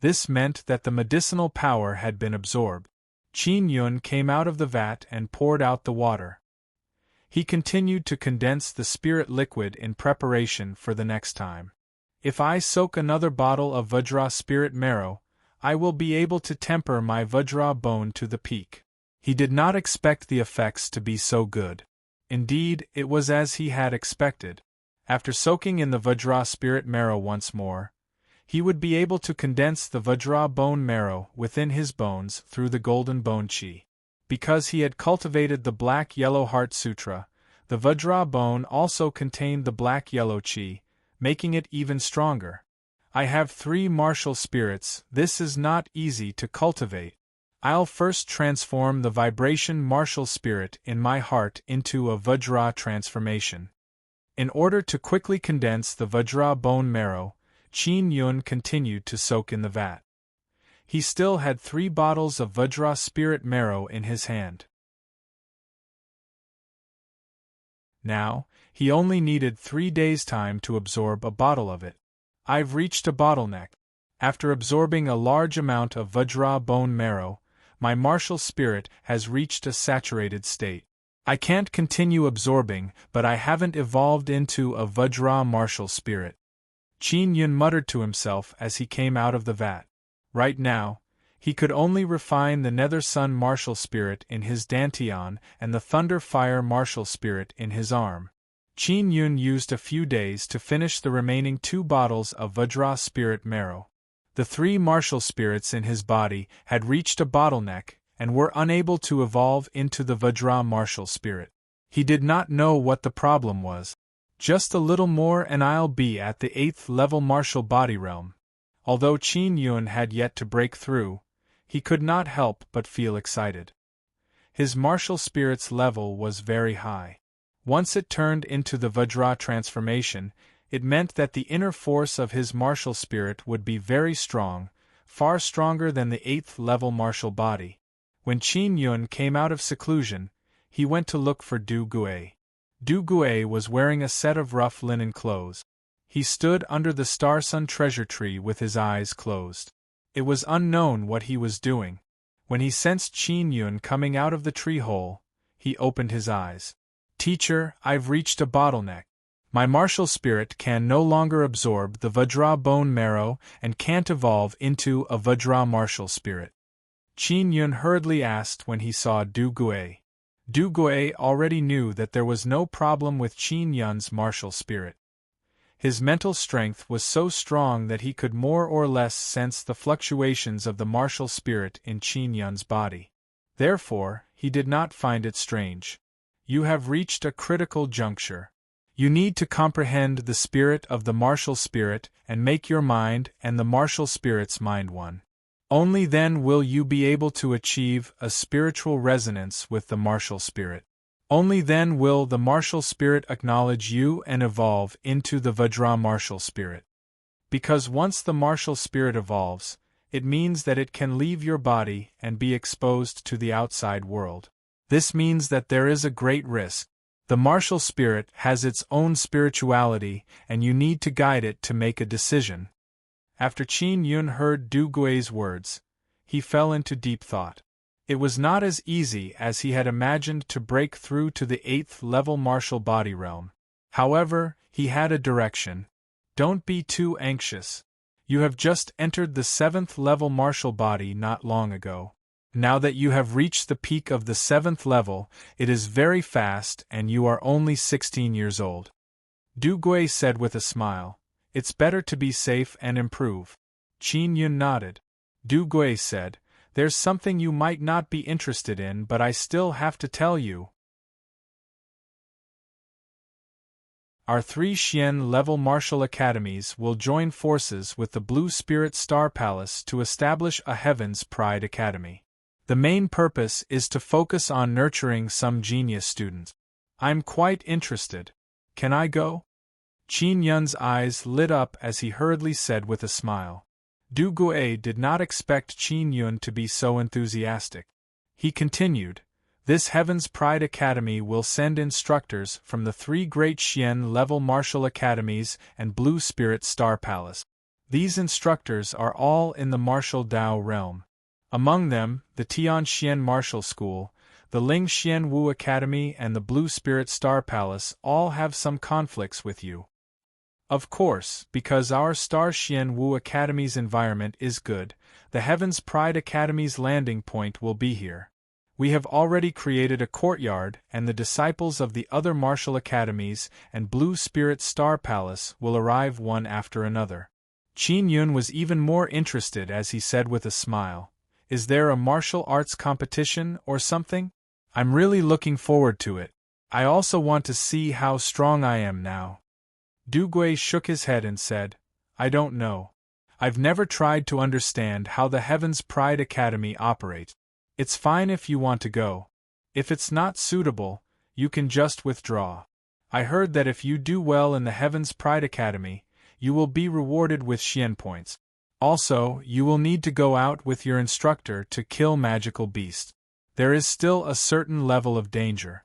S1: This meant that the medicinal power had been absorbed. Qin Yun came out of the vat and poured out the water. He continued to condense the spirit liquid in preparation for the next time. If I soak another bottle of Vajra spirit marrow, I will be able to temper my Vajra bone to the peak. He did not expect the effects to be so good. Indeed, it was as he had expected. After soaking in the Vajra spirit marrow once more, he would be able to condense the Vajra bone marrow within his bones through the golden bone chi. Because he had cultivated the black-yellow heart sutra, the Vajra bone also contained the black-yellow chi, making it even stronger. I have 3 martial spirits. This is not easy to cultivate. I'll first transform the vibration martial spirit in my heart into a Vajra transformation. In order to quickly condense the Vajra bone marrow, Qin Yun continued to soak in the vat. He still had 3 bottles of Vajra spirit marrow in his hand. Now, he only needed 3 days' time to absorb a bottle of it. I've reached a bottleneck. After absorbing a large amount of Vajra bone marrow, my martial spirit has reached a saturated state. I can't continue absorbing, but I haven't evolved into a Vajra martial spirit. Qin Yun muttered to himself as he came out of the vat. Right now, he could only refine the Nether Sun martial spirit in his dantian and the Thunder Fire martial spirit in his arm. Qin Yun used a few days to finish the remaining 2 bottles of Vajra spirit marrow. The 3 martial spirits in his body had reached a bottleneck and were unable to evolve into the Vajra martial spirit. He did not know what the problem was. Just a little more and I'll be at the 8th level martial body realm. Although Qin Yun had yet to break through, he could not help but feel excited. His martial spirit's level was very high. Once it turned into the Vajra transformation, it meant that the inner force of his martial spirit would be very strong, far stronger than the 8th level martial body. When Qin Yun came out of seclusion, he went to look for Du Gue. Du Gue was wearing a set of rough linen clothes. He stood under the Star Sun treasure tree with his eyes closed. It was unknown what he was doing. When he sensed Qin Yun coming out of the tree hole, he opened his eyes. Teacher, I've reached a bottleneck. My martial spirit can no longer absorb the Vajra bone marrow and can't evolve into a Vajra martial spirit. Qin Yun hurriedly asked when he saw Du Gue. Du Gue already knew that there was no problem with Qin Yun's martial spirit. His mental strength was so strong that he could more or less sense the fluctuations of the martial spirit in Qin Yun's body. Therefore, he did not find it strange. You have reached a critical juncture. You need to comprehend the spirit of the martial spirit and make your mind and the martial spirit's mind one. Only then will you be able to achieve a spiritual resonance with the martial spirit. Only then will the martial spirit acknowledge you and evolve into the Vajra martial spirit. Because once the martial spirit evolves, it means that it can leave your body and be exposed to the outside world. This means that there is a great risk. The martial spirit has its own spirituality and you need to guide it to make a decision. After Qin Yun heard Du Gui's words, he fell into deep thought. It was not as easy as he had imagined to break through to the 8th level martial body realm. However, he had a direction. Don't be too anxious. You have just entered the 7th level martial body not long ago. Now that you have reached the peak of the 7th level, it is very fast and you are only 16 years old. Du Gue said with a smile, "It's better to be safe and improve." Qin Yun nodded. Du Gue said, "There's something you might not be interested in, but I still have to tell you. Our 3 Xian-level martial academies will join forces with the Blue Spirit Star Palace to establish a Heaven's Pride Academy. The main purpose is to focus on nurturing some genius students. I'm quite interested. Can I go?" Qin Yun's eyes lit up as he hurriedly said with a smile. Du Gue did not expect Qin Yun to be so enthusiastic. He continued, "This Heaven's Pride Academy will send instructors from the 3 great Xian-level martial academies and Blue Spirit Star Palace. These instructors are all in the martial Dao realm. Among them, the Tian Xian Martial School, the Ling Xian Wu Academy and the Blue Spirit Star Palace all have some conflicts with you. Of course, because our Star Xian Wu Academy's environment is good, the Heaven's Pride Academy's landing point will be here. We have already created a courtyard, and the disciples of the other martial academies and Blue Spirit Star Palace will arrive one after another. Qin Yun was even more interested as he said with a smile, "Is there a martial arts competition or something? I'm really looking forward to it. I also want to see how strong I am now." Du Gui shook his head and said, "I don't know. I've never tried to understand how the Heaven's Pride Academy operates. It's fine if you want to go. If it's not suitable, you can just withdraw. I heard that if you do well in the Heaven's Pride Academy, you will be rewarded with Xian points. Also, you will need to go out with your instructor to kill magical beasts. There is still a certain level of danger."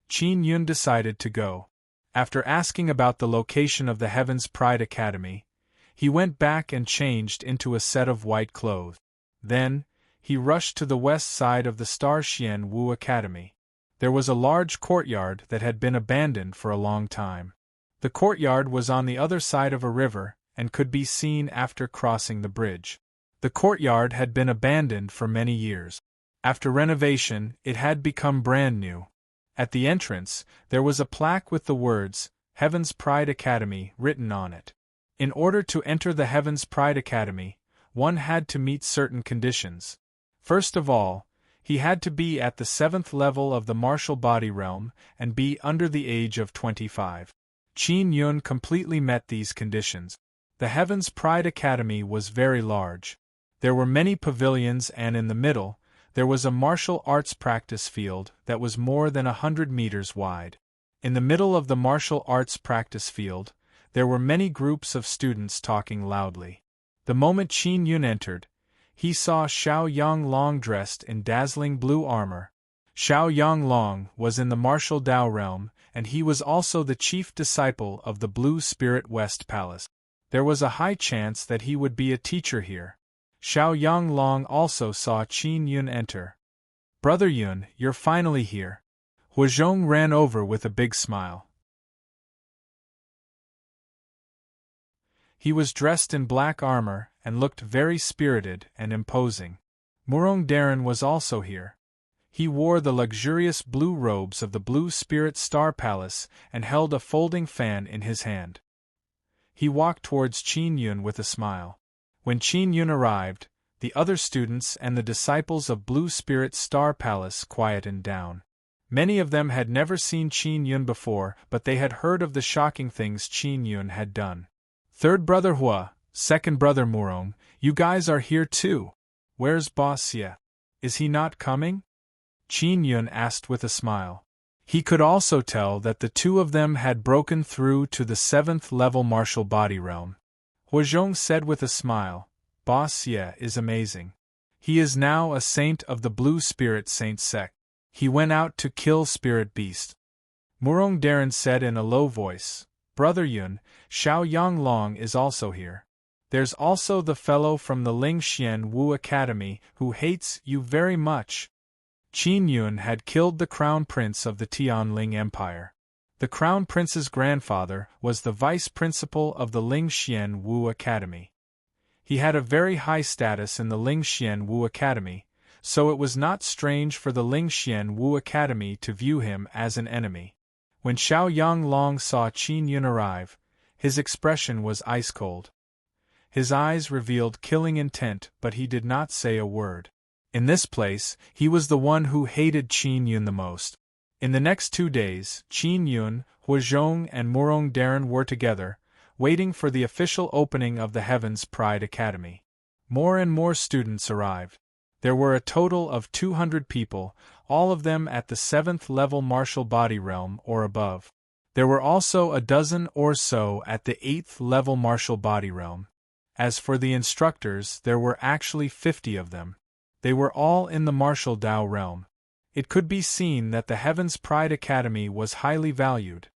S1: Qin Yun decided to go. After asking about the location of the Heaven's Pride Academy, he went back and changed into a set of white clothes. Then, he rushed to the west side of the Star Xian Wu Academy. There was a large courtyard that had been abandoned for a long time. The courtyard was on the other side of a river and could be seen after crossing the bridge. The courtyard had been abandoned for many years. After renovation, it had become brand new. At the entrance, there was a plaque with the words, Heaven's Pride Academy, written on it. In order to enter the Heaven's Pride Academy, one had to meet certain conditions. First of all, he had to be at the 7th level of the martial body realm and be under the age of 25. Qin Yun completely met these conditions. The Heaven's Pride Academy was very large. There were many pavilions, and in the middle, there was a martial arts practice field that was more than 100 meters wide. In the middle of the martial arts practice field, there were many groups of students talking loudly. The moment Qin Yun entered, he saw Xiao Yanglong dressed in dazzling blue armor. Xiao Yanglong was in the martial Dao realm, and he was also the chief disciple of the Blue Spirit West Palace. There was a high chance that he would be a teacher here. Xiao Yanglong also saw Qin Yun enter. "Brother Yun, you're finally here." Huazhong ran over with a big smile. He was dressed in black armor and looked very spirited and imposing. Murong Darren was also here. He wore the luxurious blue robes of the Blue Spirit Star Palace and held a folding fan in his hand. He walked towards Qin Yun with a smile. When Qin Yun arrived, the other students and the disciples of Blue Spirit Star Palace quietened down. Many of them had never seen Qin Yun before, but they had heard of the shocking things Qin Yun had done. "Third brother Hua, second brother Murong, you guys are here too. Where's Boss Ye? Is he not coming?" Qin Yun asked with a smile. He could also tell that the two of them had broken through to the 7th level martial body realm. Huazhong said with a smile, "Boss Ye is amazing. He is now a saint of the Blue Spirit Saint sect. He went out to kill spirit beasts." Murong Darren said in a low voice, "Brother Yun, Xiao Yanglong is also here. There's also the fellow from the Lingxian Wu Academy who hates you very much." Qin Yun had killed the crown prince of the Tianling Empire. The crown prince's grandfather was the vice principal of the Lingxian Wu Academy. He had a very high status in the Lingxian Wu Academy, so it was not strange for the Lingxian Wu Academy to view him as an enemy. When Xiao Yanglong saw Qin Yun arrive, his expression was ice-cold. His eyes revealed killing intent, but he did not say a word. In this place, he was the one who hated Qin Yun the most. In the next 2 days, Qin Yun, Huazhong and Murong Darren were together, waiting for the official opening of the Heaven's Pride Academy. More and more students arrived. There were a total of 200 people, all of them at the 7th level martial body realm or above. There were also a dozen or so at the 8th level martial body realm. As for the instructors, there were actually 50 of them. They were all in the martial Dao realm. It could be seen that the Heaven's Pride Academy was highly valued.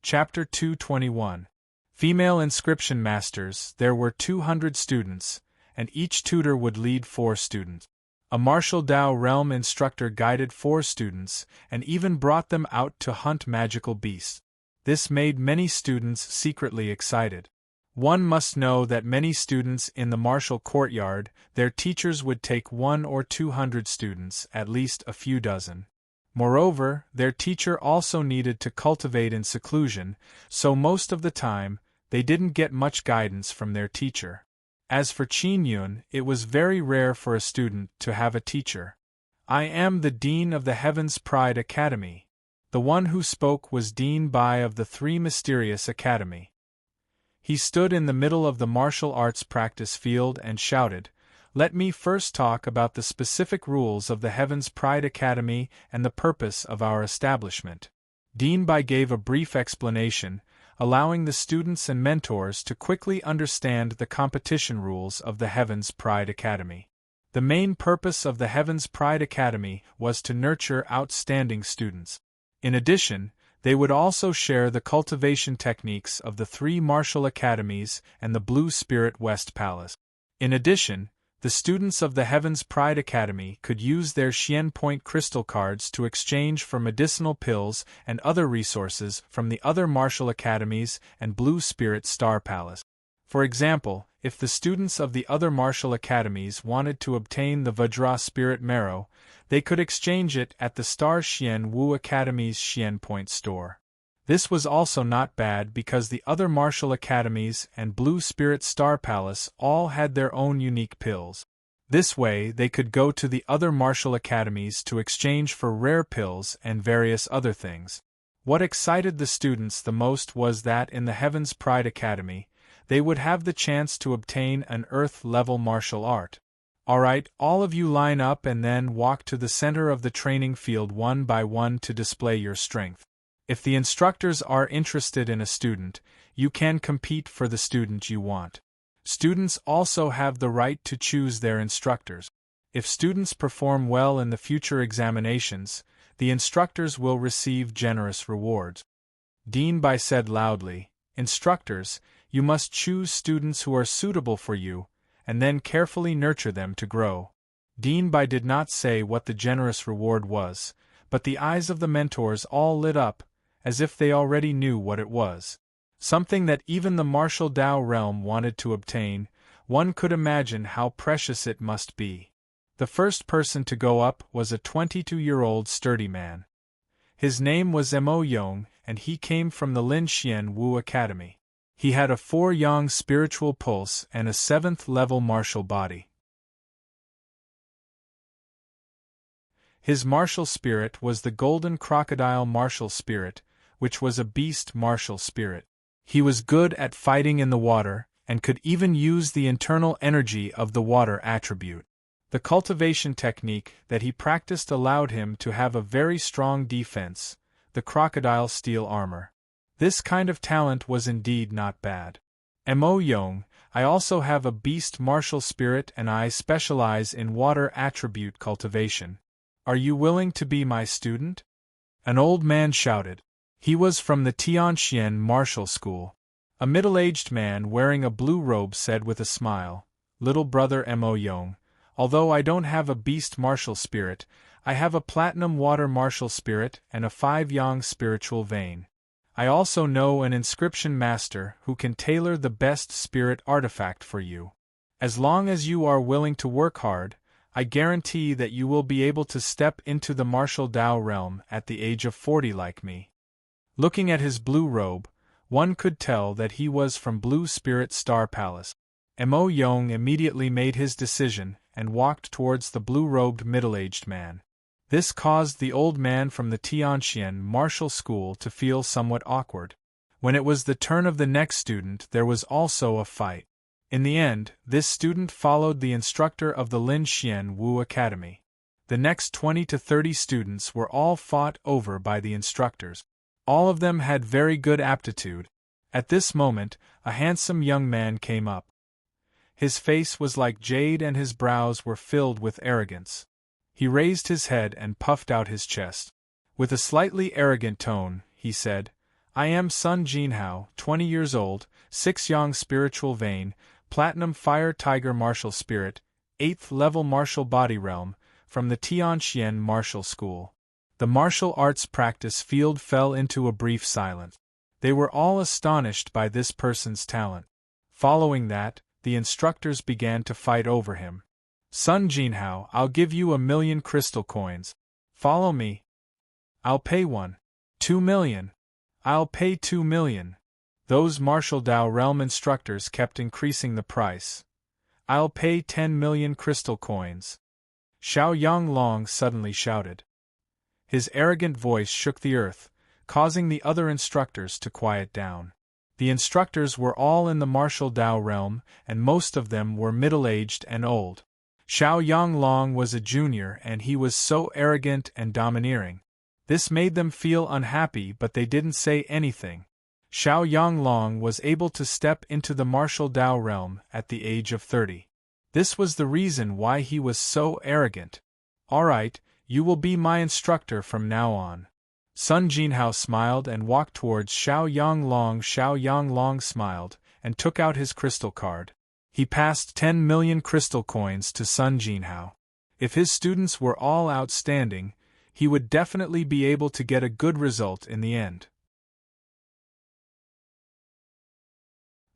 S1: Chapter 221. Female Inscription Masters. There were 200 students, and each tutor would lead 4 students. A martial Dao realm instructor guided 4 students and even brought them out to hunt magical beasts. This made many students secretly excited. One must know that many students in the martial courtyard, their teachers would take 100 or 200 students, at least a few dozen. Moreover, their teacher also needed to cultivate in seclusion, so most of the time, they didn't get much guidance from their teacher. As for Qin Yun, it was very rare for a student to have a teacher. I am the Dean of the Heaven's Pride Academy. The one who spoke was Dean Bai of the 3 Mysterious Academy. He stood in the middle of the martial arts practice field and shouted, "Let me first talk about the specific rules of the Heaven's Pride Academy and the purpose of our establishment." Dean Bai gave a brief explanation, allowing the students and mentors to quickly understand the competition rules of the Heaven's Pride Academy. The main purpose of the Heaven's Pride Academy was to nurture outstanding students. In addition, they would also share the cultivation techniques of the 3 martial academies and the Blue Spirit West Palace. In addition, the students of the Heaven's Pride Academy could use their Xian Point crystal cards to exchange for medicinal pills and other resources from the other martial academies and Blue Spirit Star Palace. For example, if the students of the other martial academies wanted to obtain the Vajra Spirit Marrow, they could exchange it at the Star Xian Wu Academy's Xian Point store. This was also not bad because the other martial academies and Blue Spirit Star Palace all had their own unique pills. This way they could go to the other martial academies to exchange for rare pills and various other things. What excited the students the most was that in the Heaven's Pride Academy, they would have the chance to obtain an Earth-level martial art. Alright, all of you line up and then walk to the center of the training field one by one to display your strength. If the instructors are interested in a student, you can compete for the student you want. Students also have the right to choose their instructors. If students perform well in the future examinations, the instructors will receive generous rewards. Dean Bai said loudly, "Instructors, you must choose students who are suitable for you, and then carefully nurture them to grow." Dean Bai did not say what the generous reward was, but the eyes of the mentors all lit up, as if they already knew what it was. Something that even the martial Dao realm wanted to obtain. One could imagine how precious it must be. The first person to go up was a 22-year-old sturdy man. His name was Mo Yong, and he came from the Lin Xian Wu Academy. He had a 4-yang spiritual pulse and a 7th-level martial body. His martial spirit was the golden crocodile martial spirit, which was a beast martial spirit. He was good at fighting in the water, and could even use the internal energy of the water attribute. The cultivation technique that he practiced allowed him to have a very strong defense, the crocodile steel armor. This kind of talent was indeed not bad. Mo Yong, I also have a beast martial spirit and I specialize in water attribute cultivation. Are you willing to be my student? An old man shouted. He was from the Tianxian martial school. A middle-aged man wearing a blue robe said with a smile, "Little brother Mo Yong, although I don't have a beast martial spirit, I have a platinum water martial spirit and a 5-yang spiritual vein. I also know an inscription master who can tailor the best spirit artifact for you. As long as you are willing to work hard, I guarantee that you will be able to step into the martial Dao realm at the age of 40 like me." Looking at his blue robe, one could tell that he was from Blue Spirit Star Palace. Mo Yong immediately made his decision and walked towards the blue-robed middle-aged man. This caused the old man from the Tianxian martial school to feel somewhat awkward. When it was the turn of the next student, there was also a fight. In the end, this student followed the instructor of the Lin Xian Wu Academy. The next 20 to 30 students were all fought over by the instructors. All of them had very good aptitude. At this moment, a handsome young man came up. His face was like jade and his brows were filled with arrogance. He raised his head and puffed out his chest. With a slightly arrogant tone, he said, "I am Sun Jinhao, 20 years old, 6-yang spiritual vein, platinum fire tiger martial spirit, 8th level martial body realm, from the Tianxian Martial School. The martial arts practice field fell into a brief silence. They were all astonished by this person's talent. Following that, the instructors began to fight over him. Sun Jinhao, I'll give you 1,000,000 crystal coins. Follow me. I'll pay 2 million. I'll pay 2 million. Those martial Dao realm instructors kept increasing the price. I'll pay 10 million crystal coins. Xiao Yanglong suddenly shouted. His arrogant voice shook the earth, causing the other instructors to quiet down. The instructors were all in the martial Dao realm, and most of them were middle-aged and old. Xiao Yanglong was a junior and he was so arrogant and domineering. This made them feel unhappy, but they didn't say anything. Xiao Yanglong was able to step into the martial Dao realm at the age of 30. This was the reason why he was so arrogant. Alright, you will be my instructor from now on. Sun Jinhao smiled and walked towards Xiao Yanglong. Xiao Yanglong smiled and took out his crystal card. He passed 10 million crystal coins to Sun Jinhao. If his students were all outstanding, he would definitely be able to get a good result in the end.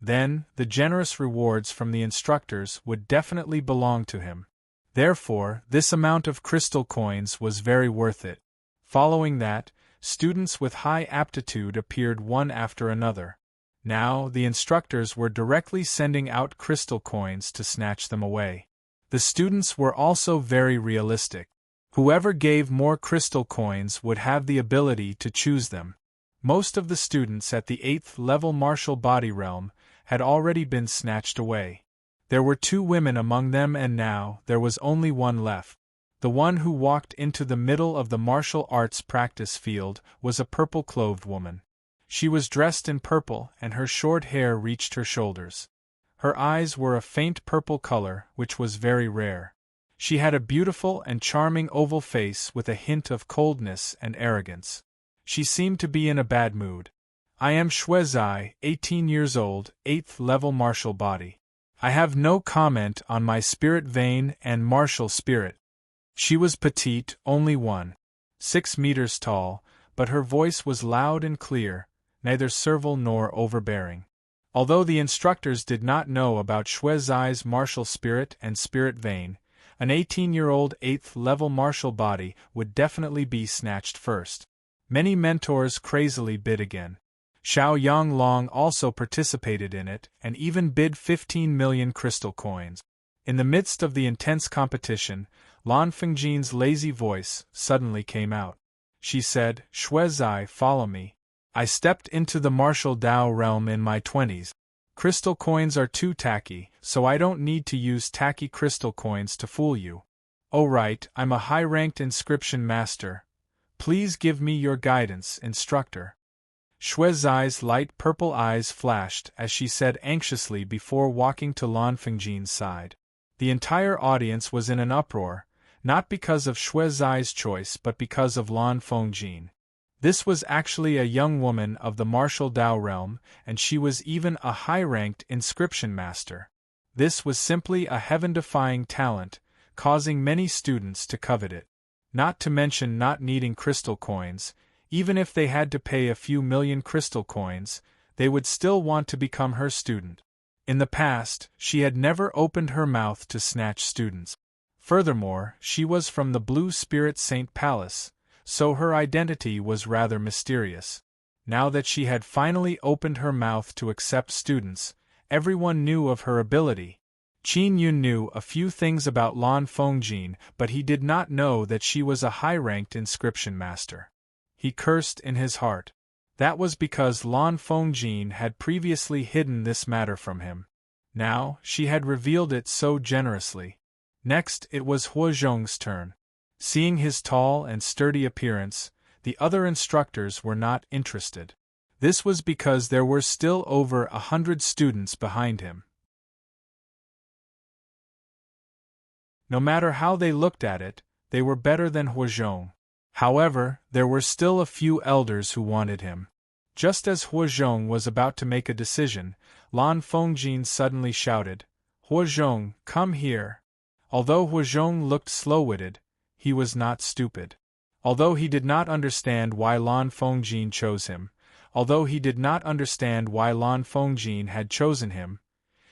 S1: Then, the generous rewards from the instructors would definitely belong to him. Therefore, this amount of crystal coins was very worth it. Following that, students with high aptitude appeared one after another. Now, the instructors were directly sending out crystal coins to snatch them away. The students were also very realistic. Whoever gave more crystal coins would have the ability to choose them. Most of the students at the 8th level martial body realm had already been snatched away. There were 2 women among them and now there was only one left. The one who walked into the middle of the martial arts practice field was a purple-clothed woman. She was dressed in purple and her short hair reached her shoulders. Her eyes were a faint purple color, which was very rare. She had a beautiful and charming oval face with a hint of coldness and arrogance. She seemed to be in a bad mood. I am Xuezai, 18 years old, 8th level martial body. I have no comment on my spirit vein and martial spirit. She was petite, only 1.6 meters tall, but her voice was loud and clear, neither servile nor overbearing. Although the instructors did not know about Xuezai's martial spirit and spirit vein, an 18-year-old 8th level martial body would definitely be snatched first. Many mentors crazily bid again. Xiao Yanglong also participated in it and even bid 15 million crystal coins. In the midst of the intense competition, Lan Fengjin's lazy voice suddenly came out. She said, Xuezai, follow me. I stepped into the martial Dao realm in my 20s. Crystal coins are too tacky, so I don't need to use tacky crystal coins to fool you. Oh right, I'm a high-ranked inscription master. Please give me your guidance, instructor. Xuezai's light purple eyes flashed as she said anxiously before walking to Lan Fengjin's side. The entire audience was in an uproar, not because of Xuezai's choice but because of Lan Fengjin. This was actually a young woman of the martial Dao realm, and she was even a high-ranked inscription master. This was simply a heaven-defying talent, causing many students to covet it. Not to mention not needing crystal coins. Even if they had to pay a few million crystal coins, they would still want to become her student. In the past, she had never opened her mouth to snatch students. Furthermore, she was from the Blue Spirit Saint Palace, so her identity was rather mysterious. Now that she had finally opened her mouth to accept students, everyone knew of her ability. Qin Yun knew a few things about Lan Fengjin, but he did not know that she was a high-ranked inscription master. He cursed in his heart. That was because Lan Fengjin had previously hidden this matter from him. Now, she had revealed it so generously. Next, it was Huozhong's turn. Seeing his tall and sturdy appearance, the other instructors were not interested. This was because there were still over 100 students behind him. No matter how they looked at it, they were better than Huozhong. However, there were still a few elders who wanted him. Just as Huozhong was about to make a decision, Lan Fengjin suddenly shouted, Huozhong, come here. Although Huazhong looked slow-witted, he was not stupid. Although he did not understand why Lan Fengjin chose him, although he did not understand why Lan Fengjin had chosen him,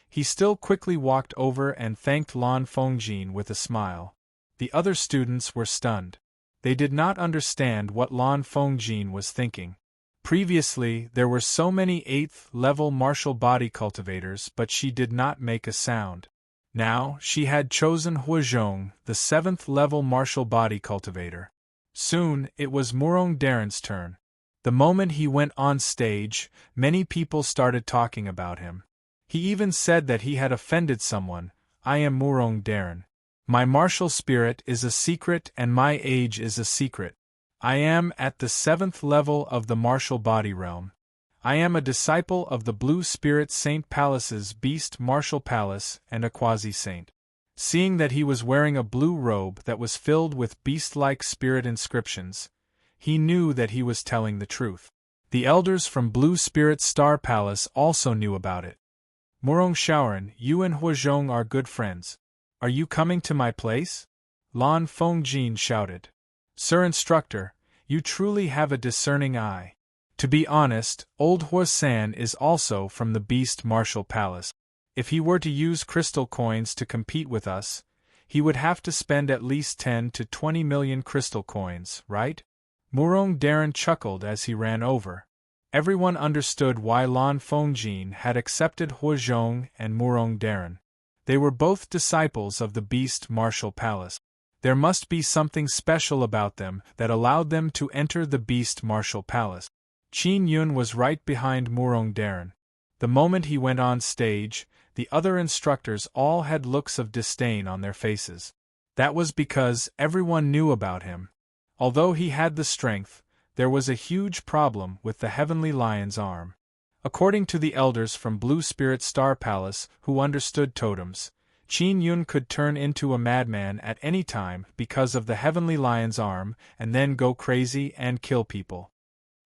S1: he still quickly walked over and thanked Lan Fengjin with a smile. The other students were stunned. They did not understand what Lan Fengjin was thinking. Previously, there were so many 8th-level martial body cultivators, but she did not make a sound. Now, she had chosen Huazhong, the 7th-level martial body cultivator. Soon, it was Murong Daren's turn. The moment he went on stage, many people started talking about him. He even said that he had offended someone. I am Murong Daren. My martial spirit is a secret and my age is a secret. I am at the 7th level of the martial body realm. I am a disciple of the Blue Spirit Saint Palace's Beast Martial Palace and a quasi-saint. Seeing that he was wearing a blue robe that was filled with beast-like spirit inscriptions, he knew that he was telling the truth. The elders from Blue Spirit Star Palace also knew about it. Murong Shaoran, you and Huazhong are good friends. Are you coming to my place? Lan Fengjin shouted. Sir Instructor, you truly have a discerning eye. To be honest, old Huasan is also from the Beast Martial Palace. If he were to use crystal coins to compete with us, he would have to spend at least 10 to 20 million crystal coins, right? Murong Daren chuckled as he ran over. Everyone understood why Lan Fengjin had accepted Huazhong and Murong Daren. They were both disciples of the Beast Martial Palace. There must be something special about them that allowed them to enter the Beast Martial Palace. Qin Yun was right behind Murong Daren. The moment he went on stage, the other instructors all had looks of disdain on their faces. That was because everyone knew about him. Although he had the strength, there was a huge problem with the Heavenly Lion's arm. According to the elders from Blue Spirit Star Palace who understood totems, Qin Yun could turn into a madman at any time because of the Heavenly Lion's arm and then go crazy and kill people.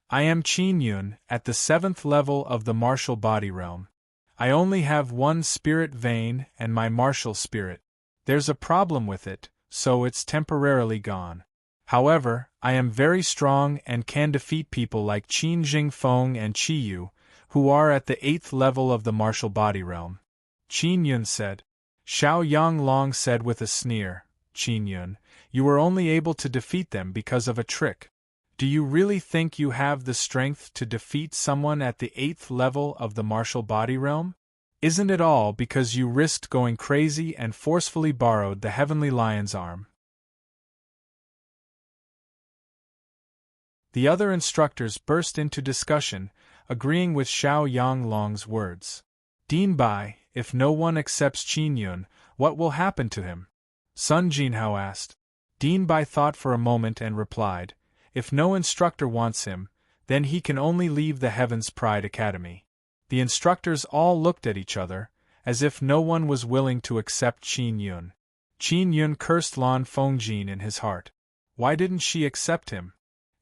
S1: I am Qin Yun, at the 7th level of the martial body realm. I only have one spirit vein and my martial spirit. There's a problem with it, so it's temporarily gone. However, I am very strong and can defeat people like Qin Jingfeng and Qi Yu, who are at the 8th level of the martial body realm. Qin Yun said. Xiao Yanglong said with a sneer, Qin Yun, you were only able to defeat them because of a trick. Do you really think you have the strength to defeat someone at the 8th level of the martial body realm? Isn't it all because you risked going crazy and forcefully borrowed the Heavenly Lion's arm? The other instructors burst into discussion, agreeing with Xiao Yanglong's words. Dean Bai, if no one accepts Qin Yun, what will happen to him? Sun Jinhao asked. Dean Bai thought for a moment and replied, if no instructor wants him, then he can only leave the Heaven's Pride Academy. The instructors all looked at each other, as if no one was willing to accept Qin Yun. Qin Yun cursed Lan Fengjin in his heart. Why didn't she accept him?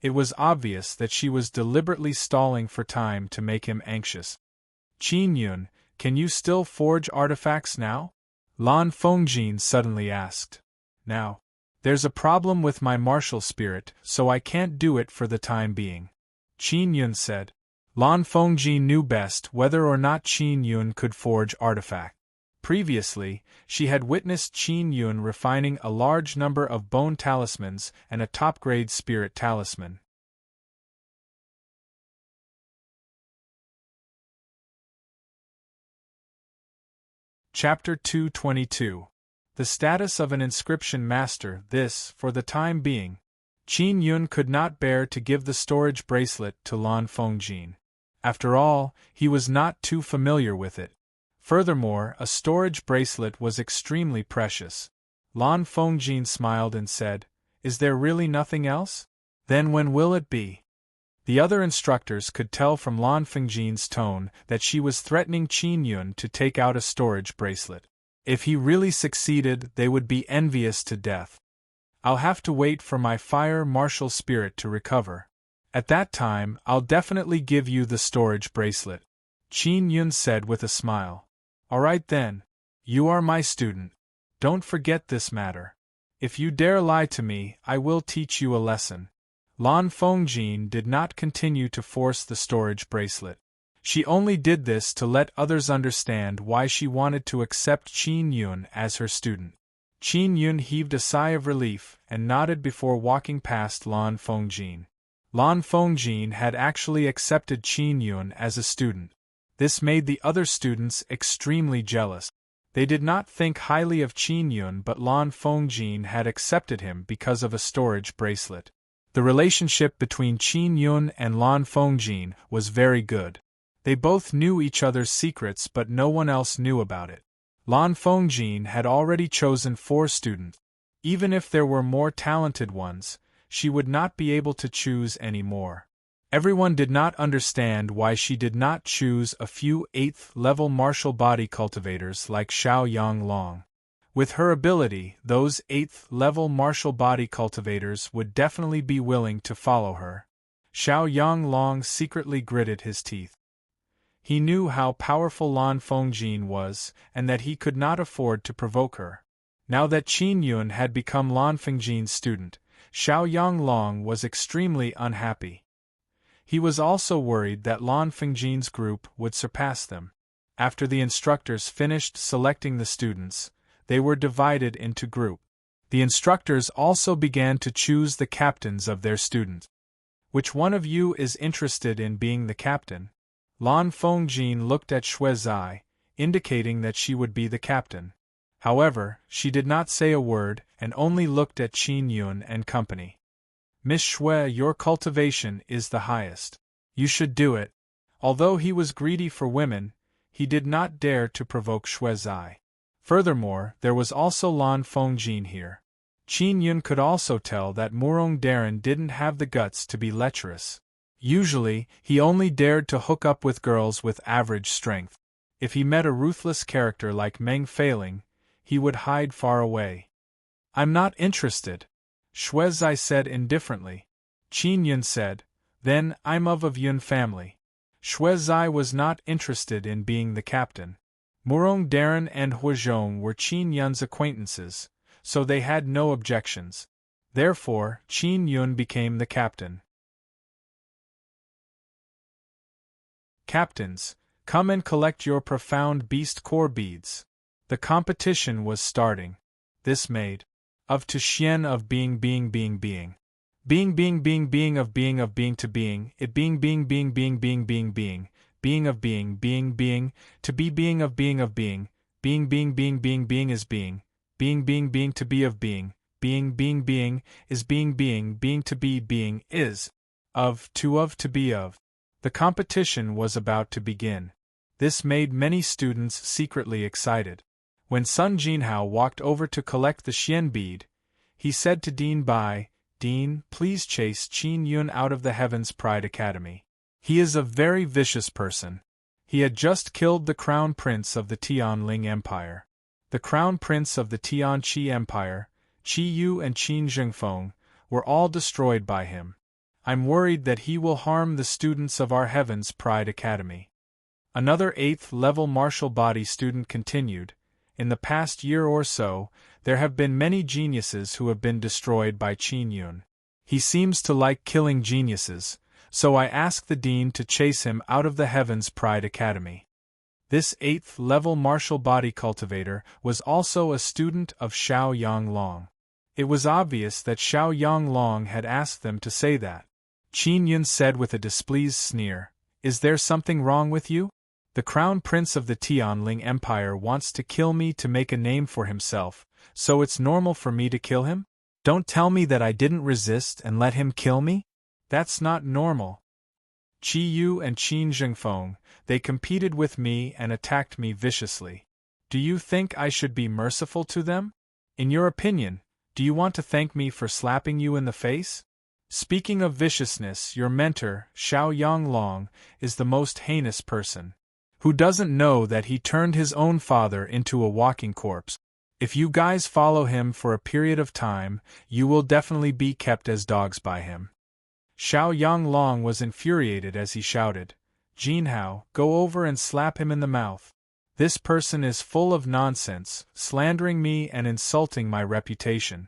S1: It was obvious that she was deliberately stalling for time to make him anxious. Qin Yun, can you still forge artifacts now? Lan Fengjin suddenly asked. Now. There's a problem with my martial spirit, so I can't do it for the time being. Qin Yun said. Lan Fengjin knew best whether or not Qin Yun could forge artifact. Previously, she had witnessed Qin Yun refining a large number of bone talismans and a top-grade spirit talisman. Chapter 222. The status of an inscription master. This, for the time being. Qin Yun could not bear to give the storage bracelet to Lan Fengjin. After all, he was not too familiar with it. Furthermore, a storage bracelet was extremely precious. Lan Fengjin smiled and said, Is there really nothing else? Then when will it be? The other instructors could tell from Lan Fengjin's tone that she was threatening Qin Yun to take out a storage bracelet. If he really succeeded, they would be envious to death. I'll have to wait for my fire martial spirit to recover. At that time, I'll definitely give you the storage bracelet. Qin Yun said with a smile. All right then. You are my student. Don't forget this matter. If you dare lie to me, I will teach you a lesson. Lan Fengjin did not continue to force the storage bracelet. She only did this to let others understand why she wanted to accept Qin Yun as her student. Qin Yun heaved a sigh of relief and nodded before walking past Lan Fengjin. Lan Fengjin had actually accepted Qin Yun as a student. This made the other students extremely jealous. They did not think highly of Qin Yun, but Lan Fengjin had accepted him because of a storage bracelet. The relationship between Qin Yun and Lan Fengjin was very good. They both knew each other's secrets, but no one else knew about it. Lan Fengjin had already chosen 4 students. Even if there were more talented ones, she would not be able to choose any more. Everyone did not understand why she did not choose a few 8th-level martial body cultivators like Xiao Yanglong. With her ability, those 8th-level martial body cultivators would definitely be willing to follow her. Xiao Yanglong secretly gritted his teeth. He knew how powerful Lan Fengjin was, and that he could not afford to provoke her. Now that Qin Yun had become Lan Fengjin's student, Xiao Yanglong was extremely unhappy. He was also worried that Lan Fengjin's group would surpass them. After the instructors finished selecting the students, they were divided into groups. The instructors also began to choose the captains of their students. Which one of you is interested in being the captain? Lan Fengjin looked at Xue Zai, indicating that she would be the captain. However, she did not say a word and only looked at Qin Yun and company. Miss Xue, your cultivation is the highest. You should do it. Although he was greedy for women, he did not dare to provoke Xue Zai. Furthermore, there was also Lan Fengjin here. Qin Yun could also tell that Murong Darren didn't have the guts to be lecherous. Usually, he only dared to hook up with girls with average strength. If he met a ruthless character like Meng Feiling, he would hide far away. I'm not interested, Xue Zai said indifferently. Qin Yun said, then I'm of Yun family. Xue Zai was not interested in being the captain. Murong Darren and Huizhong were Qin Yun's acquaintances, so they had no objections. Therefore, Qin Yun became the captain. Captains, come and collect your profound beast core beads. The competition was starting. This made of to Xian of being to being, it being of being, to be of being is being to be of being is being to be is, of to be of. The competition was about to begin. This made many students secretly excited. When Sun Jinhao walked over to collect the Xian bead, he said to Dean Bai, Dean, please chase Qin Yun out of the Heaven's Pride Academy. He is a very vicious person. He had just killed the Crown Prince of the Tianling Empire. The Crown Prince of the Tianqi Empire, Qi Yu and Qin Zhengfeng, were all destroyed by him. I'm worried that he will harm the students of our Heaven's Pride Academy. Another 8th-level martial body student continued. In the past year or so, there have been many geniuses who have been destroyed by Qin Yun. He seems to like killing geniuses, so I asked the dean to chase him out of the Heaven's Pride Academy. This 8th-level martial body cultivator was also a student of Xiao Yanglong. It was obvious that Xiao Yanglong had asked them to say that. Qin Yun said with a displeased sneer, Is there something wrong with you? The Crown Prince of the Tianling Empire wants to kill me to make a name for himself, so it's normal for me to kill him? Don't tell me that I didn't resist and let him kill me? That's not normal. Qi Yu and Qin Zhengfeng, they competed with me and attacked me viciously. Do you think I should be merciful to them? In your opinion, do you want to thank me for slapping you in the face? Speaking of viciousness, your mentor, Xiao Yanglong, is the most heinous person. Who doesn't know that he turned his own father into a walking corpse? If you guys follow him for a period of time, you will definitely be kept as dogs by him. Xiao Yanglong was infuriated as he shouted, Jinhao, go over and slap him in the mouth. This person is full of nonsense, slandering me and insulting my reputation.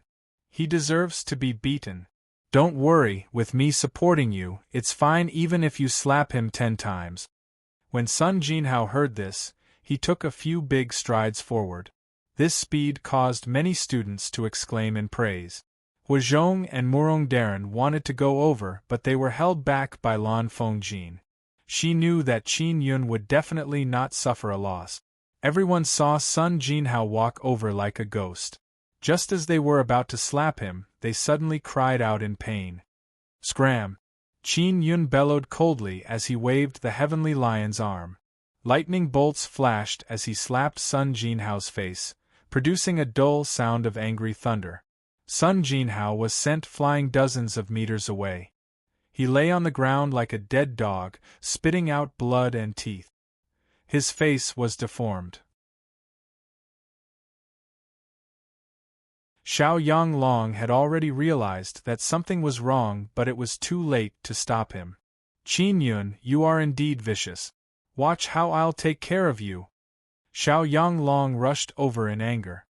S1: He deserves to be beaten. Don't worry, with me supporting you, it's fine even if you slap him 10 times. When Sun Jinhao heard this, he took a few big strides forward. This speed caused many students to exclaim in praise. Huazhong and Murong Daren wanted to go over, but they were held back by Lan Fengjin. She knew that Qin Yun would definitely not suffer a loss. Everyone saw Sun Jinhao walk over like a ghost. Just as they were about to slap him, they suddenly cried out in pain. Scram! Qin Yun bellowed coldly as he waved the heavenly lion's arm. Lightning bolts flashed as he slapped Sun Jinhao's face, producing a dull sound of angry thunder. Sun Jinhao was sent flying dozens of meters away. He lay on the ground like a dead dog, spitting out blood and teeth. His face was deformed. Xiao Yanglong had already realized that something was wrong, but it was too late to stop him. Qin Yun, you are indeed vicious. Watch how I'll take care of you. Xiao Yanglong rushed over in anger.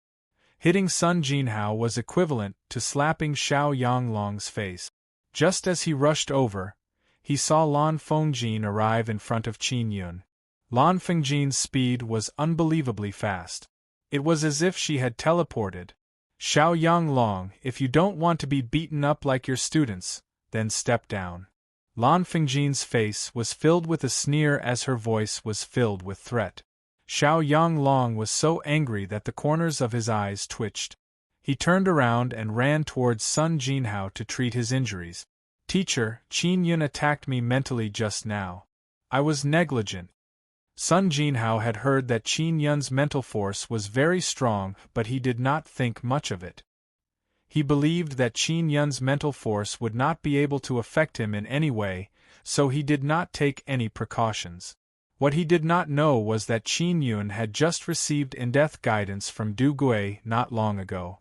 S1: Hitting Sun Jinhao was equivalent to slapping Xiao Yanglong's face. Just as he rushed over, he saw Lan Fengjin arrive in front of Qin Yun. Lan Fengjin's speed was unbelievably fast. It was as if she had teleported. Xiao Yanglong, if you don't want to be beaten up like your students, then step down. Lan Fengjin's face was filled with a sneer as her voice was filled with threat. Xiao Yanglong was so angry that the corners of his eyes twitched. He turned around and ran towards Sun Jinhao to treat his injuries. Teacher, Qin Yun attacked me mentally just now. I was negligent. Sun Jinhao had heard that Qin Yun's mental force was very strong, but he did not think much of it. He believed that Qin Yun's mental force would not be able to affect him in any way, so he did not take any precautions. What he did not know was that Qin Yun had just received in-depth guidance from Du Gui not long ago.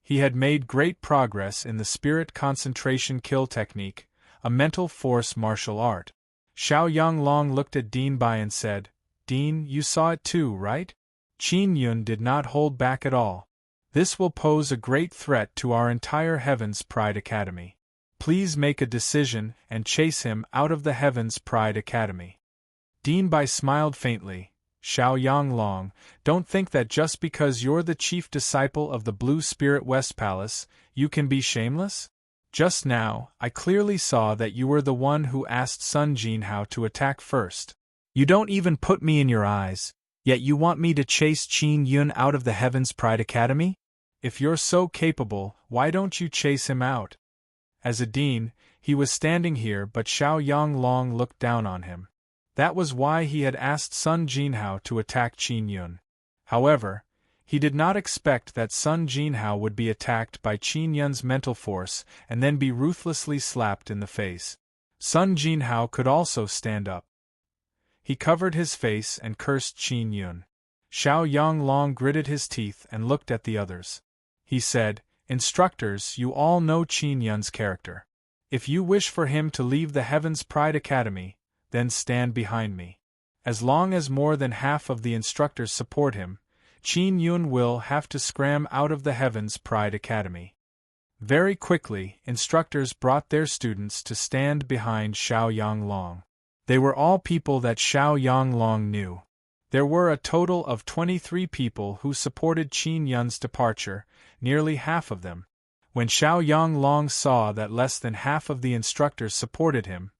S1: He had made great progress in the spirit concentration kill technique, a mental force martial art. Xiao Yanglong looked at Dean Bai and said, Dean, you saw it too, right? Qin Yun did not hold back at all. This will pose a great threat to our entire Heaven's Pride Academy. Please make a decision and chase him out of the Heaven's Pride Academy. Dean Bai smiled faintly. Xiao Yanglong, don't think that just because you're the chief disciple of the Blue Spirit West Palace, you can be shameless? Just now, I clearly saw that you were the one who asked Sun Jinhao to attack first. You don't even put me in your eyes, yet you want me to chase Qin Yun out of the Heaven's Pride Academy? If you're so capable, why don't you chase him out? As a dean, he was standing here, but Xiao Yanglong looked down on him. That was why he had asked Sun Jinhao to attack Qin Yun. However, he did not expect that Sun Jinhao would be attacked by Qin Yun's mental force and then be ruthlessly slapped in the face. Sun Jinhao could also stand up. He covered his face and cursed Qin Yun. Xiao Yanglong gritted his teeth and looked at the others. He said, Instructors, you all know Qin Yun's character. If you wish for him to leave the Heaven's Pride Academy, then stand behind me. As long as more than half of the instructors support him, Qin Yun will have to scram out of the Heaven's Pride Academy. Very quickly, instructors brought their students to stand behind Xiao Yanglong. They were all people that Xiao Yanglong knew. There were a total of 23 people who supported Qin Yun's departure, nearly half of them. When Xiao Yanglong saw that less than half of the instructors supported him,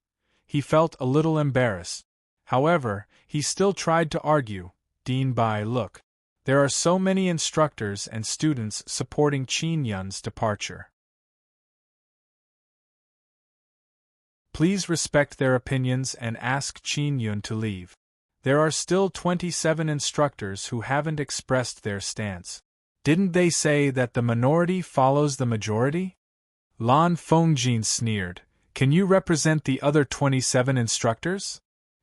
S1: he felt a little embarrassed. However, he still tried to argue, Dean Bai, look. There are so many instructors and students supporting Qin Yun's departure. Please respect their opinions and ask Qin Yun to leave. There are still 27 instructors who haven't expressed their stance. Didn't they say that the minority follows the majority? Lan Fengjin sneered. Can you represent the other 27 instructors?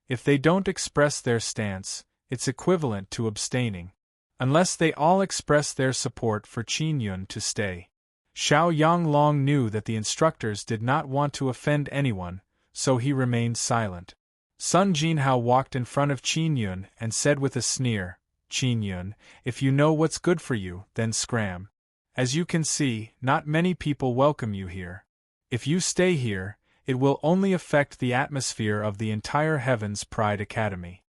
S1: If they don't express their stance, it's equivalent to abstaining. Unless they all express their support for Qin Yun to stay. Xiao Yanglong knew that the instructors did not want to offend anyone, so he remained silent. Sun Jinhao walked in front of Qin Yun and said with a sneer, Qin Yun, if you know what's good for you, then scram. As you can see, not many people welcome you here. If you stay here, it will only affect the atmosphere of the entire Heaven's Pride Academy.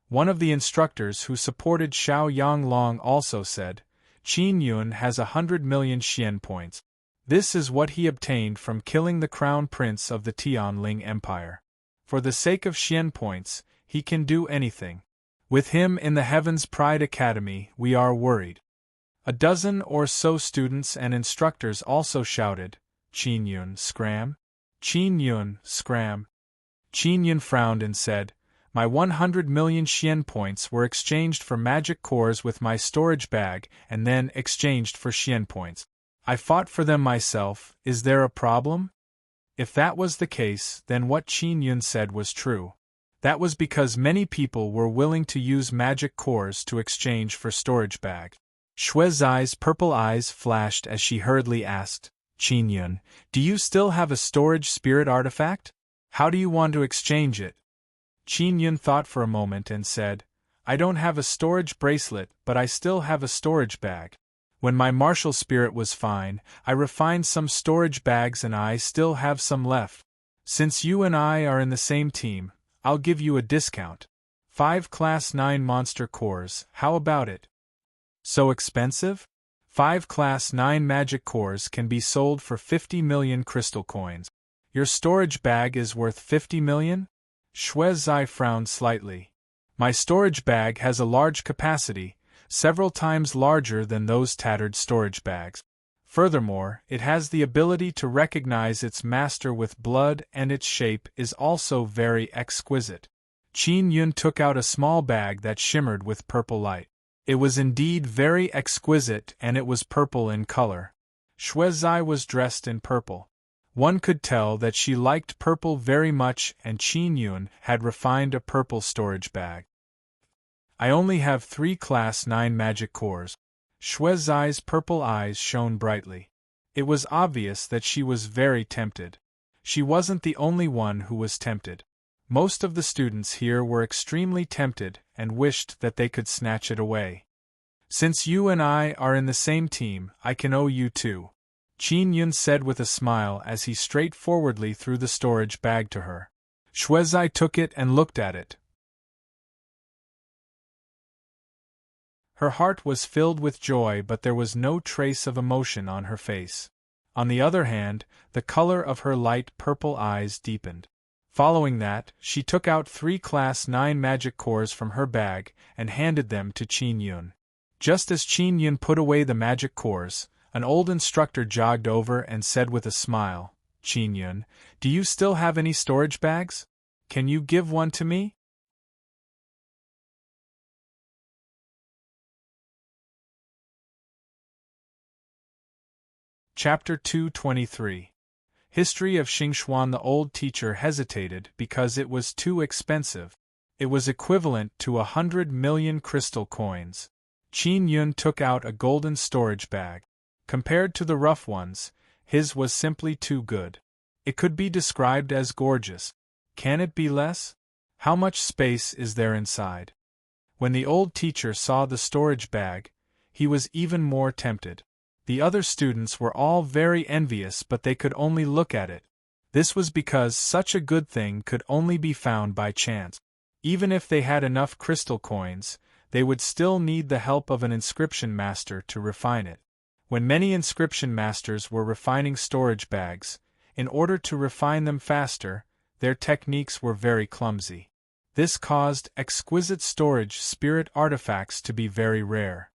S1: One of the instructors who supported Xiao Yanglong also said, Qin Yun has 100 million Xian points. This is what he obtained from killing the crown prince of the Tianling Empire. For the sake of Xian points, he can do anything. With him in the Heaven's Pride Academy, we are worried. A dozen or so students and instructors also shouted, Qin Yun, scram? Qin Yun, scram. Qin Yun frowned and said, My 100 million Xian points were exchanged for magic cores with my storage bag and then exchanged for Xian points. I fought for them myself. Is there a problem? If that was the case, then what Qin Yun said was true. That was because many people were willing to use magic cores to exchange for storage bag. Shui Zai's purple eyes flashed as she hurriedly asked, Qin Yun, do you still have a storage spirit artifact? How do you want to exchange it? Qin Yun thought for a moment and said, I don't have a storage bracelet, but I still have a storage bag. When my martial spirit was fine, I refined some storage bags and I still have some left. Since you and I are in the same team, I'll give you a discount. 5 Class 9 monster cores, how about it? So expensive? 5 Class 9 magic cores can be sold for 50 million crystal coins. Your storage bag is worth 50 million? Shui Zai frowned slightly. My storage bag has a large capacity, several times larger than those tattered storage bags. Furthermore, it has the ability to recognize its master with blood and its shape is also very exquisite. Qin Yun took out a small bag that shimmered with purple light. It was indeed very exquisite and it was purple in color. Shui Zai was dressed in purple. One could tell that she liked purple very much and Qin Yun had refined a purple storage bag. I only have 3 Class 9 magic cores. Shui Zai's purple eyes shone brightly. It was obvious that she was very tempted. She wasn't the only one who was tempted. Most of the students here were extremely tempted and wished that they could snatch it away. Since you and I are in the same team, I can owe you too, Qin Yun said with a smile as he straightforwardly threw the storage bag to her. Shui Zai took it and looked at it. Her heart was filled with joy, but there was no trace of emotion on her face. On the other hand, the color of her light purple eyes deepened. Following that, she took out 3 Class 9 magic cores from her bag and handed them to Qin Yun. Just as Qin Yun put away the magic cores, an old instructor jogged over and said with a smile, Qin Yun, do you still have any storage bags? Can you give one to me? Chapter 223. History of Xingxuan. The old teacher hesitated because it was too expensive. It was equivalent to 100 million crystal coins. Qin Yun took out a golden storage bag. Compared to the rough ones, his was simply too good. It could be described as gorgeous. Can it be less? How much space is there inside? When the old teacher saw the storage bag, he was even more tempted. The other students were all very envious, but they could only look at it. This was because such a good thing could only be found by chance. Even if they had enough crystal coins, they would still need the help of an inscription master to refine it. When many inscription masters were refining storage bags, in order to refine them faster, their techniques were very clumsy. This caused exquisite storage spirit artifacts to be very rare.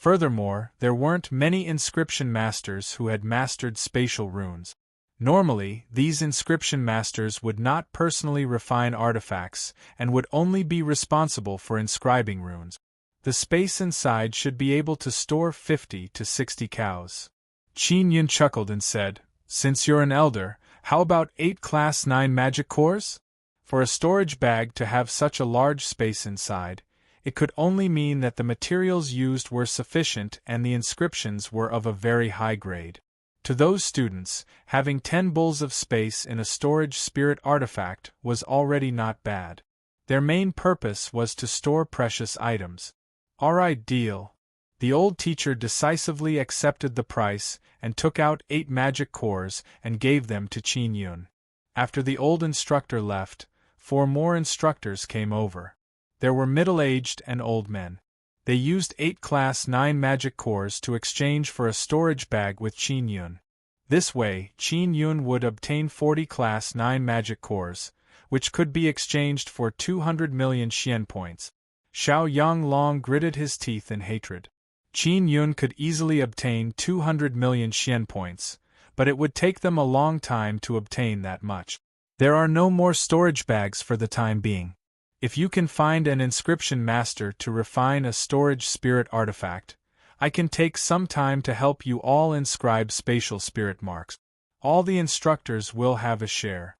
S1: Furthermore, there weren't many inscription masters who had mastered spatial runes. Normally, these inscription masters would not personally refine artifacts and would only be responsible for inscribing runes. The space inside should be able to store 50 to 60 cows. Qin Yun chuckled and said, Since you're an elder, how about 8 Class 9 magic cores? For a storage bag to have such a large space inside, it could only mean that the materials used were sufficient and the inscriptions were of a very high grade. To those students, having 10 bulls of space in a storage spirit artifact was already not bad. Their main purpose was to store precious items. Alright, deal. The old teacher decisively accepted the price and took out 8 magic cores and gave them to Qin Yun. After the old instructor left, 4 more instructors came over. There were middle-aged and old men. They used 8 Class 9 magic cores to exchange for a storage bag with Qin Yun. This way, Qin Yun would obtain 40 Class 9 magic cores, which could be exchanged for 200 million Xian points. Xiao Yanglong gritted his teeth in hatred. Qin Yun could easily obtain 200 million Xian points, but it would take them a long time to obtain that much. There are no more storage bags for the time being. If you can find an inscription master to refine a storage spirit artifact, I can take some time to help you all inscribe spatial spirit marks. All the instructors will have a share.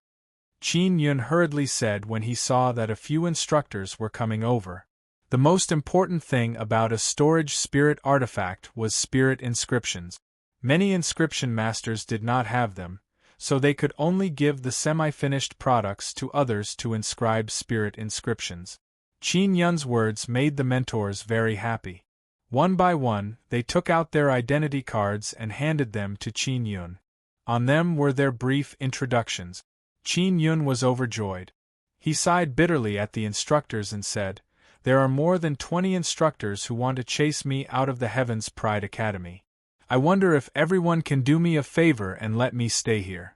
S1: Qin Yun hurriedly said when he saw that a few instructors were coming over. The most important thing about a storage spirit artifact was spirit inscriptions. Many inscription masters did not have them, so they could only give the semi-finished products to others to inscribe spirit inscriptions. Qin Yun's words made the mentors very happy. One by one, they took out their identity cards and handed them to Qin Yun. On them were their brief introductions. Qin Yun was overjoyed. He sighed bitterly at the instructors and said, "There are more than 20 instructors who want to chase me out of the Heaven's Pride Academy. I wonder if everyone can do me a favor and let me stay here.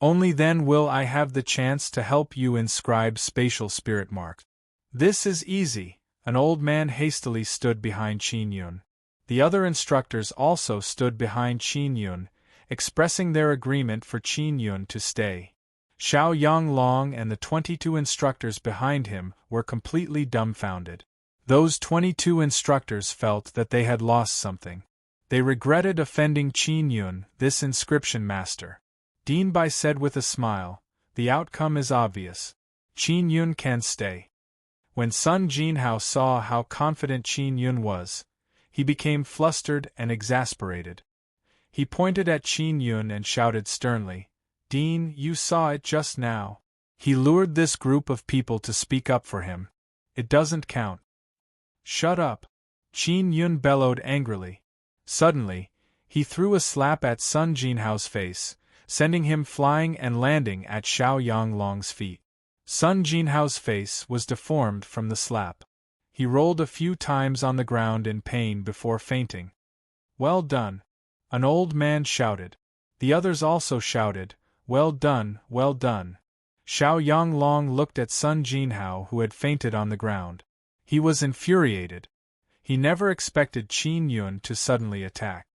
S1: Only then will I have the chance to help you inscribe spatial spirit marks." "This is easy." An old man hastily stood behind Qin Yun. The other instructors also stood behind Qin Yun, expressing their agreement for Qin Yun to stay. Xiao Yanglong and the 22 instructors behind him were completely dumbfounded. Those 22 instructors felt that they had lost something. They regretted offending Qin Yun, this inscription master. Dean Bai said with a smile, "The outcome is obvious. Qin Yun can stay." When Sun Jinhao saw how confident Qin Yun was, he became flustered and exasperated. He pointed at Qin Yun and shouted sternly, "Dean, you saw it just now. He lured this group of people to speak up for him. It doesn't count." "Shut up!" Qin Yun bellowed angrily. Suddenly, he threw a slap at Sun Jinhao's face, sending him flying and landing at Xiao Yanglong's feet. Sun Jinhao's face was deformed from the slap. He rolled a few times on the ground in pain before fainting. "Well done!" an old man shouted. The others also shouted, "Well done, well done." Xiao Yanglong looked at Sun Jinhao, who had fainted on the ground. He was infuriated. He never expected Qin Yun to suddenly attack.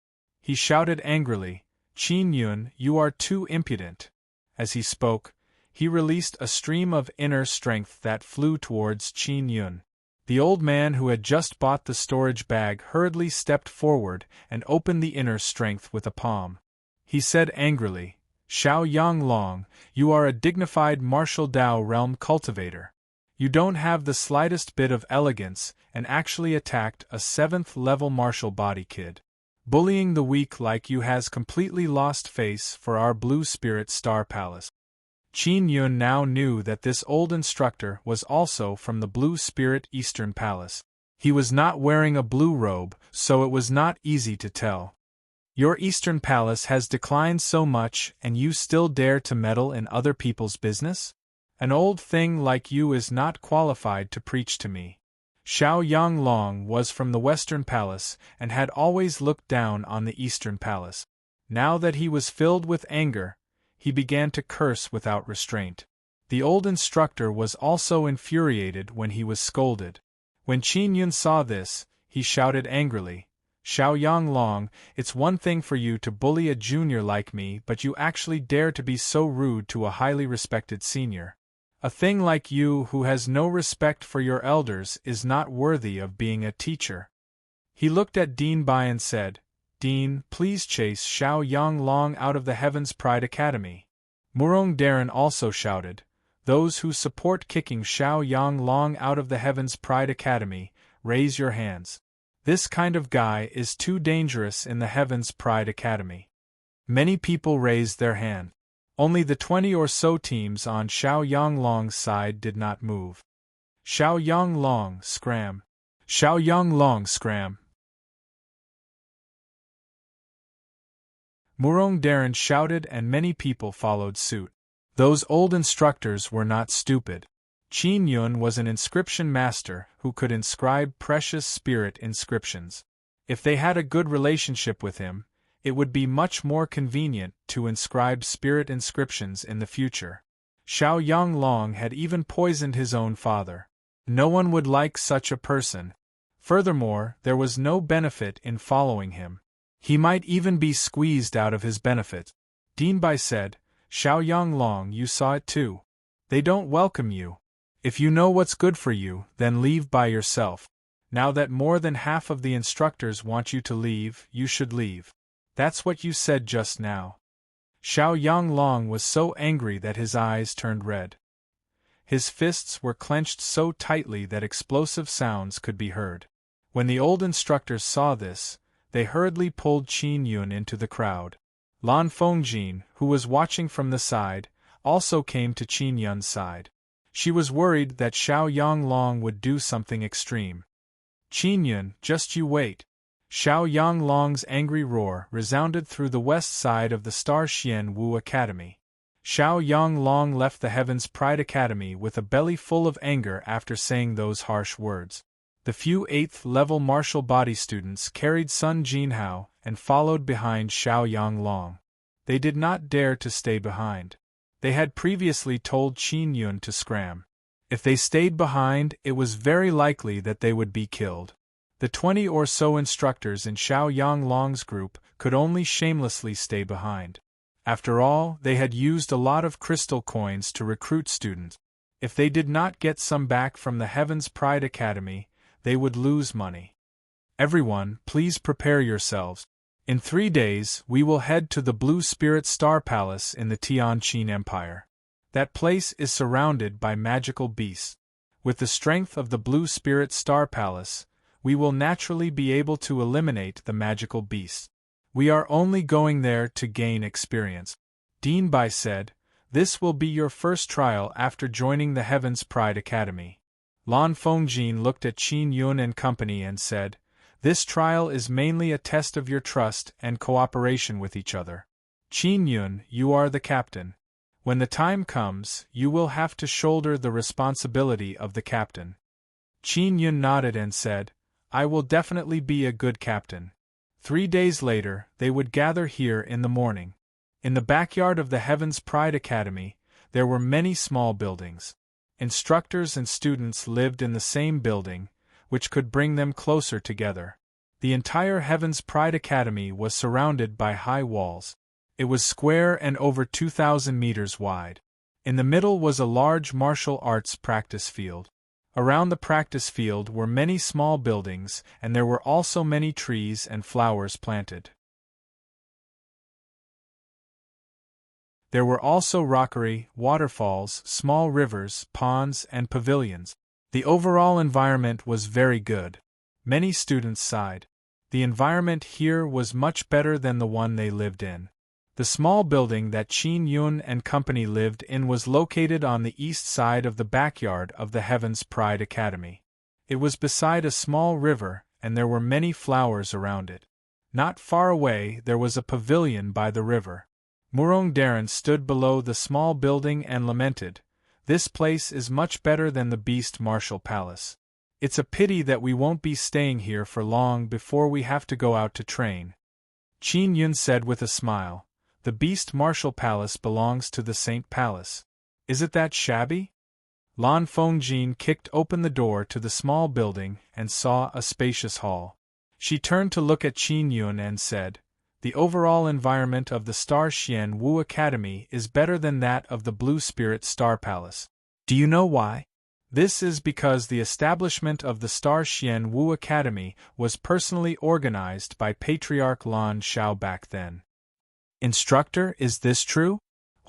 S1: He shouted angrily, "Qin Yun, you are too impudent." As he spoke, he released a stream of inner strength that flew towards Qin Yun. The old man who had just bought the storage bag hurriedly stepped forward and opened the inner strength with a palm. He said angrily, "Xiao Yanglong, you are a dignified martial Dao realm cultivator. You don't have the slightest bit of elegance and actually attacked a 7th-level martial body kid. Bullying the weak like you has completely lost face for our Blue Spirit Star Palace." Qin Yun now knew that this old instructor was also from the Blue Spirit Eastern Palace. He was not wearing a blue robe, so it was not easy to tell. "Your Eastern Palace has declined so much and you still dare to meddle in other people's business? An old thing like you is not qualified to preach to me." Xiao Yanglong was from the Western Palace and had always looked down on the Eastern Palace. Now that he was filled with anger, he began to curse without restraint. The old instructor was also infuriated when he was scolded. When Qin Yun saw this, he shouted angrily, "Xiao Yanglong, it's one thing for you to bully a junior like me, but you actually dare to be so rude to a highly respected senior. A thing like you who has no respect for your elders is not worthy of being a teacher." He looked at Dean Bai and said, "Dean, please chase Xiao Yanglong out of the Heaven's Pride Academy." Murong Darren also shouted, "Those who support kicking Xiao Yanglong out of the Heaven's Pride Academy, raise your hands. This kind of guy is too dangerous in the Heaven's Pride Academy." Many people raised their hand. Only the 20 or so teams on Xiao Yanglong's side did not move. Xiao Yang Long, scram! Xiao Yang Long, scram! Murong Darren shouted and many people followed suit. Those old instructors were not stupid. Qin Yun was an inscription master who could inscribe precious spirit inscriptions. If they had a good relationship with him, it would be much more convenient to inscribe spirit inscriptions in the future. Xiao Yang Long had even poisoned his own father. No one would like such a person. Furthermore, there was no benefit in following him. He might even be squeezed out of his benefit. Dinbai said, Xiao Yang Long, you saw it too. They don't welcome you. If you know what's good for you, then leave by yourself. Now that more than half of the instructors want you to leave, you should leave. That's what you said just now. Xiao Yang Long was so angry that his eyes turned red. His fists were clenched so tightly that explosive sounds could be heard. When the old instructors saw this, they hurriedly pulled Qin Yun into the crowd. Lan Fengjin, who was watching from the side, also came to Qin Yun's side. She was worried that Xiao Yang Long would do something extreme. Qin Yun, just you wait. Xiao Yang Long's angry roar resounded through the west side of the Star Xian Wu Academy. Xiao Yang Long left the Heaven's Pride Academy with a belly full of anger after saying those harsh words. The few 8th level martial body students carried Sun Jinhao and followed behind Xiao Yang Long. They did not dare to stay behind. They had previously told Qin Yun to scram. If they stayed behind, it was very likely that they would be killed. The 20 or so instructors in Xiao Yang Long's group could only shamelessly stay behind. After all, they had used a lot of crystal coins to recruit students. If they did not get some back from the Heaven's Pride Academy, they would lose money. Everyone, please prepare yourselves. In 3 days, we will head to the Blue Spirit Star Palace in the Tianqin Empire. That place is surrounded by magical beasts. With the strength of the Blue Spirit Star Palace, we will naturally be able to eliminate the magical beasts. We are only going there to gain experience. Dinbai said, this will be your first trial after joining the Heaven's Pride Academy. Lan Fengjin looked at Qin Yun and company and said, this trial is mainly a test of your trust and cooperation with each other. Qin Yun, you are the captain. When the time comes, you will have to shoulder the responsibility of the captain. Qin Yun nodded and said, I will definitely be a good captain. 3 days later, they would gather here in the morning. In the backyard of the Heaven's Pride Academy, there were many small buildings. Instructors and students lived in the same building, which could bring them closer together. The entire Heaven's Pride Academy was surrounded by high walls. It was square and over 2,000 meters wide. In the middle was a large martial arts practice field. Around the practice field were many small buildings, and there were also many trees and flowers planted. There were also rockery, waterfalls, small rivers, ponds, and pavilions. The overall environment was very good. Many students sighed. The environment here was much better than the one they lived in. The small building that Qin Yun and company lived in was located on the east side of the backyard of the Heaven's Pride Academy. It was beside a small river, and there were many flowers around it. Not far away there was a pavilion by the river. Murong Darren stood below the small building and lamented, this place is much better than the Beast Martial Palace. It's a pity that we won't be staying here for long before we have to go out to train. Qin Yun said with a smile, the Beast Martial Palace belongs to the Saint Palace. Is it that shabby? Lan Fengjin kicked open the door to the small building and saw a spacious hall. She turned to look at Qin Yun and said, the overall environment of the Star Xian Wu Academy is better than that of the Blue Spirit Star Palace. Do you know why? This is because the establishment of the Star Xian Wu Academy was personally organized by Patriarch Lan Shao back then. Instructor, is this true?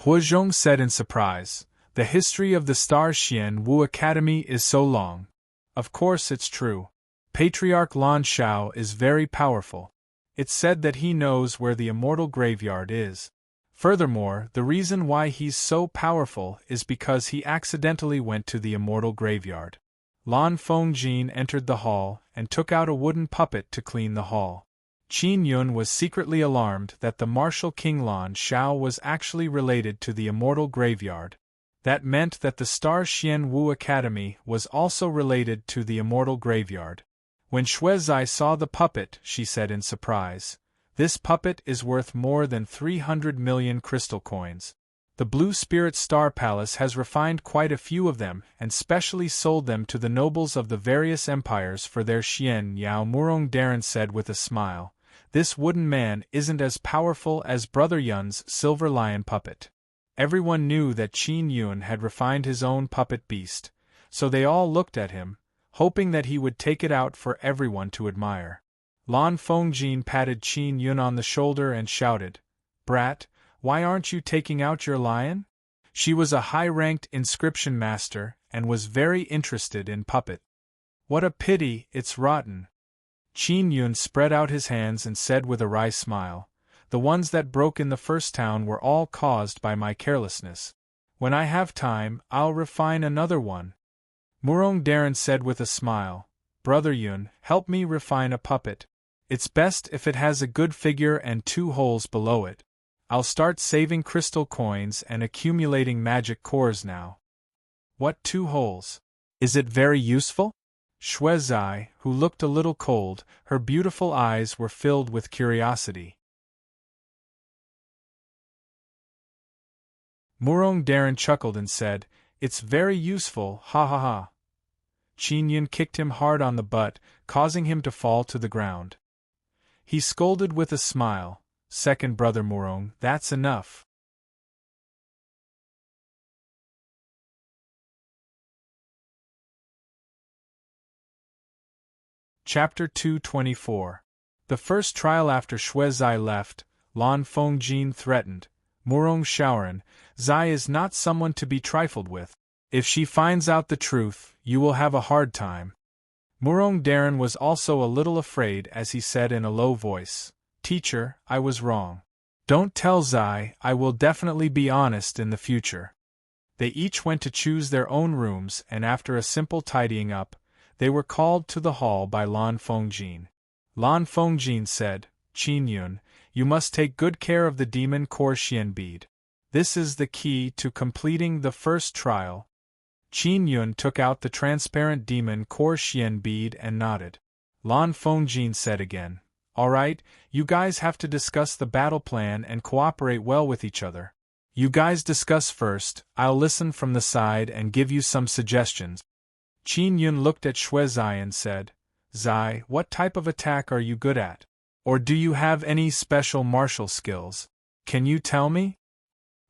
S1: Huozhong said in surprise. The history of the Star Xian Wu Academy is so long. Of course it's true. Patriarch Lan Shao is very powerful. It's said that he knows where the immortal graveyard is. Furthermore, the reason why he's so powerful is because he accidentally went to the immortal graveyard. Lan Fengjin entered the hall and took out a wooden puppet to clean the hall. Qin Yun was secretly alarmed that the martial king Lan Shao was actually related to the immortal graveyard. That meant that the Star Xian Wu Academy was also related to the immortal graveyard. When Shuezai saw the puppet, she said in surprise, "This puppet is worth more than 300 million crystal coins. The Blue Spirit Star Palace has refined quite a few of them and specially sold them to the nobles of the various empires for their xian yao." Murong Daran said with a smile, "This wooden man isn't as powerful as Brother Yun's silver lion puppet." Everyone knew that Qin Yun had refined his own puppet beast, so they all looked at him, hoping that he would take it out for everyone to admire. Lan Fengjin patted Qin Yun on the shoulder and shouted, "Brat, why aren't you taking out your lion?" She was a high-ranked inscription master and was very interested in puppet. "What a pity, it's rotten." Qin Yun spread out his hands and said with a wry smile, "The ones that broke in the first town were all caused by my carelessness. When I have time, I'll refine another one." Murong Daran said with a smile, "Brother Yun, help me refine a puppet. It's best if it has a good figure and 2 holes below it. I'll start saving crystal coins and accumulating magic cores now." "What 2 holes? Is it very useful?" Shuezai, who looked a little cold, her beautiful eyes were filled with curiosity. Murong Daran chuckled and said, "It's very useful, ha ha ha." Qin Yun kicked him hard on the butt, causing him to fall to the ground. He scolded with a smile, "Second brother Murong, that's enough." Chapter 224. The first trial after Shuezai left, Lan Fengjin threatened, "Murong Shaoran, Zai is not someone to be trifled with. If she finds out the truth, you will have a hard time." Murong Daran was also a little afraid as he said in a low voice, "Teacher, I was wrong. Don't tell Zai, I will definitely be honest in the future." They each went to choose their own rooms and after a simple tidying up, they were called to the hall by Lan Fengjin. Lan Fengjin said, "Qin Yun, you must take good care of the demon core Xian bead. This is the key to completing the first trial." Qin Yun took out the transparent demon core Xian bead and nodded. Lan Fengjin said again, "All right, you guys have to discuss the battle plan and cooperate well with each other. You guys discuss first, I'll listen from the side and give you some suggestions." Qin Yun looked at Shuezai and said, "Zai, what type of attack are you good at? Or do you have any special martial skills? Can you tell me?"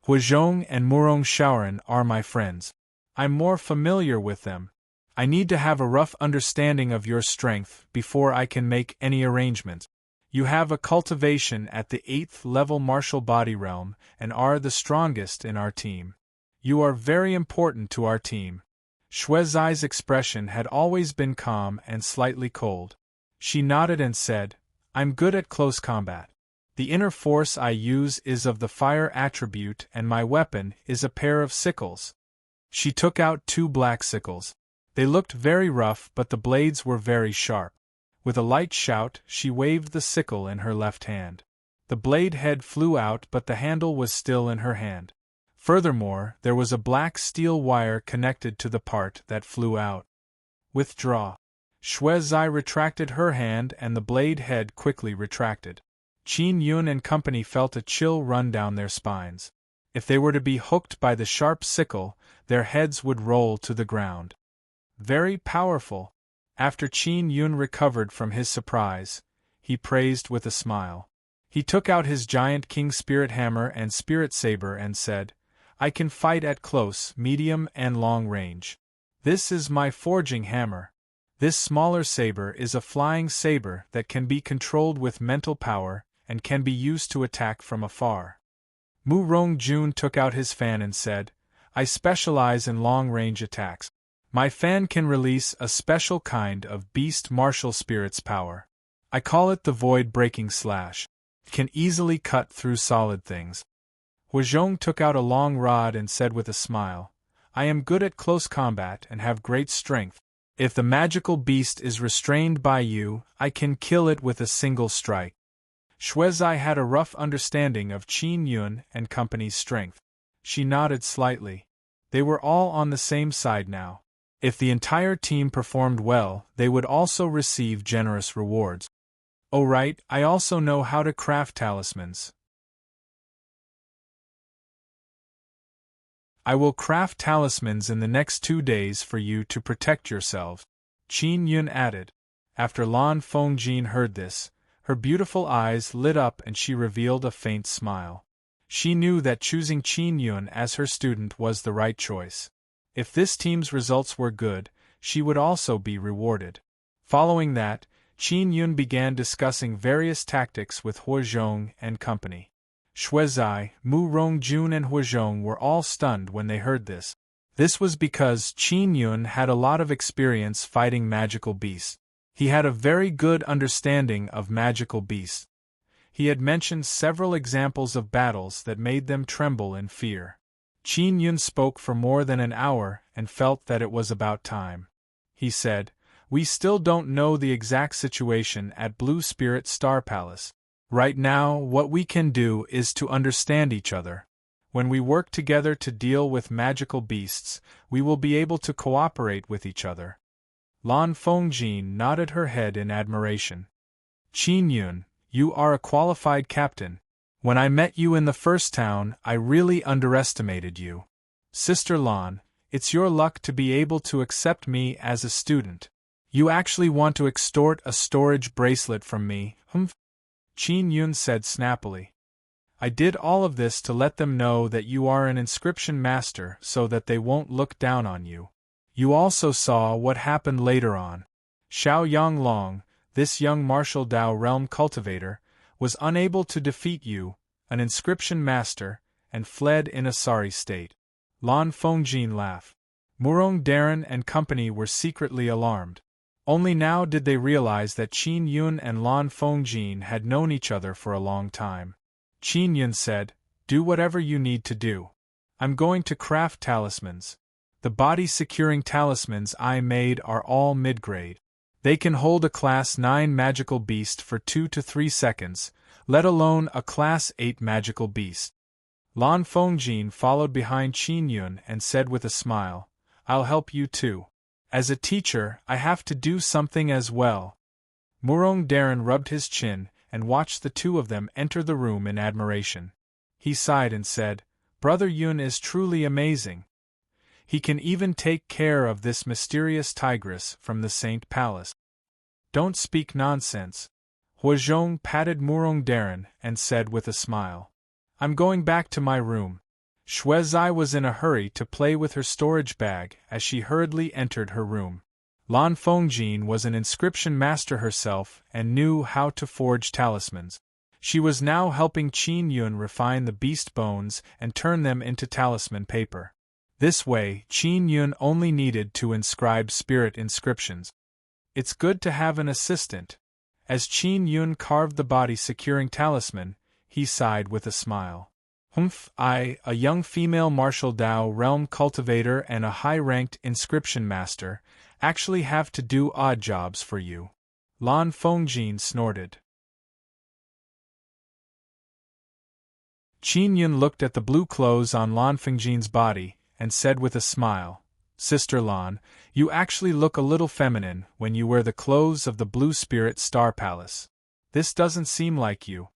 S1: "Huizhong and Murong Shaoran are my friends. I'm more familiar with them. I need to have a rough understanding of your strength before I can make any arrangements. You have a cultivation at the 8th level martial body realm and are the strongest in our team. You are very important to our team." Shuezai's expression had always been calm and slightly cold. She nodded and said, "I'm good at close combat. The inner force I use is of the fire attribute and my weapon is a pair of sickles." She took out 2 black sickles. They looked very rough but the blades were very sharp. With a light shout, she waved the sickle in her left hand. The blade head flew out but the handle was still in her hand. Furthermore, there was a black steel wire connected to the part that flew out. "Withdraw." Shuezai retracted her hand and the blade head quickly retracted. Qin Yun and company felt a chill run down their spines. If they were to be hooked by the sharp sickle, their heads would roll to the ground. Very powerful. After Qin Yun recovered from his surprise, he praised with a smile. He took out his giant king spirit hammer and spirit saber and said, "I can fight at close, medium and long range. This is my forging hammer. This smaller saber is a flying saber that can be controlled with mental power and can be used to attack from afar." Murong Jun took out his fan and said, "I specialize in long-range attacks. My fan can release a special kind of beast martial spirit's power. I call it the void-breaking slash. It can easily cut through solid things." Huizhong took out a long rod and said with a smile, "I am good at close combat and have great strength. If the magical beast is restrained by you, I can kill it with a single strike. Shuizai had a rough understanding of Qin Yun and company's strength. She nodded slightly. They were all on the same side now. If the entire team performed well, they would also receive generous rewards. Oh right, I also know how to craft talismans. I will craft talismans in the next 2 days for you to protect yourselves, Qin Yun added. After Lan Fengjin heard this, her beautiful eyes lit up and she revealed a faint smile. She knew that choosing Qin Yun as her student was the right choice. If this team's results were good, she would also be rewarded. Following that, Qin Yun began discussing various tactics with Huazhong and company. Shuizai, Mu Rongjun and Huazhong were all stunned when they heard this. This was because Qin Yun had a lot of experience fighting magical beasts. He had a very good understanding of magical beasts. He had mentioned several examples of battles that made them tremble in fear. Qin Yun spoke for more than an hour and felt that it was about time. He said, "We still don't know the exact situation at Blue Spirit Star Palace. Right now, what we can do is to understand each other. When we work together to deal with magical beasts, we will be able to cooperate with each other." Lan Fengjin nodded her head in admiration. "Qin Yun, you are a qualified captain. When I met you in the first town, I really underestimated you. Sister Lan, it's your luck to be able to accept me as a student. You actually want to extort a storage bracelet from me, Qin Yun said snappily. "I did all of this to let them know that you are an inscription master so that they won't look down on you. You also saw what happened later on. Xiao Yanglong, this young martial Dao realm cultivator, was unable to defeat you, an inscription master, and fled in a sorry state." Lan Fengjin laughed. Murong Darren and company were secretly alarmed. Only now did they realize that Qin Yun and Lan Fengjin had known each other for a long time. Qin Yun said, "Do whatever you need to do. I'm going to craft talismans. The body-securing talismans I made are all mid-grade. They can hold a Class 9 magical beast for 2 to 3 seconds, let alone a Class 8 magical beast." Lan Fengjin followed behind Qin Yun and said with a smile, "I'll help you too. As a teacher, I have to do something as well." Murong Darren rubbed his chin and watched the two of them enter the room in admiration. He sighed and said, "Brother Yun is truly amazing. He can even take care of this mysterious tigress from the Saint Palace." "Don't speak nonsense." Huazhong patted Murong Darren and said with a smile, "I'm going back to my room." Shuizai was in a hurry to play with her storage bag as she hurriedly entered her room. Lan Fengjin was an inscription master herself and knew how to forge talismans. She was now helping Qin Yun refine the beast bones and turn them into talisman paper. This way, Qin Yun only needed to inscribe spirit inscriptions. "It's good to have an assistant." As Qin Yun carved the body-securing talisman, he sighed with a smile. I, a young female martial Dao realm cultivator and a high-ranked inscription master, actually have to do odd jobs for you." Lan Fengjin snorted. Qin Yun looked at the blue clothes on Lan Fengjin's body and said with a smile, "Sister Lan, you actually look a little feminine when you wear the clothes of the Blue Spirit Star Palace. This doesn't seem like you."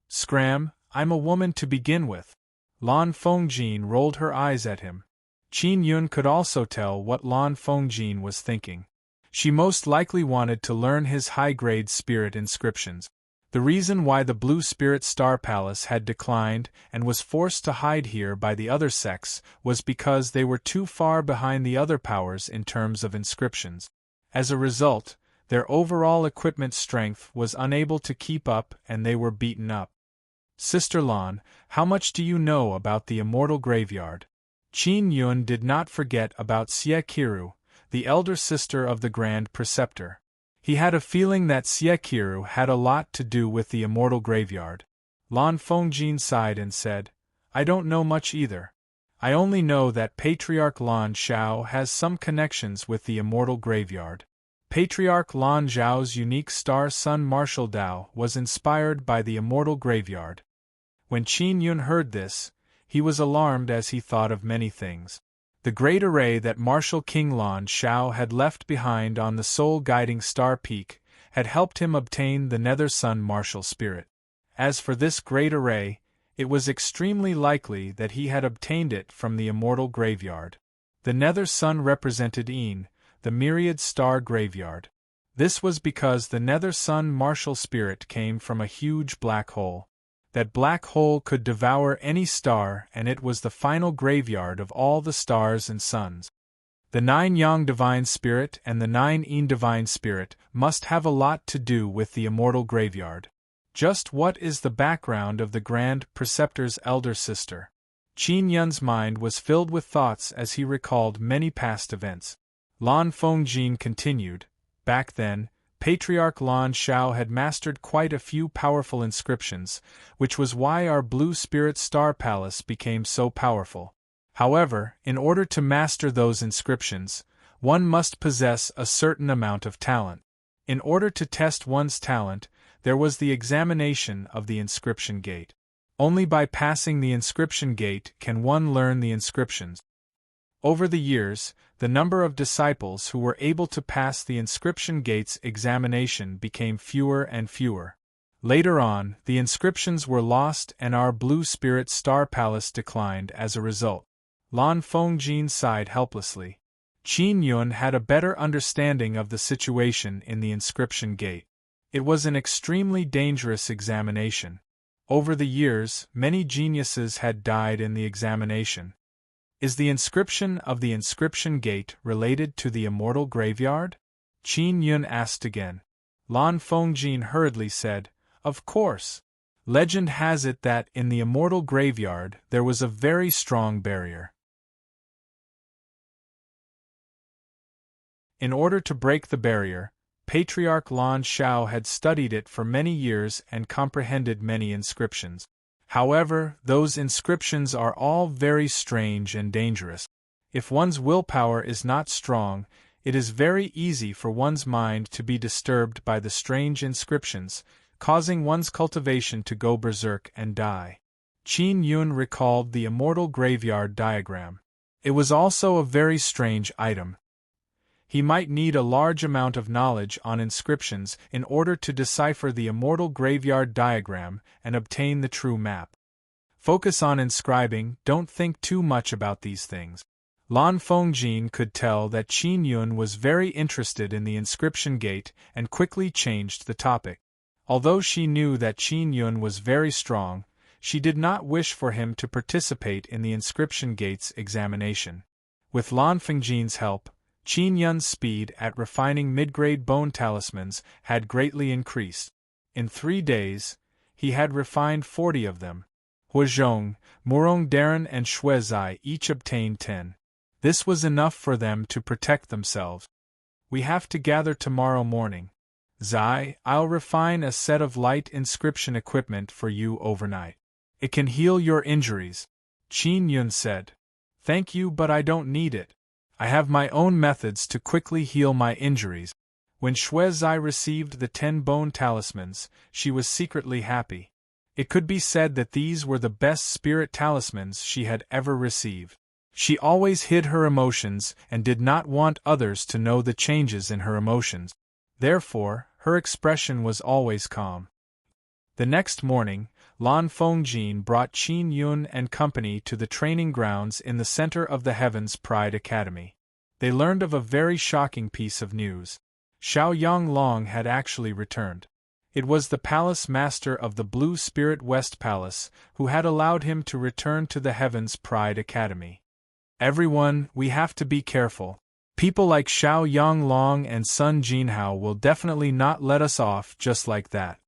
S1: "Scram, I'm a woman to begin with." Lan Fengjin rolled her eyes at him. Qin Yun could also tell what Lan Fengjin was thinking. She most likely wanted to learn his high-grade spirit inscriptions. The reason why the Blue Spirit Star Palace had declined and was forced to hide here by the other sects was because they were too far behind the other powers in terms of inscriptions. As a result, their overall equipment strength was unable to keep up and they were beaten up. "Sister Lan, how much do you know about the Immortal Graveyard?" Qin Yun did not forget about Xie Qiru, the elder sister of the Grand Preceptor. He had a feeling that Xie Qiru had a lot to do with the Immortal Graveyard. Lan Fengjin sighed and said, "I don't know much either. I only know that Patriarch Lan Zhao has some connections with the immortal graveyard. Patriarch Lan Zhao's unique star-sun martial Dao was inspired by the immortal graveyard. When Qin Yun heard this, he was alarmed as he thought of many things. The great array that Martial King Lan Zhao had left behind on the soul-guiding star peak had helped him obtain the Nether Sun martial spirit. As for this great array, it was extremely likely that he had obtained it from the immortal graveyard. The Nether Sun represented Een, the myriad star graveyard. This was because the Nether Sun martial spirit came from a huge black hole. That black hole could devour any star, and it was the final graveyard of all the stars and suns. The 9 Yang Divine Spirit and the 9 Een Divine Spirit must have a lot to do with the immortal graveyard. Just what is the background of the Grand Preceptor's elder sister? Qin Yun's mind was filled with thoughts as he recalled many past events. Lan Fengjin continued, back then, Patriarch Lan Zhao had mastered quite a few powerful inscriptions, which was why our Blue Spirit Star Palace became so powerful. However, in order to master those inscriptions, one must possess a certain amount of talent. In order to test one's talent, there was the examination of the inscription gate. Only by passing the inscription gate can one learn the inscriptions. Over the years, the number of disciples who were able to pass the inscription gate's examination became fewer and fewer. Later on, the inscriptions were lost and our Blue Spirit Star Palace declined as a result. Lan Fengjin sighed helplessly. Qin Yun had a better understanding of the situation in the inscription gate. It was an extremely dangerous examination. Over the years, many geniuses had died in the examination. Is the inscription of the inscription gate related to the immortal graveyard? Qin Yun asked again. Lan Fengjin hurriedly said, of course. Legend has it that in the immortal graveyard there was a very strong barrier. In order to break the barrier, Patriarch Lan Zhao had studied it for many years and comprehended many inscriptions. However, those inscriptions are all very strange and dangerous. If one's willpower is not strong, it is very easy for one's mind to be disturbed by the strange inscriptions, causing one's cultivation to go berserk and die. Qin Yun recalled the immortal graveyard diagram. It was also a very strange item. He might need a large amount of knowledge on inscriptions in order to decipher the immortal graveyard diagram and obtain the true map. Focus on inscribing, don't think too much about these things. Lan Fengjin could tell that Qin Yun was very interested in the inscription gate and quickly changed the topic. Although she knew that Qin Yun was very strong, she did not wish for him to participate in the inscription gate's examination. With Lan Fengjin's help, Qin Yun's speed at refining mid-grade bone talismans had greatly increased. In 3 days, he had refined 40 of them. Huazhong, Murong Daran and Shuezai each obtained 10. This was enough for them to protect themselves. We have to gather tomorrow morning. Zai, I'll refine a set of light inscription equipment for you overnight. It can heal your injuries. Qin Yun said. Thank you, but I don't need it. I have my own methods to quickly heal my injuries. When Shuezai received the 10 bone talismans, she was secretly happy. It could be said that these were the best spirit talismans she had ever received. She always hid her emotions and did not want others to know the changes in her emotions. Therefore, her expression was always calm. The next morning, Lan Fengjin brought Qin Yun and company to the training grounds in the center of the Heaven's Pride Academy. They learned of a very shocking piece of news. Xiao Yanglong had actually returned. It was the palace master of the Blue Spirit West Palace who had allowed him to return to the Heaven's Pride Academy. Everyone, we have to be careful. People like Xiao Yanglong and Sun Jinhao will definitely not let us off just like that.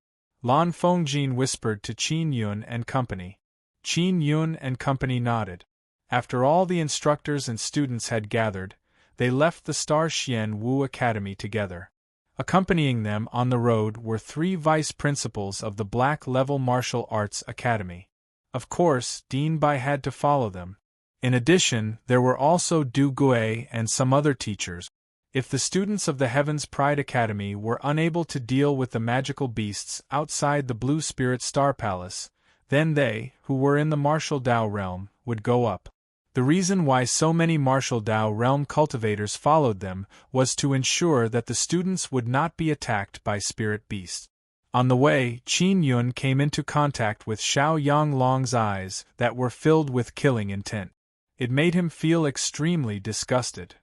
S1: Lan Fengjin whispered to Qin Yun and company. Qin Yun and company nodded. After all the instructors and students had gathered, they left the Star Xian Wu Academy together. Accompanying them on the road were 3 vice principals of the Black Level Martial Arts Academy. Of course, Dean Bai had to follow them. In addition, there were also Du Gui and some other teachers. If the students of the Heaven's Pride Academy were unable to deal with the magical beasts outside the Blue Spirit Star Palace, then they, who were in the Martial Dao realm, would go up. The reason why so many Martial Dao realm cultivators followed them was to ensure that the students would not be attacked by spirit beasts. On the way, Qin Yun came into contact with Xiao Yanglong's eyes that were filled with killing intent. It made him feel extremely disgusted.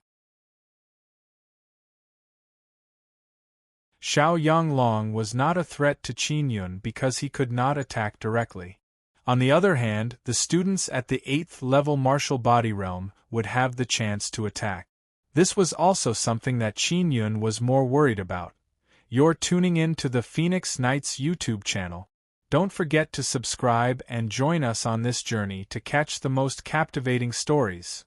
S1: Xiao Yanglong was not a threat to Qin Yun because he could not attack directly. On the other hand, the students at the 8th level martial body realm would have the chance to attack. This was also something that Qin Yun was more worried about. You're tuning in to the Phoenix Knights YouTube channel. Don't forget to subscribe and join us on this journey to catch the most captivating stories.